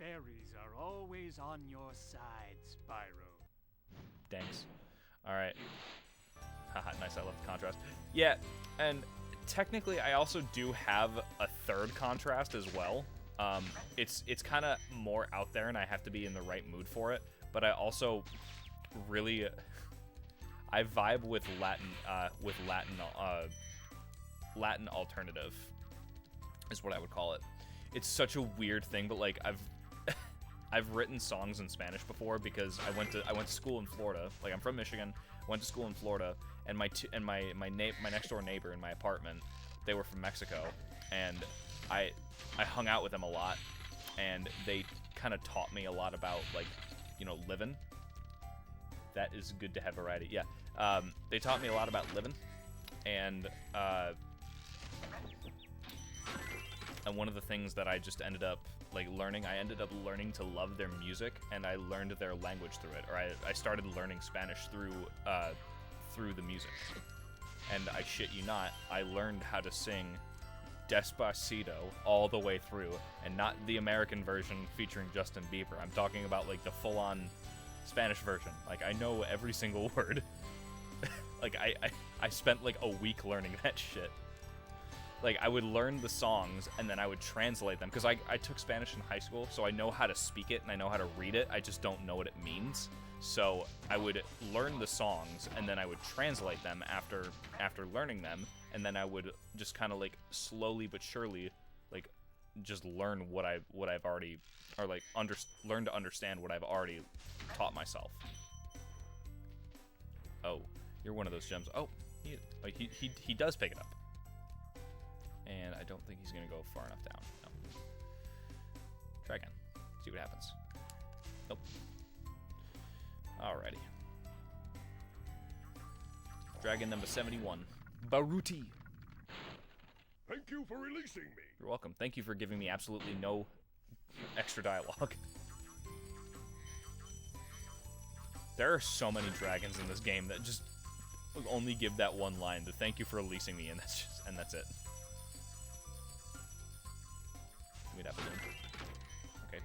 Fairies are always on your side, Spyro. Thanks. All right. Haha, nice. I love the contrast. Yeah, and technically, I also do have a third contrast as well. It's kind of more out there, and I have to be in the right mood for it. But I also really, I vibe with Latin alternative, is what I would call it. It's such a weird thing, but like I've written songs in Spanish before because I went to school in Florida. Like, I'm from Michigan, went to school in Florida, and my next door neighbor in my apartment, they were from Mexico, and I hung out with them a lot, and they kind of taught me a lot about, like, you know, living. That is good to have variety. Yeah, they taught me a lot about living, and one of the things that I just ended up learning, I ended up learning to love their music, and I learned their language through it, or I started learning Spanish through the music. And I shit you not, I learned how to sing Despacito all the way through, and not the American version featuring Justin Bieber. I'm talking about like the full-on Spanish version. Like, I know every single word. Like, I spent like a week learning that shit. Like, I would learn the songs, and then I would translate them, because I took Spanish in high school, so I know how to speak it, and I know how to read it, I just don't know what it means. So I would learn the songs, and then I would translate them after learning them, and then I would just kind of, like, slowly but surely, like, just learn what I've already, or, like, learn to understand what I've already taught myself. Oh, you're one of those gems. Oh, he does pick it up. And I don't think he's going to go far enough down. No. Try again. See what happens. Nope. Alrighty. Dragon number 71. Baruti. Thank you for releasing me. You're welcome. Thank you for giving me absolutely no extra dialogue. There are so many dragons in this game that just only give that one line, the thank you for releasing me, and that's it. Give me that balloon. Okay.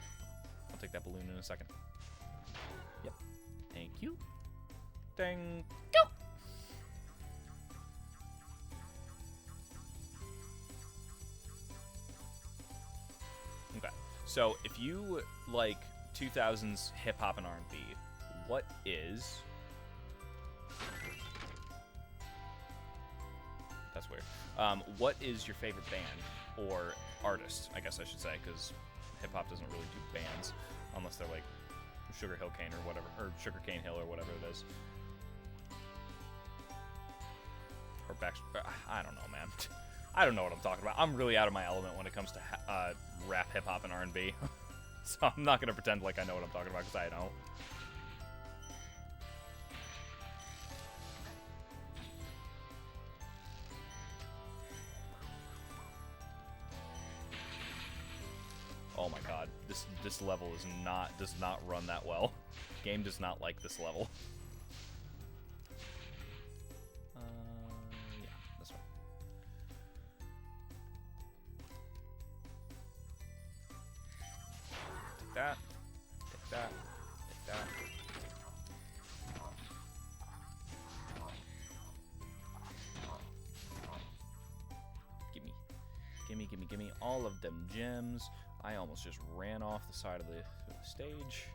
I'll take that balloon in a second. Yep. Thank you. Thank you! Okay. So, if you like 2000s hip-hop and R&B, what is... That's weird. What is your favorite band, or artist, I guess I should say, because hip-hop doesn't really do bands, unless they're like Sugar Hill Cane or whatever, or Sugar Cane Hill or whatever it is. Or I don't know, man. I don't know what I'm talking about. I'm really out of my element when it comes to rap, hip-hop, and R&B. So I'm not going to pretend like I know what I'm talking about, because I don't. Oh my god, this level does not run that well. Game does not like this level. Yeah, this one. Take that. Take that. Take that. Gimme all of them gems. I almost just ran off the side of the stage,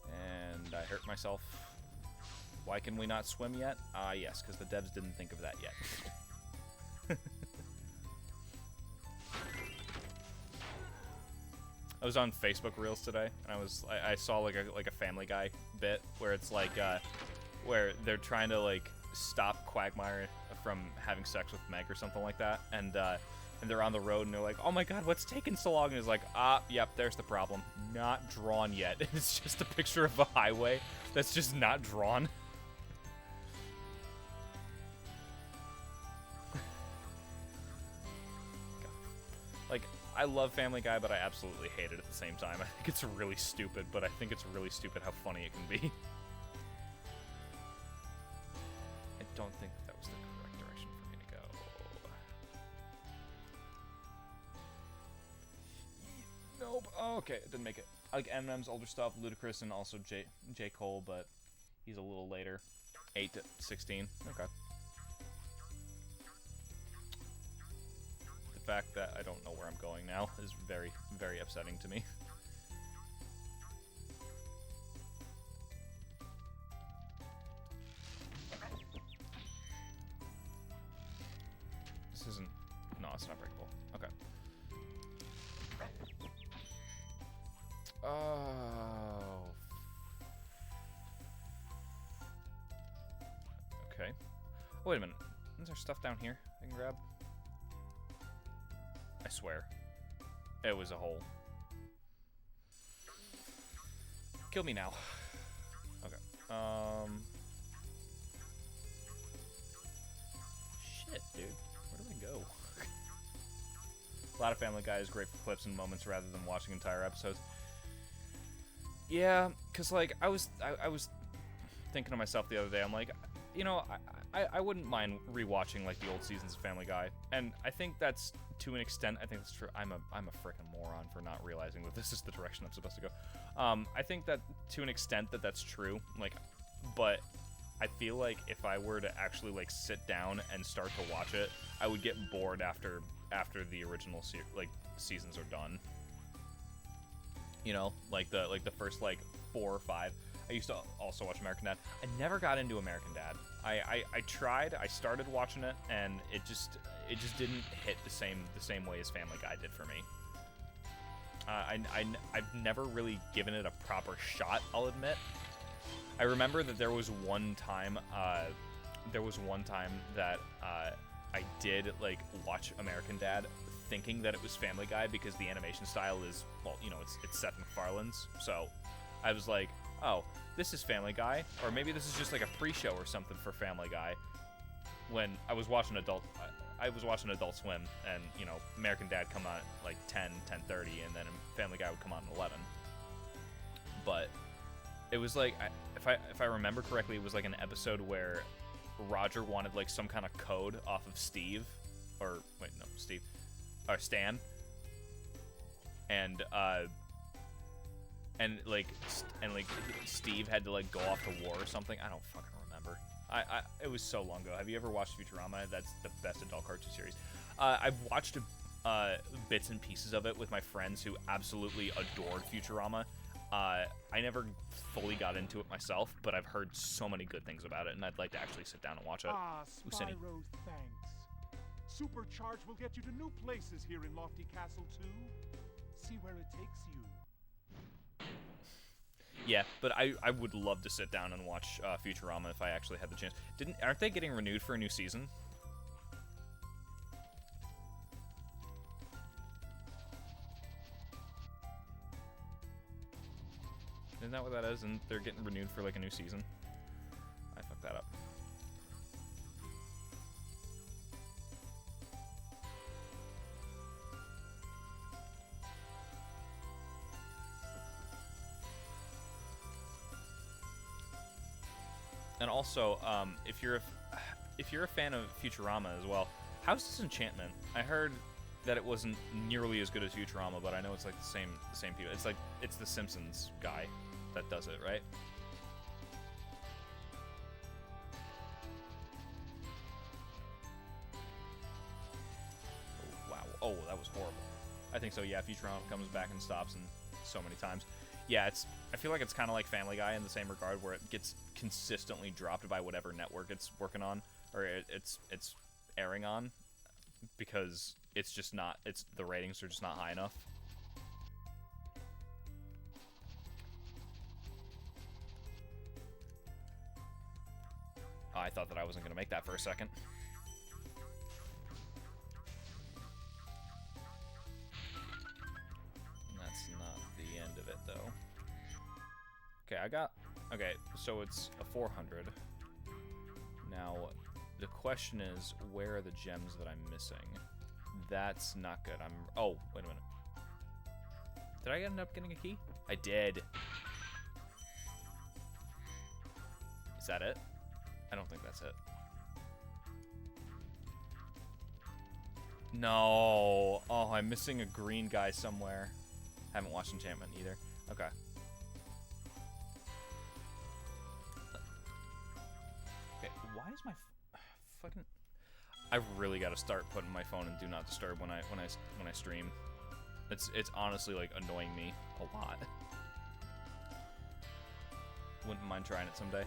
and I hurt myself. Why can we not swim yet? Yes, because the devs didn't think of that yet. I was on Facebook Reels today, and I saw like a Family Guy bit where it's like where they're trying to like stop Quagmire from having sex with Meg or something like that, and they're on the road, and they're like, oh my god, what's taking so long? And it's like, yep, there's the problem. Not drawn yet. It's just a picture of a highway that's just not drawn. Like, I love Family Guy, but I absolutely hate it at the same time. I think it's really stupid, but I think it's really stupid how funny it can be. I don't think that was the correct direction for me to go. Nope. Oh, okay, it didn't make it. I like Eminem's older stuff, Ludacris, and also J. Cole, but He's a little later. 8 to 16. Okay. The fact that I don't know where I'm going now is very, very upsetting to me. This isn't... No, it's not breakable. Okay. Oh. Okay. Oh, wait a minute. Is there stuff down here I can grab? I swear. It was a hole. Kill me now. Okay. Shit, dude. Where do I go? A lot of Family Guy is great for clips and moments rather than watching entire episodes. Yeah, because, like, I was thinking to myself the other day, I'm like, you know, I wouldn't mind rewatching, like, the old seasons of Family Guy. And I think that's, to an extent, I think that's true. I'm a freaking moron for not realizing that this is the direction I'm supposed to go. I think that, to an extent, that's true. Like, but I feel like if I were to actually, like, sit down and start to watch it, I would get bored after the original seasons are done. You know, like the first like 4 or 5. I used to also watch American Dad. I never got into American Dad. I tried. I started watching it, and it just didn't hit the same way as Family Guy did for me. I've never really given it a proper shot, I'll admit. I remember that there was one time that I did like watch American Dad thinking that it was Family Guy because the animation style is, well, you know, it's Seth MacFarlane's. So I was like, oh, this is Family Guy, or maybe this is just like a pre-show or something for Family Guy. When I was watching Adult Swim, and, you know, American Dad come on at like 10, 10:30, and then Family Guy would come on at 11. But it was like, if I remember correctly, it was like an episode where Roger wanted like some kind of code off of Steve, or wait, no, Steve, or Stan, and Steve had to like go off to war or something. I don't fucking remember. It was so long ago. Have you ever watched Futurama? That's the best adult cartoon series. I've watched bits and pieces of it with my friends who absolutely adored Futurama. I never fully got into it myself, but I've heard so many good things about it, and I'd like to actually sit down and watch it. Spyro, thanks. Supercharge will get you to new places here in Lofty Castle, too. See where it takes you. Yeah, but I would love to sit down and watch Futurama if I actually had the chance. Aren't they getting renewed for a new season? Isn't that what that is? And they're getting renewed for like a new season? I fucked that up. And also, if you're a fan of Futurama as well, how's Disenchantment? I heard that it wasn't nearly as good as Futurama, but I know it's like the same people. It's like it's the Simpsons guy that does it, right? Oh, wow. Oh, that was horrible. I think so. Yeah, Futurama comes back and stops and so many times. Yeah, I feel like it's kind of like Family Guy in the same regard, where it gets consistently dropped by whatever network it's working on, or it's airing on, because it's just not. The ratings are just not high enough. Oh, I thought that I wasn't gonna make that for a second. That's not the end of it, though. Okay, so it's a 400. Now, the question is, where are the gems that I'm missing? That's not good. Oh, wait a minute. Did I end up getting a key? I did. Is that it? I don't think that's it. No. Oh, I'm missing a green guy somewhere. Haven't watched Enchantment either. Okay. fucking... I've really got to start putting my phone in Do Not Disturb when I stream. It's honestly like annoying me a lot. Wouldn't mind trying it someday.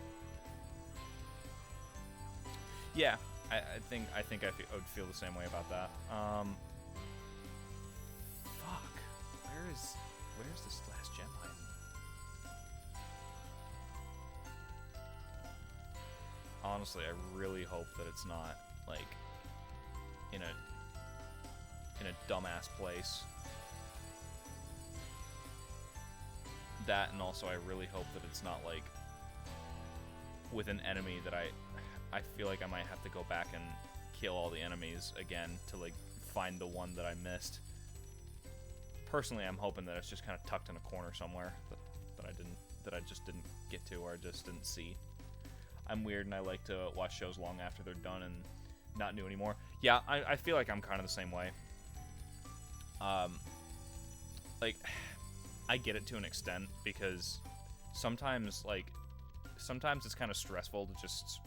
Yeah, I think I would feel the same way about that. Fuck. Where's this last gem hiding? Honestly, I really hope that it's not like in a dumbass place. That, and also I really hope that it's not like with an enemy that I feel like I might have to go back and kill all the enemies again to like find the one that I missed. Personally, I'm hoping that it's just kind of tucked in a corner somewhere that I just didn't get to, or I just didn't see. I'm weird and I like to watch shows long after they're done and not new anymore. Yeah, I feel like I'm kind of the same way. Like, I get it to an extent, because sometimes it's kind of stressful to just...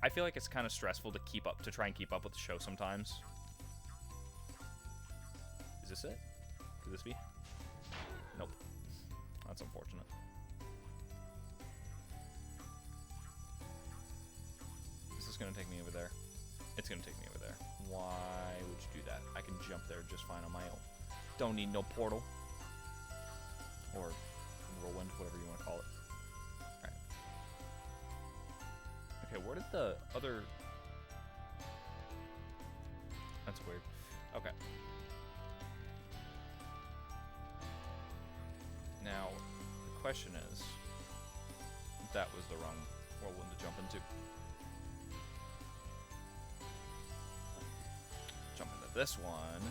I feel like it's kind of stressful to try and keep up with the show sometimes. Is this it? Could this be? Nope. That's unfortunate. Is this gonna take me over there? It's gonna take me over there. Why would you do that? I can jump there just fine on my own. Don't need no portal. Or whirlwind, whatever you want to call it. Alright. Okay, where did the other... That's weird. Okay. Now, the question is... That was the wrong whirlwind to jump into. Jump into this one.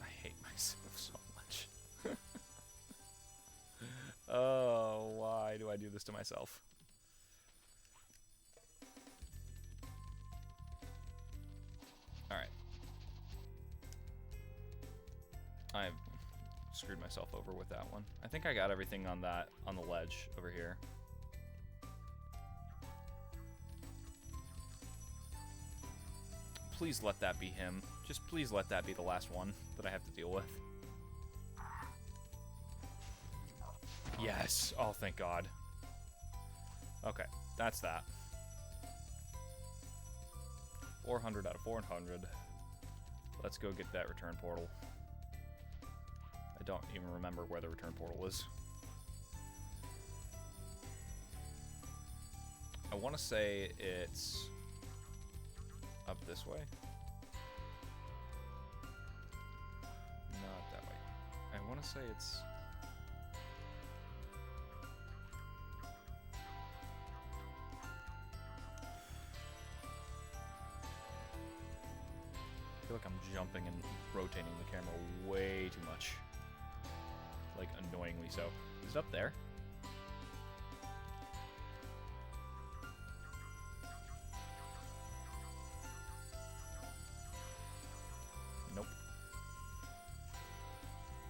I hate myself so much. Oh, why do I do this to myself? Alright. I've screwed myself over with that one. I think I got everything on the ledge over here. Please let that be him. Just please let that be the last one that I have to deal with. Yes. Oh, thank God. Okay, that's that. 400 out of 400. Let's go get that return portal. I don't even remember where the return portal is. I want to say it's up this way. Not that way. I want to say it's... I feel like I'm jumping and rotating the camera way too much. Like, annoyingly so. Is it up there? Nope.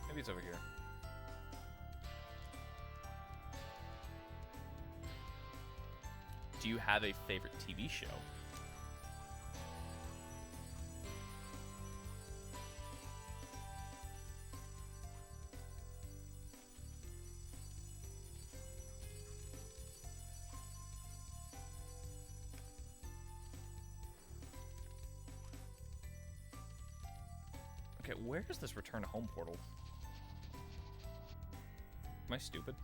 Maybe it's over here. Do you have a favorite TV show? Okay, where is this return to home portal? Am I stupid?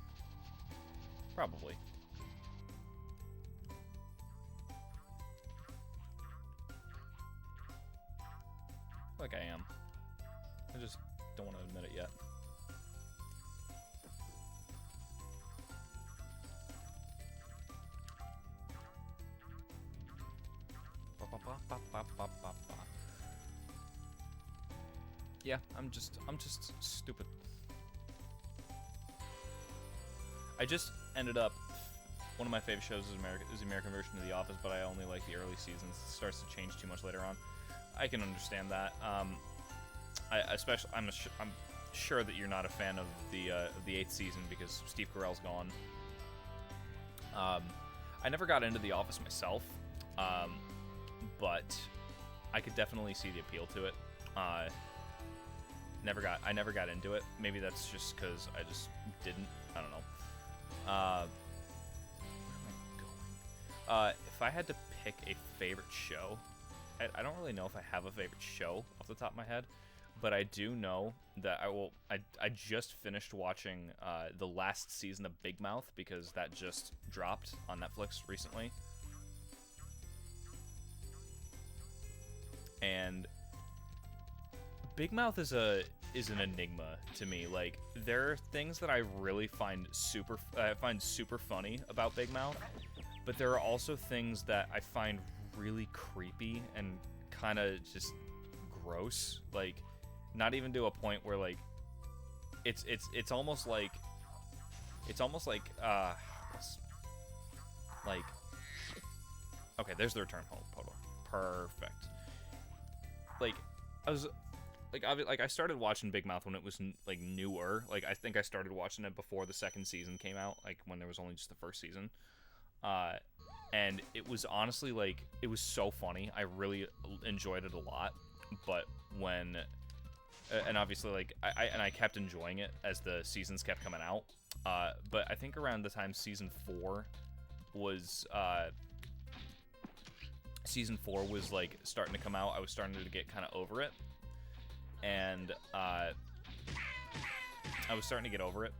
Probably. I feel like I am. I just don't want to admit it yet. Yeah, I'm just stupid. I just ended up, one of my favorite shows is the American version of The Office, but I only like the early seasons. It starts to change too much later on. I can understand that. I'm sure that you're not a fan of the 8th season because Steve Carell's gone. I never got into The Office myself, but I could definitely see the appeal to it. I never got into it. Maybe that's just because I just didn't. I don't know. Where am I going? If I had to pick a favorite show, I don't really know if I have a favorite show off the top of my head, but I do know that I just finished watching the last season of Big Mouth because that just dropped on Netflix recently. And Big Mouth is an enigma to me. Like, there are things that I really find super funny about Big Mouth, but there are also things that I find really creepy and kind of just gross. Like, not even to a point where like it's almost like okay, there's the return home photo. Perfect. Like, I started watching Big Mouth when it was like newer. Like, I think I started watching it before the second season came out, like when there was only just the first season. And it was honestly like, it was so funny. I really enjoyed it a lot. But when and obviously like I kept enjoying it as the seasons kept coming out. But I think around the time season 4 was like starting to come out, I was starting to get kind of over it. And I was starting to get over it.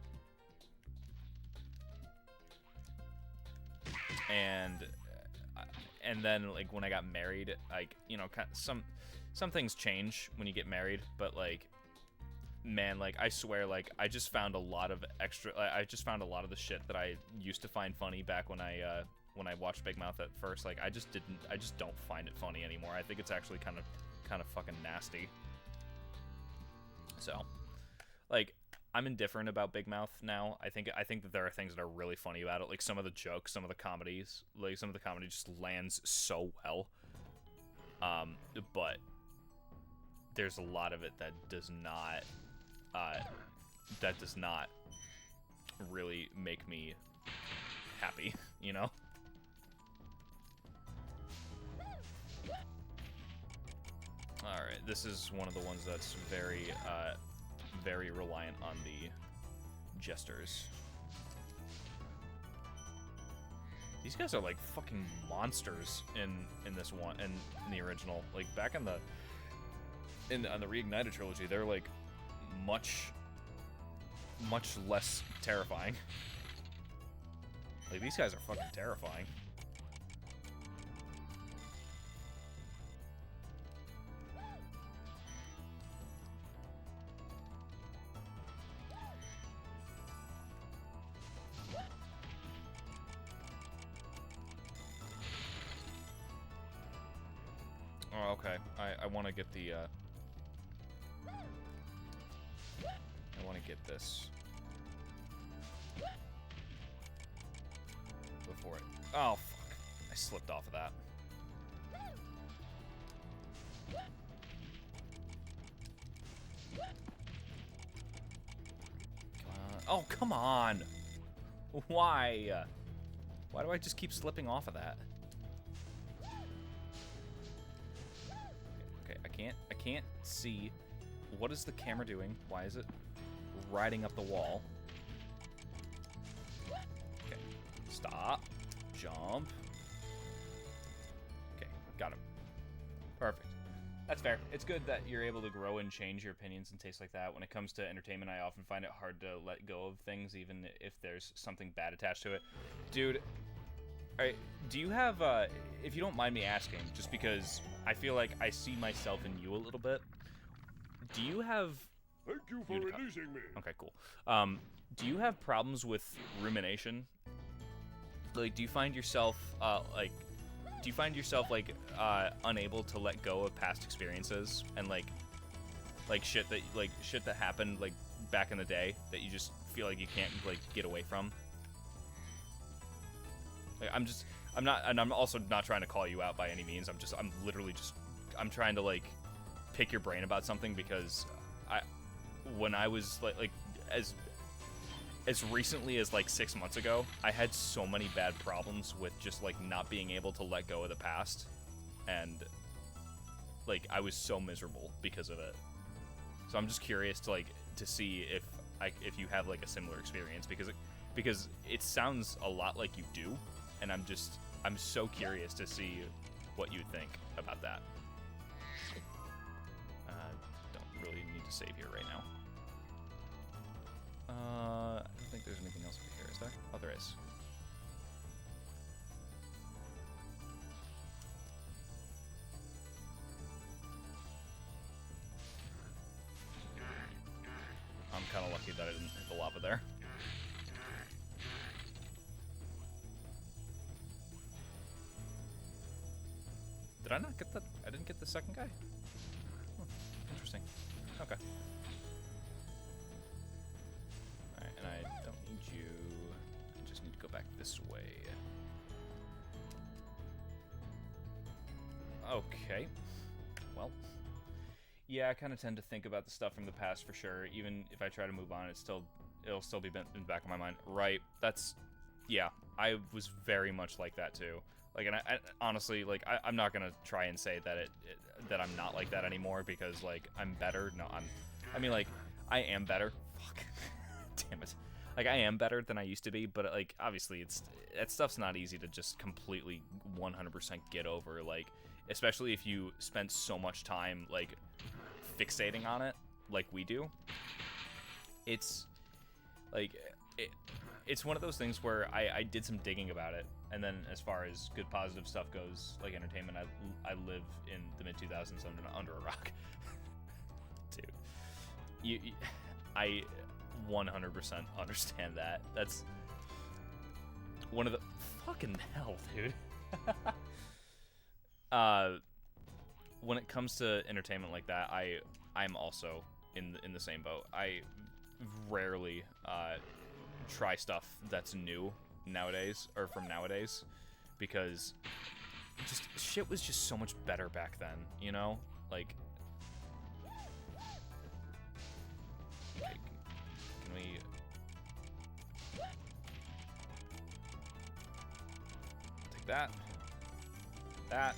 And then like when I got married, like, you know, some things change when you get married, but like, man, like, I swear, like, I just found a lot of the shit that I used to find funny back when I watched Big Mouth at first. Like, I just don't find it funny anymore. I think it's actually kind of fucking nasty. So, like, I'm indifferent about Big Mouth now. I think that there are things that are really funny about it. Like, some of the jokes, some of the comedy just lands so well. But there's a lot of it that does not really make me happy, you know? Alright, this is one of the ones that's very reliant on the jesters. These guys are like fucking monsters in this one, in the original. Like, back on the Reignited trilogy, they're like much less terrifying. Like, these guys are fucking terrifying. Oh, okay. I want to get the, I want to get this before it... Oh, fuck. I slipped off of that. Oh, come on! Why? Why do I just keep slipping off of that? Okay, I can't see. What is the camera doing? Why is it riding up the wall? Okay, stop. Jump. Okay, got him. Perfect. That's fair. It's good that you're able to grow and change your opinions and tastes like that. When it comes to entertainment, I often find it hard to let go of things, even if there's something bad attached to it. Dude, alright, do you have, if you don't mind me asking, just because I feel like I see myself in you a little bit, do you have... Thank you for releasing me. Okay, cool. Do you have problems with rumination? Like, do you find yourself, unable to let go of past experiences and like shit that happened like back in the day that you just feel like you can't like get away from? Like, I'm also not trying to call you out by any means. I'm literally just, I'm trying to like pick your brain about something because when I was like as recently as like 6 months ago, I had so many bad problems with just like not being able to let go of the past, and like I was so miserable because of it. So I'm just curious to see if you have like a similar experience, because it sounds a lot like you do, and I'm so curious to see what you think about that. Don't really need to save here right now. I don't think there's anything else over here, is there? Oh, there is. I'm kind of lucky that I didn't hit the lava there. Did I not get the... I didn't get the second guy? Interesting. Okay. Alright, and I don't need you. I just need to go back this way. Okay. Well. Yeah, I kind of tend to think about the stuff from the past for sure. Even if I try to move on, it'll still be in the back of my mind. Right. That's... Yeah, I was very much like that too. Like, and I honestly, like, I'm not gonna try and say that that I'm not like that anymore, because like I'm better. No, I mean, like, I am better. Fuck. Damn it. Like, I am better than I used to be, but like obviously that stuff's not easy to just completely 100% get over. Like, especially if you spend so much time like fixating on it, like we do. It's like it's one of those things where I did some digging about it, and then as far as good positive stuff goes, like entertainment, I live in the mid-2000s under a rock. Dude, I 100% understand that. That's one of the fucking hell, dude. When it comes to entertainment like that, I'm also in the same boat. I rarely try stuff that's new nowadays, or from nowadays, because just shit was just so much better back then, you know? Like, okay, can we take that, that,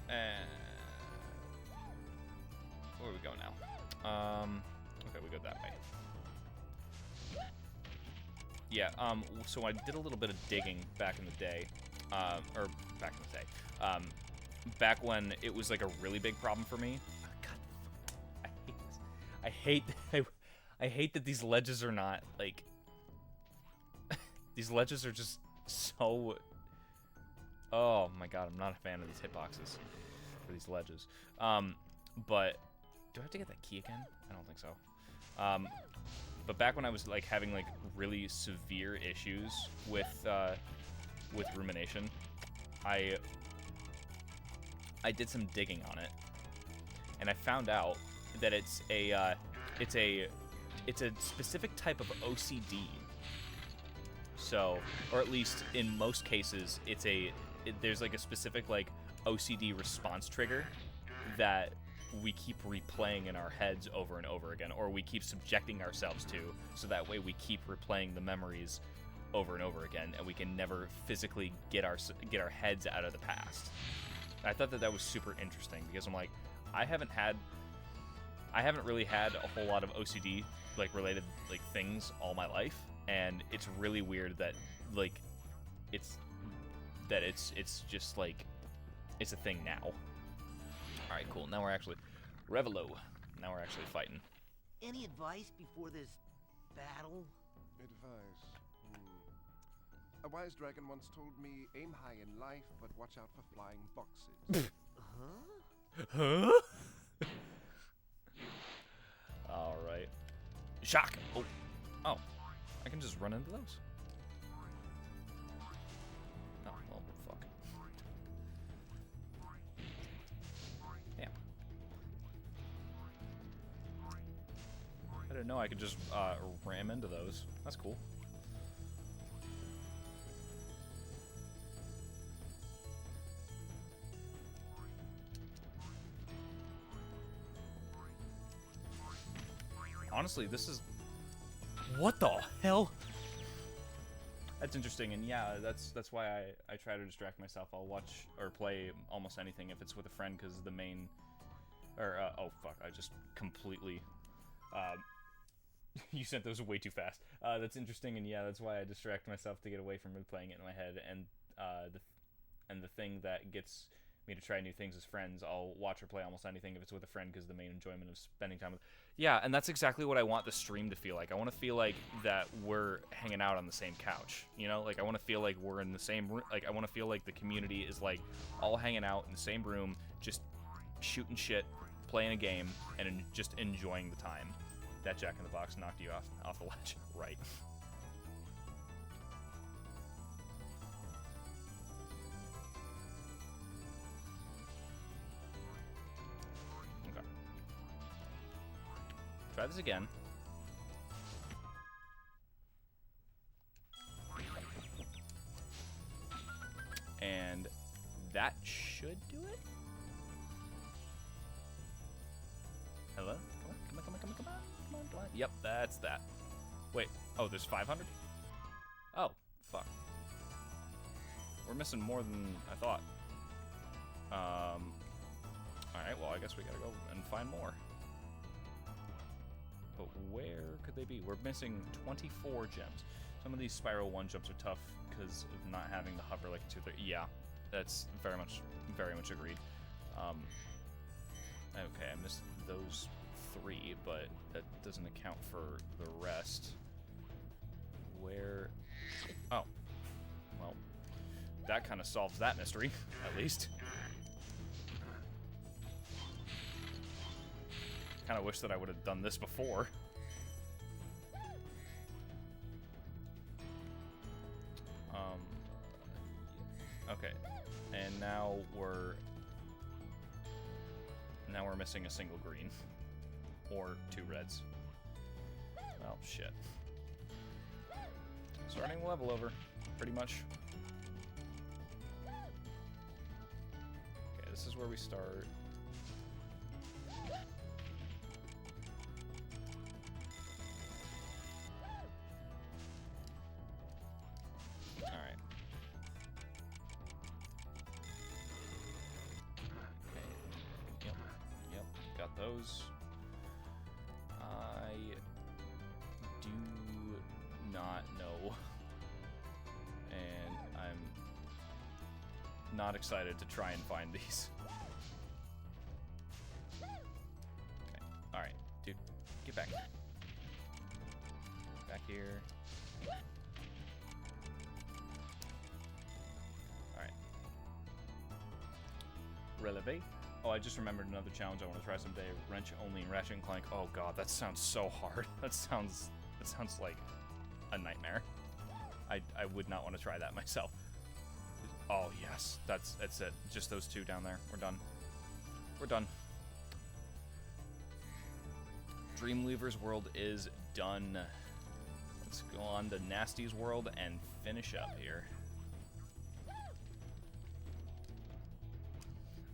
and where do we go now? Okay, we go that way. Yeah, so I did a little bit of digging back in the day, back when it was like a really big problem for me. God, I hate this. I hate that these ledges are not, like, these ledges are just so, oh my god, I'm not a fan of these hitboxes for these ledges. But, do I have to get that key again? I don't think so. But back when I was like having like really severe issues with rumination, I did some digging on it, and I found out that it's a specific type of OCD. So, or at least in most cases, there's like a specific like OCD response trigger that we keep replaying in our heads over and over again, or we keep subjecting ourselves to, so that way we keep replaying the memories over and over again, and we can never physically get our heads out of the past. And I thought that was super interesting, because I'm like, I haven't really had a whole lot of OCD like related like things all my life, and it's really weird that like it's just like it's a thing now. Alright, cool. Now we're actually... Revelo. Now we're actually fighting. Any advice before this battle? Advice. A wise dragon once told me, aim high in life, but watch out for flying boxes. Huh? Alright. Shock! Oh. I can just run into those. Oh, well, fuck. Damn. I didn't know I could just ram into those. That's cool. honestly, this is... What the hell? That's interesting, and yeah, that's why I try to distract myself. I'll watch or play almost anything if it's with a friend, because the main... Or, oh, fuck, I just completely... you sent those way too fast. That's interesting, and yeah, that's why I distract myself to get away from replaying it in my head, and the thing that gets me to try new things as friends, I'll watch or play almost anything if it's with a friend, because the main enjoyment of spending time with... Yeah, and that's exactly what I want the stream to feel like. I want to feel like that we're hanging out on the same couch, you know? Like, I want to feel like we're in the same room. Like, I want to feel like the community is, like, all hanging out in the same room, just shooting shit, playing a game, and just enjoying the time. That Jack-in-the-Box knocked you off the ledge. Right. Okay. Try this again. And that should do it? Hello? Come on. Yep, that's that. Wait, oh, there's 500? Oh, fuck. We're missing more than I thought. Alright, well, I guess we gotta go and find more. But where could they be? We're missing 24 gems. Some of these Spyro 1 jumps are tough because of not having the hover like 2-3. Yeah, that's very much agreed. Okay, I missed those 3, but that doesn't account for the rest. Where... Oh. Well, that kind of solves that mystery, at least. Kind of wish that I would have done this before. Okay, and now we're missing a single green. Or 2 reds. Well, shit. Starting the level over, pretty much. Okay, this is where we start. Alright. Okay. Yep, got those. I do not know, and I'm not excited to try and find these. Okay, alright, dude, get back here. Back here. Alright. Releve. Oh, I just remembered another challenge I want to try someday. Wrench only in Ratchet and Clank. Oh god, that sounds so hard. That sounds like a nightmare. I would not want to try that myself. Oh yes, that's it. Just those 2 down there. We're done. We're done. Dreamweaver's world is done. Let's go on to Nasty's world and finish up here.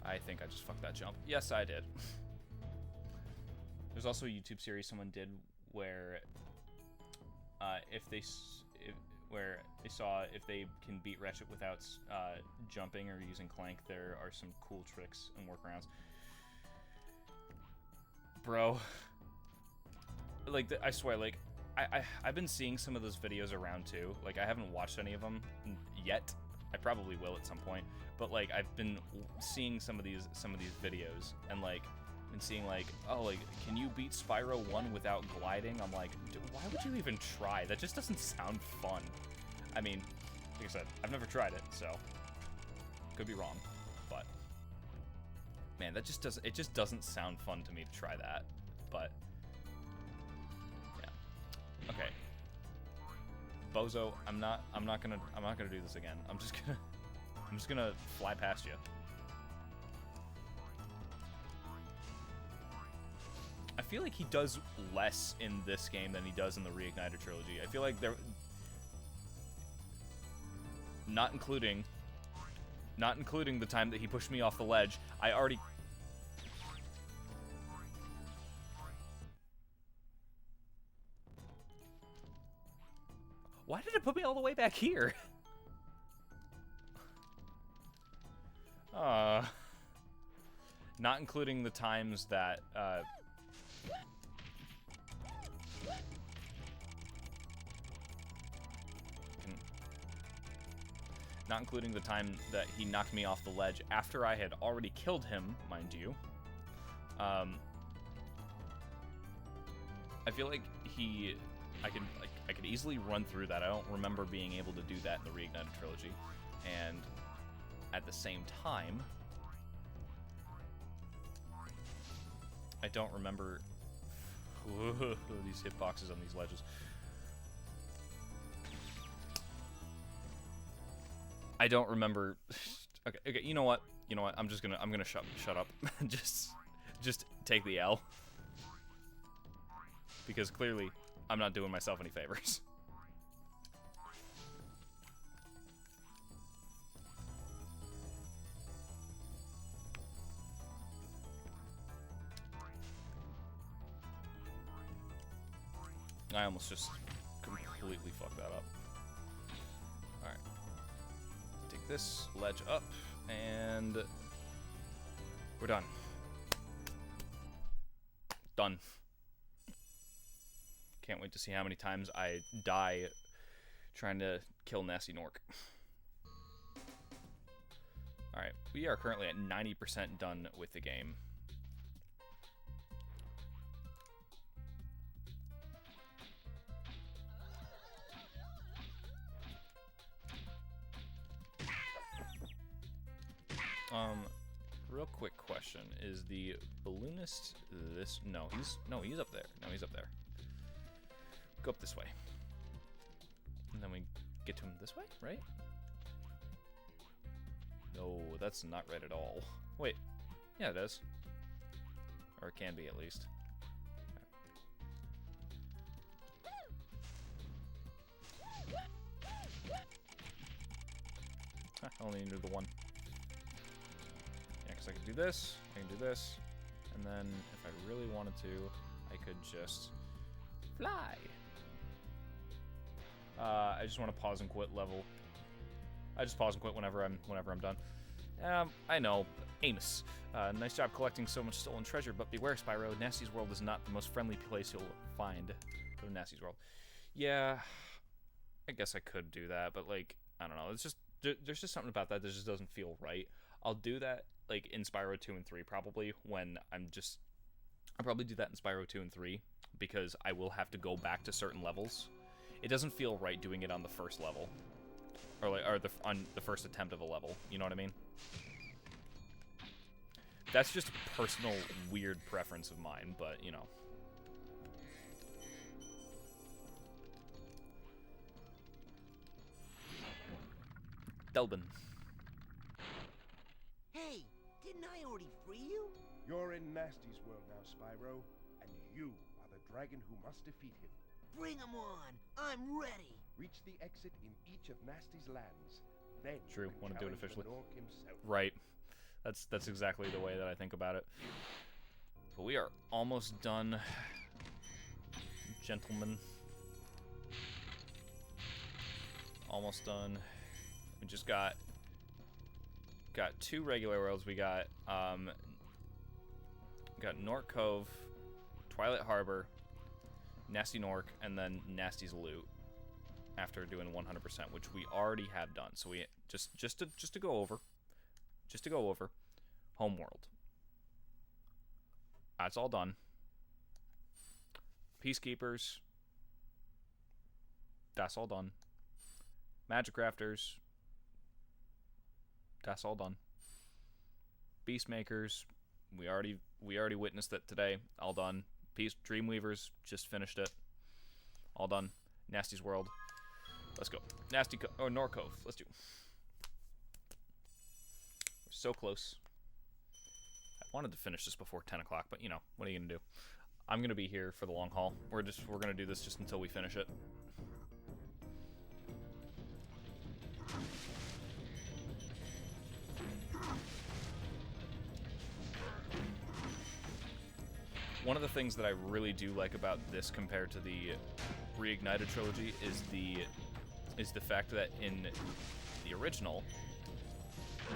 I think I just fucked that jump. Yes, I did. There's also a YouTube series someone did where if they saw if they can beat Ratchet without jumping or using Clank, there are some cool tricks and workarounds. Bro, like I swear, like I've been seeing some of those videos around too. Like I haven't watched any of them yet. I probably will at some point. But like I've been seeing some of these videos and like been seeing like, oh, like can you beat Spyro 1 without gliding? I'm like, why would you even try? That just doesn't sound fun. I mean, like I said, I've never tried it, so could be wrong. But man, that just doesn't sound fun to me to try that. But yeah. Okay. Bozo, I'm not gonna do this again. I'm just gonna fly past you. I feel like he does less in this game than he does in the Reignited trilogy. I feel like not including the time that he pushed me off the ledge, I already... Why did it put me all the way back here? Not including the times that, not including the time that he knocked me off the ledge after I had already killed him, mind you. I feel like I could easily run through that. I don't remember being able to do that in the Reignited trilogy. And at the same time, I don't remember these hitboxes on these ledges. I don't remember. Okay, you know what? I'm gonna shut up. just take the L. Because clearly I'm not doing myself any favors. I almost just completely fucked that up. Alright. Take this ledge up, and we're done. Done. Can't wait to see how many times I die trying to kill Nasty Nork. Alright, we are currently at 90% done with the game. Real quick question. Is the balloonist this? No, he's up there. No, he's up there. Go up this way. And then we get to him this way, right? No, that's not right at all. Wait. Yeah, it is. Or it can be, at least. I only needed the one. Yeah, because I could do this, I can do this, and then if I really wanted to, I could just fly. I just want to pause and quit level. I just pause and quit whenever I'm done. I know, Amos. Nice job collecting so much stolen treasure, but beware, Spyro. Nasty's World is not the most friendly place you'll find. Go to Nasty's World. Yeah, I guess I could do that, but like, I don't know. It's just there's just something about that just doesn't feel right. I'll do that like in Spyro 2 and 3 probably when I'll probably do that in Spyro 2 and 3 because I will have to go back to certain levels. It doesn't feel right doing it on the first level. Or on the first attempt of a level, you know what I mean? That's just a personal weird preference of mine, but you know. Delbin. Hey, didn't I already free you? You're in Nasty's world now, Spyro, and you are the dragon who must defeat him. Bring him on! I'm ready! Reach the exit in each of Nasty's lands. Then True, you can want to do it challenge the officially. Nork himself. Right. That's exactly the way that I think about it. But we are almost done, gentlemen. Almost done. We just got two regular worlds. We got Nork Cove, Twilight Harbor, Nasty Nork, and then Nasty's Loot. After doing 100%, which we already have done, so we just to go over, Homeworld. That's all done. Peacekeepers. That's all done. Magic Rafters. That's all done. Beastmakers. We already witnessed it today. All done. Dreamweavers. Just finished it. All done. Nasty's World. Let's go. Nork Cove. Let's do. We're so close. I wanted to finish this before 10 o'clock, but you know, what are you gonna do? I'm gonna be here for the long haul. We're gonna do this just until we finish it. One of the things that I really do like about this compared to the Reignited trilogy is the is the fact that in the original,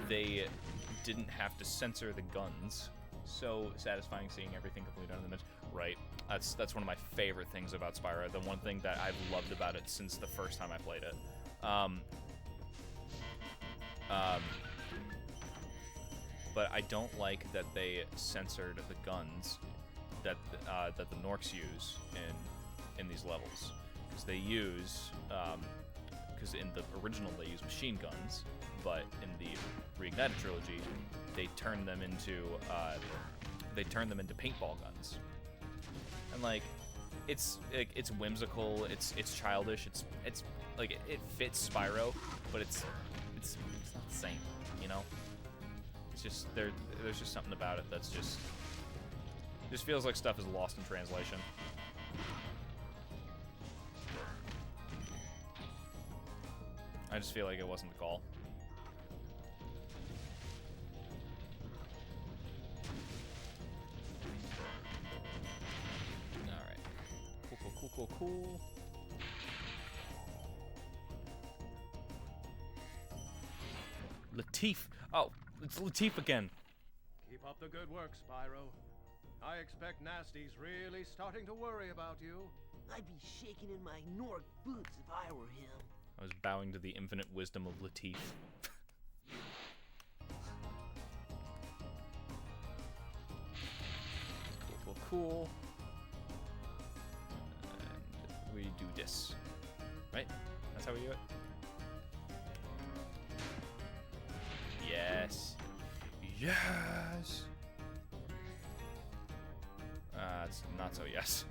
they didn't have to censor the guns. So satisfying seeing everything completely on the image. Right. That's one of my favorite things about Spyro. The one thing that I've loved about it since the first time I played it. But I don't like that they censored the guns that that the Norks use in these levels, because they use because in the original they use machine guns, but in the Reignited trilogy they turn them into paintball guns, and like it's whimsical, it's childish, it's like it fits Spyro, but it's not the same, you know. It's just there's just something about it that's just feels like stuff is lost in translation. I just feel like it wasn't the call. Alright. Cool. Latif. Oh, it's Latif again. Keep up the good work, Spyro. I expect Nasty's really starting to worry about you. I'd be shaking in my Nork boots if I were him. I was bowing to the infinite wisdom of Latif. Cool. And we do this. Right? That's how we do it? Yes. It's not so yes.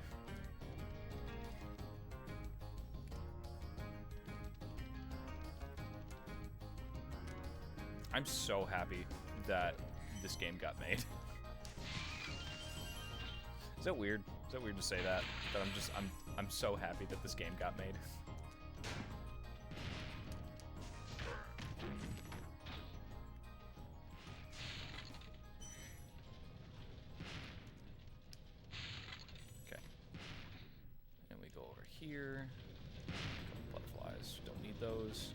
I'm so happy that this game got made. Is that weird? Is that weird to say that? That I'm so happy that this game got made. Okay. And we go over here. A couple butterflies. Don't need those.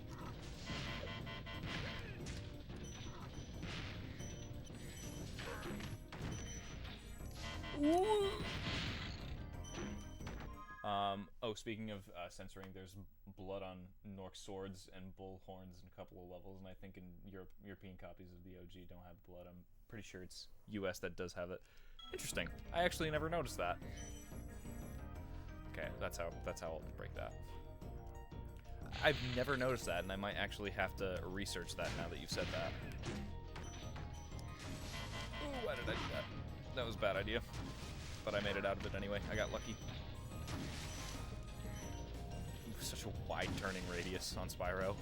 Oh, speaking of censoring, there's blood on Nork swords and bull horns in a couple of levels, and I think in European copies of the OG don't have blood. I'm pretty sure it's US that does have it. Interesting. I actually never noticed that. Okay, that's how I'll break that. I've never noticed that, and I might actually have to research that now that you've said that. Ooh, why did I do that? That was a bad idea. But I made it out of it anyway. I got lucky. Ooh, such a wide turning radius on Spyro.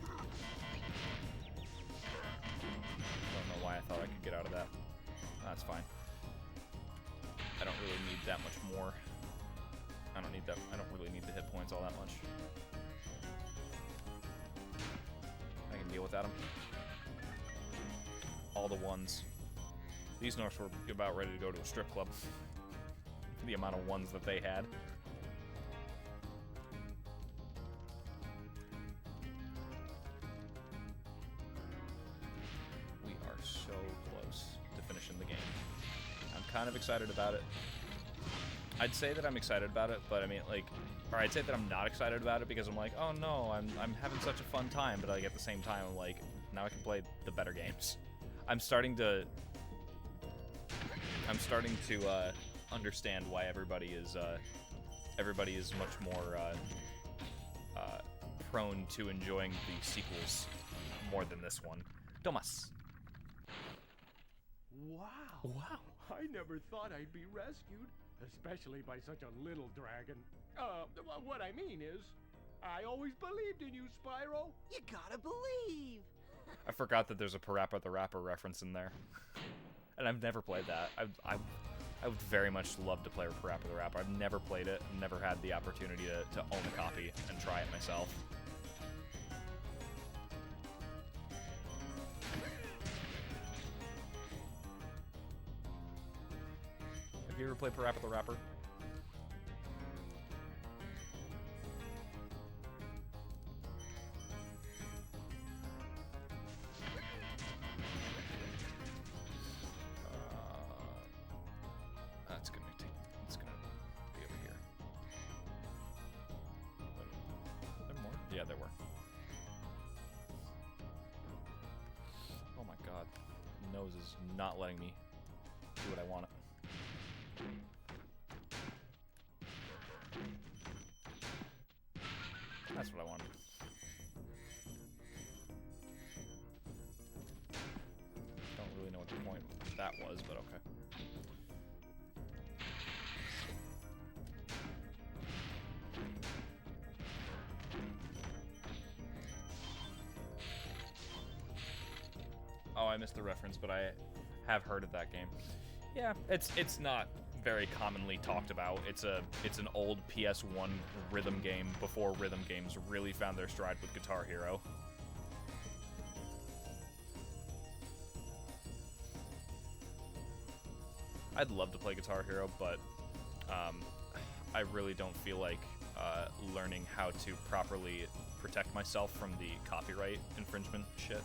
Don't know why I thought I could get out of that. That's fine. I don't really need that much more. I don't really need the hit points all that much. I can deal without them. All the ones. These Norks were about ready to go to a strip club. The amount of ones that they had. We are so close to finishing the game. I'm kind of excited about it. I'd say that I'm excited about it, but I mean, like, or I'd say that I'm not excited about it because I'm like, oh no, I'm having such a fun time, but like at the same time, I'm like, now I can play the better games. I'm starting to understand why everybody is much more prone to enjoying the sequels more than this one. Tomas. Wow. I never thought I'd be rescued, especially by such a little dragon. What I mean is, I always believed in you, Spyro. You gotta believe. I forgot that there's a Parappa the Rapper reference in there. And I've never played that. I would very much love to play Parappa the Rapper. I've never played it, never had the opportunity to own a copy and try it myself. Have you ever played Parappa the Rapper? Yeah, there were. Oh my god. Nose is not letting me do what I want. That's what I wanted. Don't really know what the point of that was, but okay. Oh, I missed the reference, but I have heard of that game. Yeah, it's not very commonly talked about. It's an old PS1 rhythm game before rhythm games really found their stride with Guitar Hero. I'd love to play Guitar Hero, but I really don't feel like learning how to properly protect myself from the copyright infringement shit.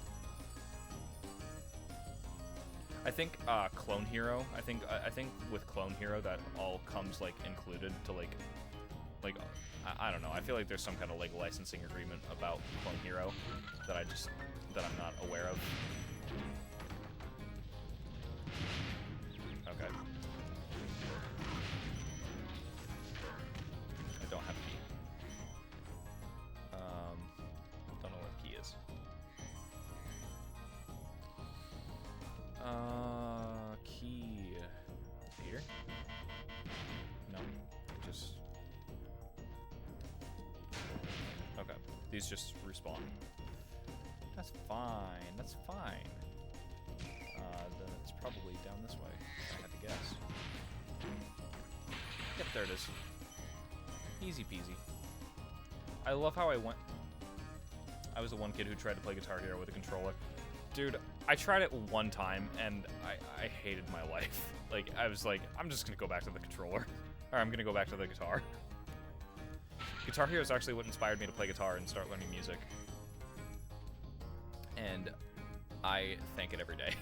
I think Clone Hero. I think with Clone Hero that all comes like included to like I don't know. I feel like there's some kind of like licensing agreement about Clone Hero that I'm not aware of. Okay. I don't have a key. Don't know where the key is. Key here? No, just okay. These just respawn. That's fine. That's fine. Then it's probably down this way. I have to guess. Yep, there it is. Easy peasy. I love how I was the one kid who tried to play Guitar Hero with a controller. Dude, I tried it one time, and I hated my life. Like, I was like, I'm just gonna go back to the controller. Or I'm gonna go back to the guitar. Guitar Hero is actually what inspired me to play guitar and start learning music. And I thank it every day.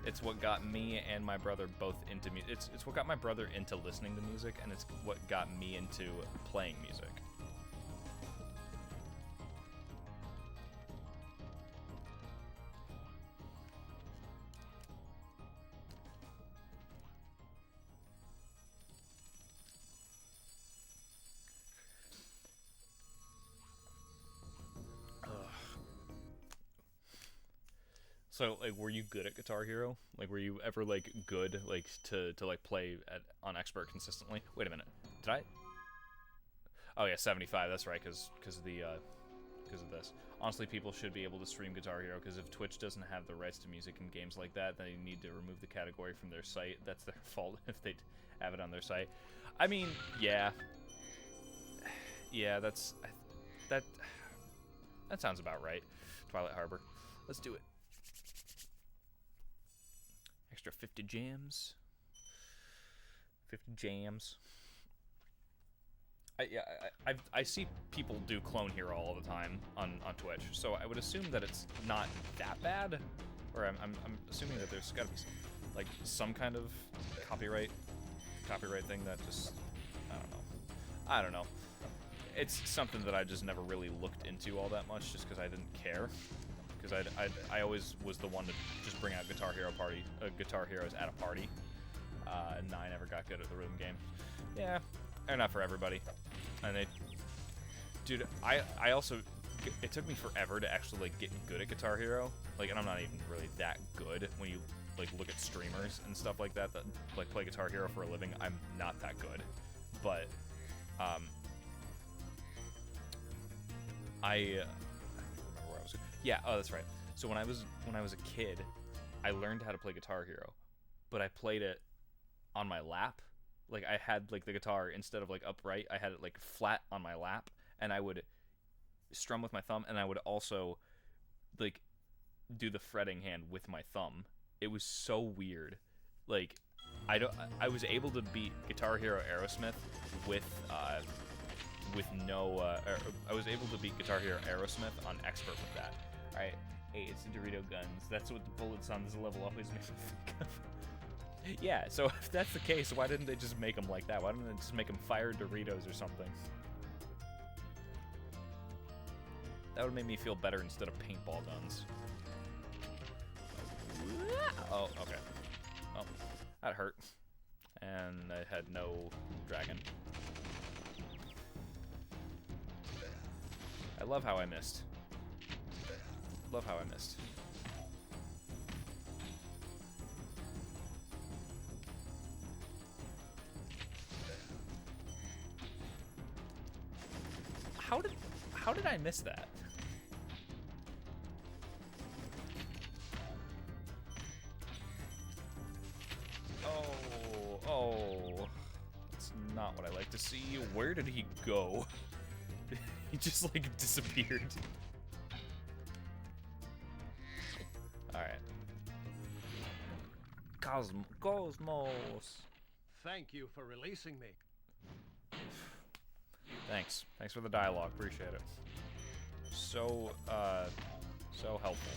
It's what got me and my brother both into music. It's what got my brother into listening to music, and it's what got me into playing music. So, like, were you good at Guitar Hero? Like, were you ever, like, good, like, to like, play on Expert consistently? Wait a minute. Did I? Oh, yeah, 75. That's right, because of this. Honestly, people should be able to stream Guitar Hero, because if Twitch doesn't have the rights to music in games like that, they need to remove the category from their site. That's their fault if they have it on their site. I mean, yeah. Yeah, that sounds about right. Twilight Harbor. Let's do it. Extra 50 jams. 50 jams. I see people do Clone Hero all the time on Twitch, so I would assume that it's not that bad, or I'm assuming that there's got to be like some kind of copyright thing that just I don't know. It's something that I just never really looked into all that much, just because I didn't care. Because I always was the one to just bring out Guitar Heroes at a party, and I never got good at the rhythm game. Yeah, they're not for everybody. And dude, I also, it took me forever to actually like get good at Guitar Hero. Like, and I'm not even really that good when you like look at streamers and stuff like that like play Guitar Hero for a living. I'm not that good, but yeah, oh, that's right. So when I was a kid, I learned how to play Guitar Hero, but I played it on my lap. Like, I had like the guitar, instead of like upright, I had it like flat on my lap, and I would strum with my thumb, and I would also like do the fretting hand with my thumb. It was so weird. Like, I was able to beat Guitar Hero Aerosmith with no I was able to beat Guitar Hero Aerosmith on Expert with that. Alright, hey, it's the Dorito guns. That's what the bullets on this level always make me think of. Yeah, so if that's the case, why didn't they just make them like that? Why didn't they just make them fire Doritos or something? That would make me feel better instead of paintball guns. Oh, okay. Oh, that hurt. And I had no dragon. I love how I missed. Love how I missed. How did I miss that? Oh, that's not what I like to see. Where did he go? He just like disappeared. All right. Cosmos. Thank you for releasing me. Thanks. Thanks for the dialogue. Appreciate it. So helpful.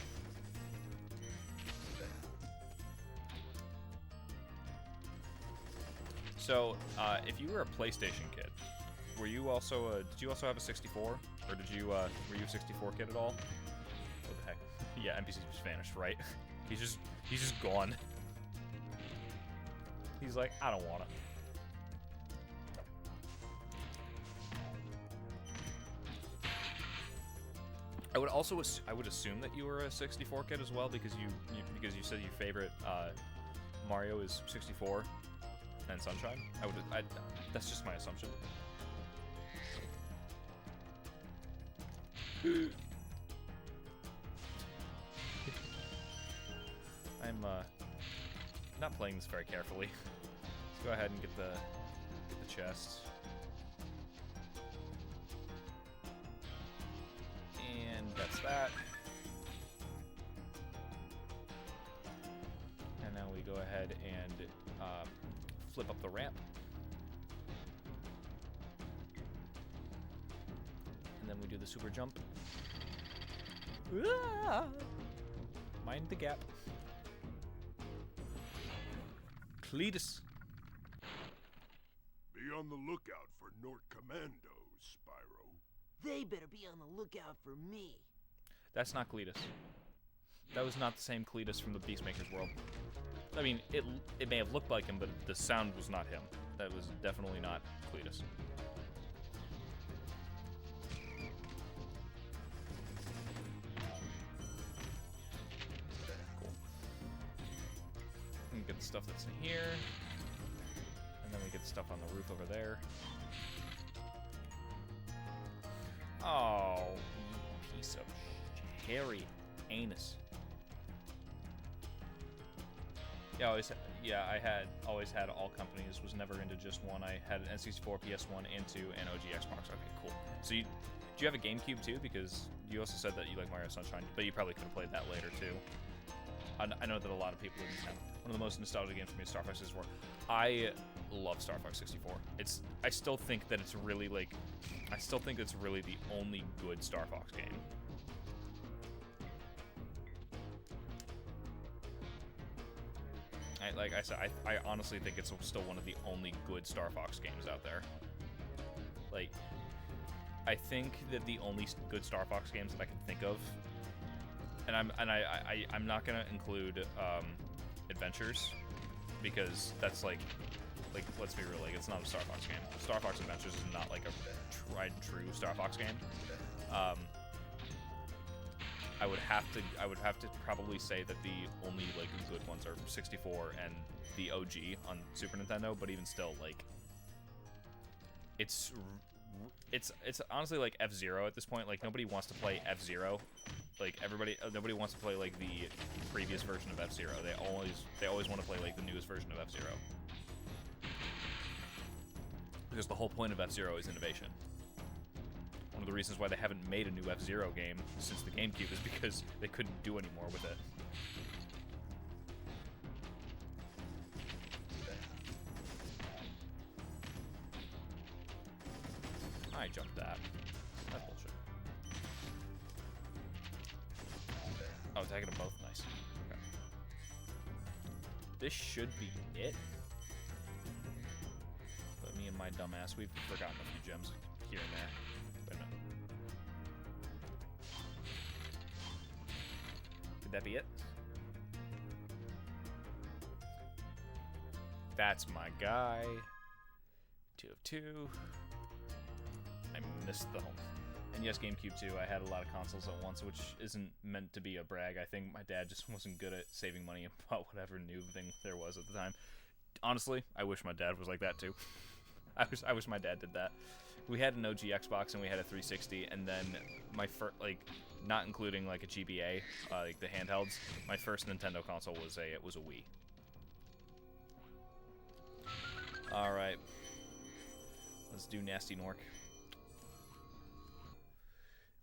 So, if you were a PlayStation kid, were you also did you also have a 64, or did you were you a 64 kid at all? What the heck? Yeah, NPC just vanished, right? He's just gone. He's like, I don't want it. I would assume that you were a 64 kid as well, because you said your favorite Mario is 64 and Sunshine. That's just my assumption. I'm not playing this very carefully. Let's go ahead and get the chest. And that's that. And now we go ahead and flip up the ramp. And then we do the super jump. Ah! Mind the gap. Cletus. Be on the lookout for Nort Commandos, Spyro. They better be on the lookout for me. That's not Cletus. That was not the same Cletus from the Beastmaker's world. I mean, it may have looked like him, but the sound was not him. That was definitely not Cletus. Cool. And get the stuff that's in here. And then we get the stuff on the roof over there. Oh, you piece of hairy anus. Yeah, I had always had all companies, was never into just one. I had an N64, PS1, and 2, and OG Xbox. Okay, cool. So do you have a GameCube too? Because you also said that you like Mario Sunshine, but you probably could have played that later too. I know that a lot of people didn't have. One of the most nostalgic games for me is Star Fox 64. I love Star Fox 64. I still think that it's really the only good Star Fox game. Like I said, I honestly think it's still one of the only good Star Fox games out there. Like, I think that the only good Star Fox games that I can think of, and I'm not gonna include Adventures, because that's like let's be real, like it's not a Star Fox game. Star Fox Adventures is not like a tried and true Star Fox game. I would have to probably say that the only like good ones are 64 and the OG on Super Nintendo, but even still, like it's honestly like F-Zero at this point. Like nobody wants to play F-Zero. Like nobody wants to play like the previous version of F-Zero. They always want to play like the newest version of F-Zero. Because the whole point of F-Zero is innovation. One of the reasons why they haven't made a new F-Zero game since the GameCube is because they couldn't do any more with it. I jumped that. That's bullshit. Oh, tagging them both. Nice. Okay. This should be it. But me and my dumbass, we've forgotten a few gems here and there. Wait a minute. that be it? That's my guy. 2 of 2. I missed the home. And yes, GameCube too. I had a lot of consoles at once, which isn't meant to be a brag. I think my dad just wasn't good at saving money about whatever new thing there was at the time. Honestly, I wish my dad was like that too. I wish my dad did that. We had an OG Xbox and we had a 360, and then my first, like, not including like a GBA, like the handhelds. My first Nintendo console was a Wii. All right, let's do Nasty Nork.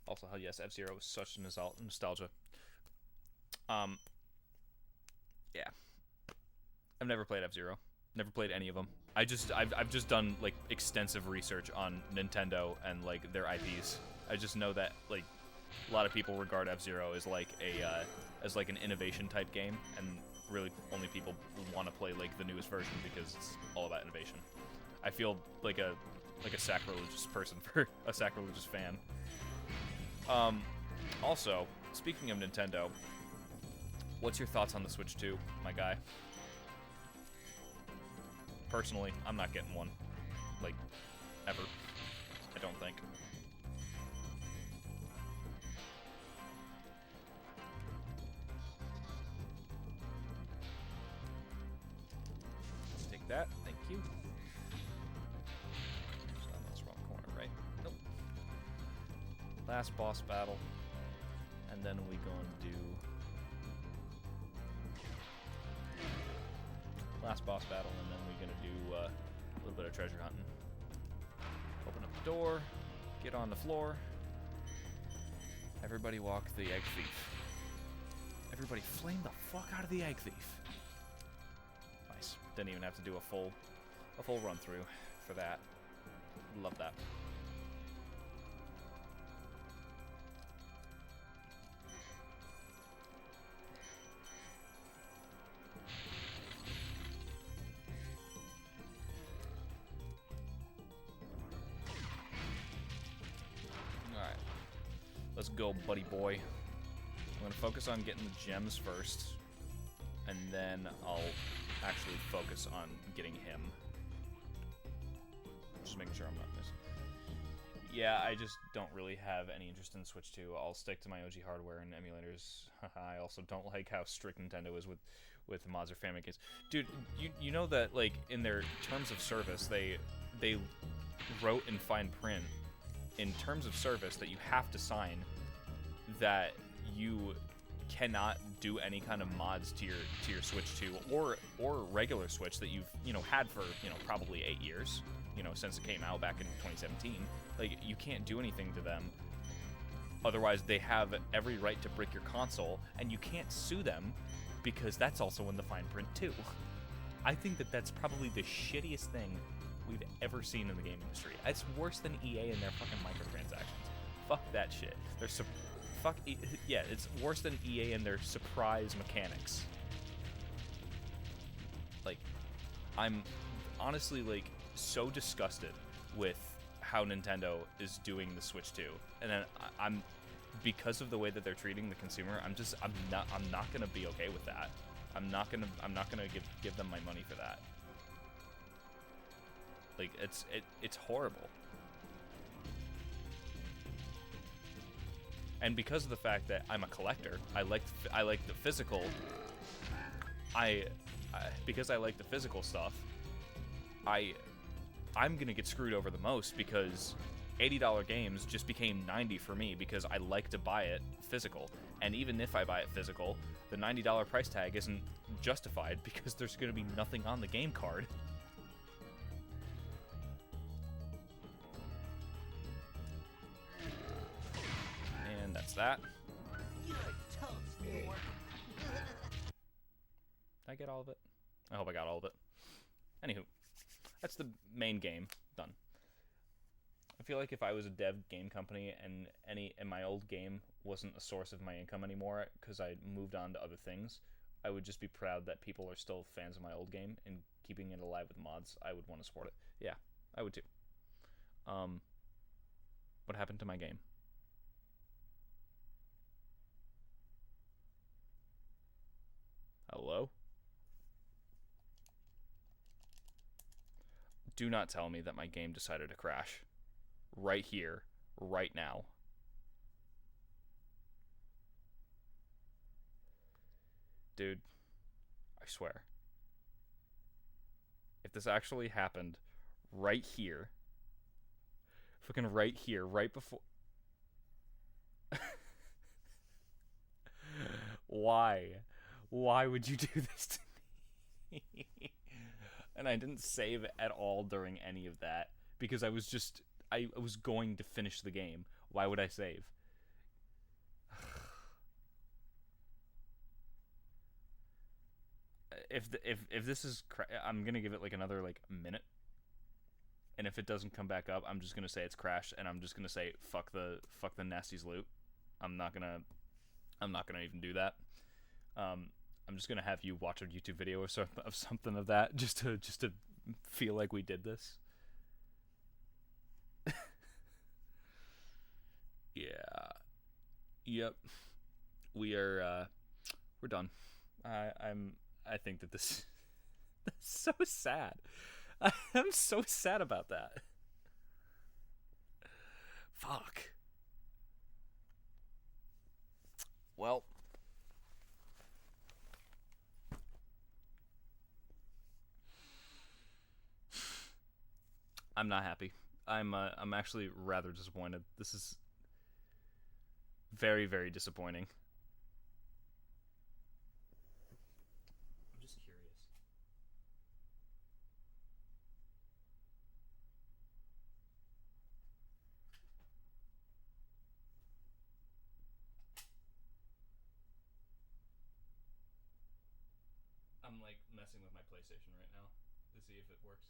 Also, hell yes, F-Zero was such nostalgia. Yeah, I've never played F-Zero. Never played any of them. I've just done like extensive research on Nintendo and like their IPs. I just know that like a lot of people regard F-Zero as like an innovation type game, and really only people want to play like the newest version because it's all about innovation. I feel like a sacrilegious person for a sacrilegious fan. Also, speaking of Nintendo, what's your thoughts on the Switch 2, my guy? Personally, I'm not getting one. Like, ever. I don't think. Let's take that. Thank you. So that's wrong corner, right? Nope. Last boss battle. And then we go and do... last boss battle, and then we're gonna do a little bit of treasure hunting. Open up the door, get on the floor. Everybody walk the egg thief. Everybody flame the fuck out of the egg thief. Nice. Didn't even have to do a full run through for that. Love that. Let's go, buddy boy. I'm gonna focus on getting the gems first, and then I'll actually focus on getting him. Just making sure I'm not missing. Yeah, I just don't really have any interest in Switch 2. I'll stick to my OG hardware and emulators. I also don't like how strict Nintendo is with mods or family games. Dude, you know that like in their terms of service, they wrote in fine print in terms of service that you have to sign that you cannot do any kind of mods to your Switch 2 or regular Switch that you've had for probably 8 years, since it came out back in 2017. Like, you can't do anything to them, otherwise they have every right to break your console, and you can't sue them because that's also in the fine print too. I think that that's probably the shittiest thing we've ever seen in the game industry. It's worse than EA and their fucking microtransactions. Fuck that shit. It's worse than EA and their surprise mechanics. Like, I'm honestly like so disgusted with how Nintendo is doing the Switch 2, and then I'm because of the way that they're treating the consumer. I'm not gonna be okay with that. I'm not gonna give them my money for that. Like, it's horrible. And because of the fact that I'm a collector, I like the physical. Because I like the physical stuff, I'm gonna get screwed over the most because $80 games just became $90 for me because I like to buy it physical. And even if I buy it physical, the $90 price tag isn't justified because there's gonna be nothing on the game card. And that's that. You're toast, Mork. Did I get all of it? I hope I got all of it. Anywho, that's the main game done. I feel like if I was a dev game company and my old game wasn't a source of my income anymore because I moved on to other things, I would just be proud that people are still fans of my old game and keeping it alive with mods. I would want to support it. Yeah, I would too. What happened to my game? Hello? Do not tell me that my game decided to crash. Right here, right now. Dude, I swear. If this actually happened right here, fucking right here, right before... Why? Why would you do this to me? And I didn't save at all during any of that because I was going to finish the game. Why would I save? If this is I'm gonna give it like another like minute, and if it doesn't come back up, I'm just gonna say it's crashed, and I'm just gonna say fuck the Nasty's loot. I'm not gonna even do that. I'm just gonna have you watch a YouTube video of something of that just to feel like we did this. Yeah. Yep. We're done. I think that this that's so sad. I'm so sad about that. Fuck. Well, I'm not happy. I'm actually rather disappointed. This is very, very disappointing. I'm just curious. I'm like messing with my PlayStation right now to see if it works.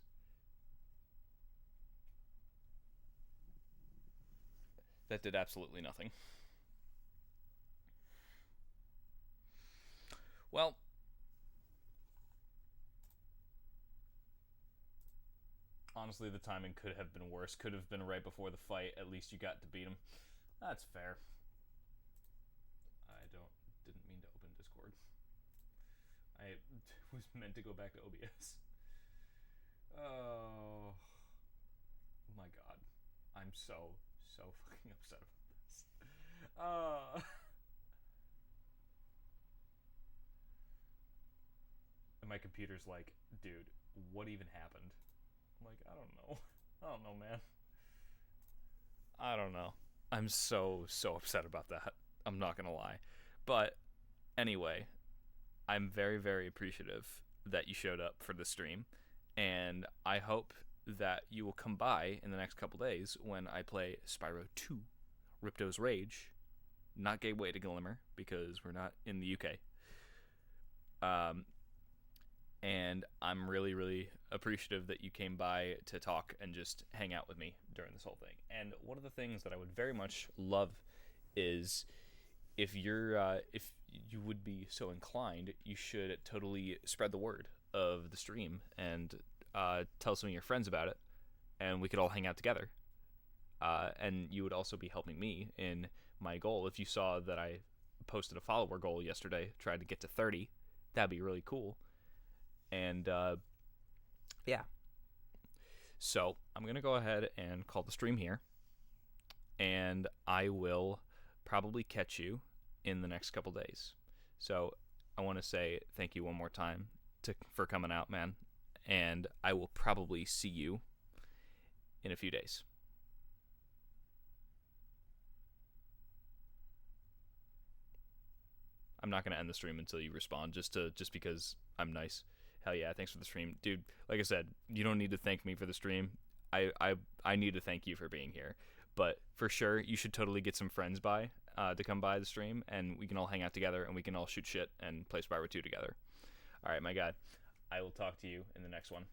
That did absolutely nothing. Well, honestly, the timing could have been worse. Could have been right before the fight. At least you got to beat him. That's fair. I didn't mean to open Discord. I was meant to go back to OBS. Oh my god. I'm so fucking upset about this. And my computer's like, dude, what even happened? I'm like, I don't know. I don't know, man. I don't know. I'm so upset about that. I'm not gonna lie. But anyway, I'm very, very appreciative that you showed up for the stream, and I hope that you will come by in the next couple days when I play Spyro 2, Ripto's Rage, not Gateway to Glimmer, because we're not in the UK. And I'm really, really appreciative that you came by to talk and just hang out with me during this whole thing. And one of the things that I would very much love is if you would be so inclined, you should totally spread the word of the stream and tell some of your friends about it, and we could all hang out together. And you would also be helping me in my goal. If you saw that I posted a follower goal yesterday, tried to get to 30, that'd be really cool. And yeah. So I'm going to go ahead and call the stream here, and I will probably catch you in the next couple days. So I want to say thank you one more time for coming out, man, and I will probably see you in a few days. I'm not going to end the stream until you respond, just because I'm nice. Hell yeah, thanks for the stream. Dude, like I said, you don't need to thank me for the stream. I need to thank you for being here. But for sure, you should totally get some friends to come by the stream, and we can all hang out together, and we can all shoot shit and play Spyro 2 together. All right, my God. I will talk to you in the next one.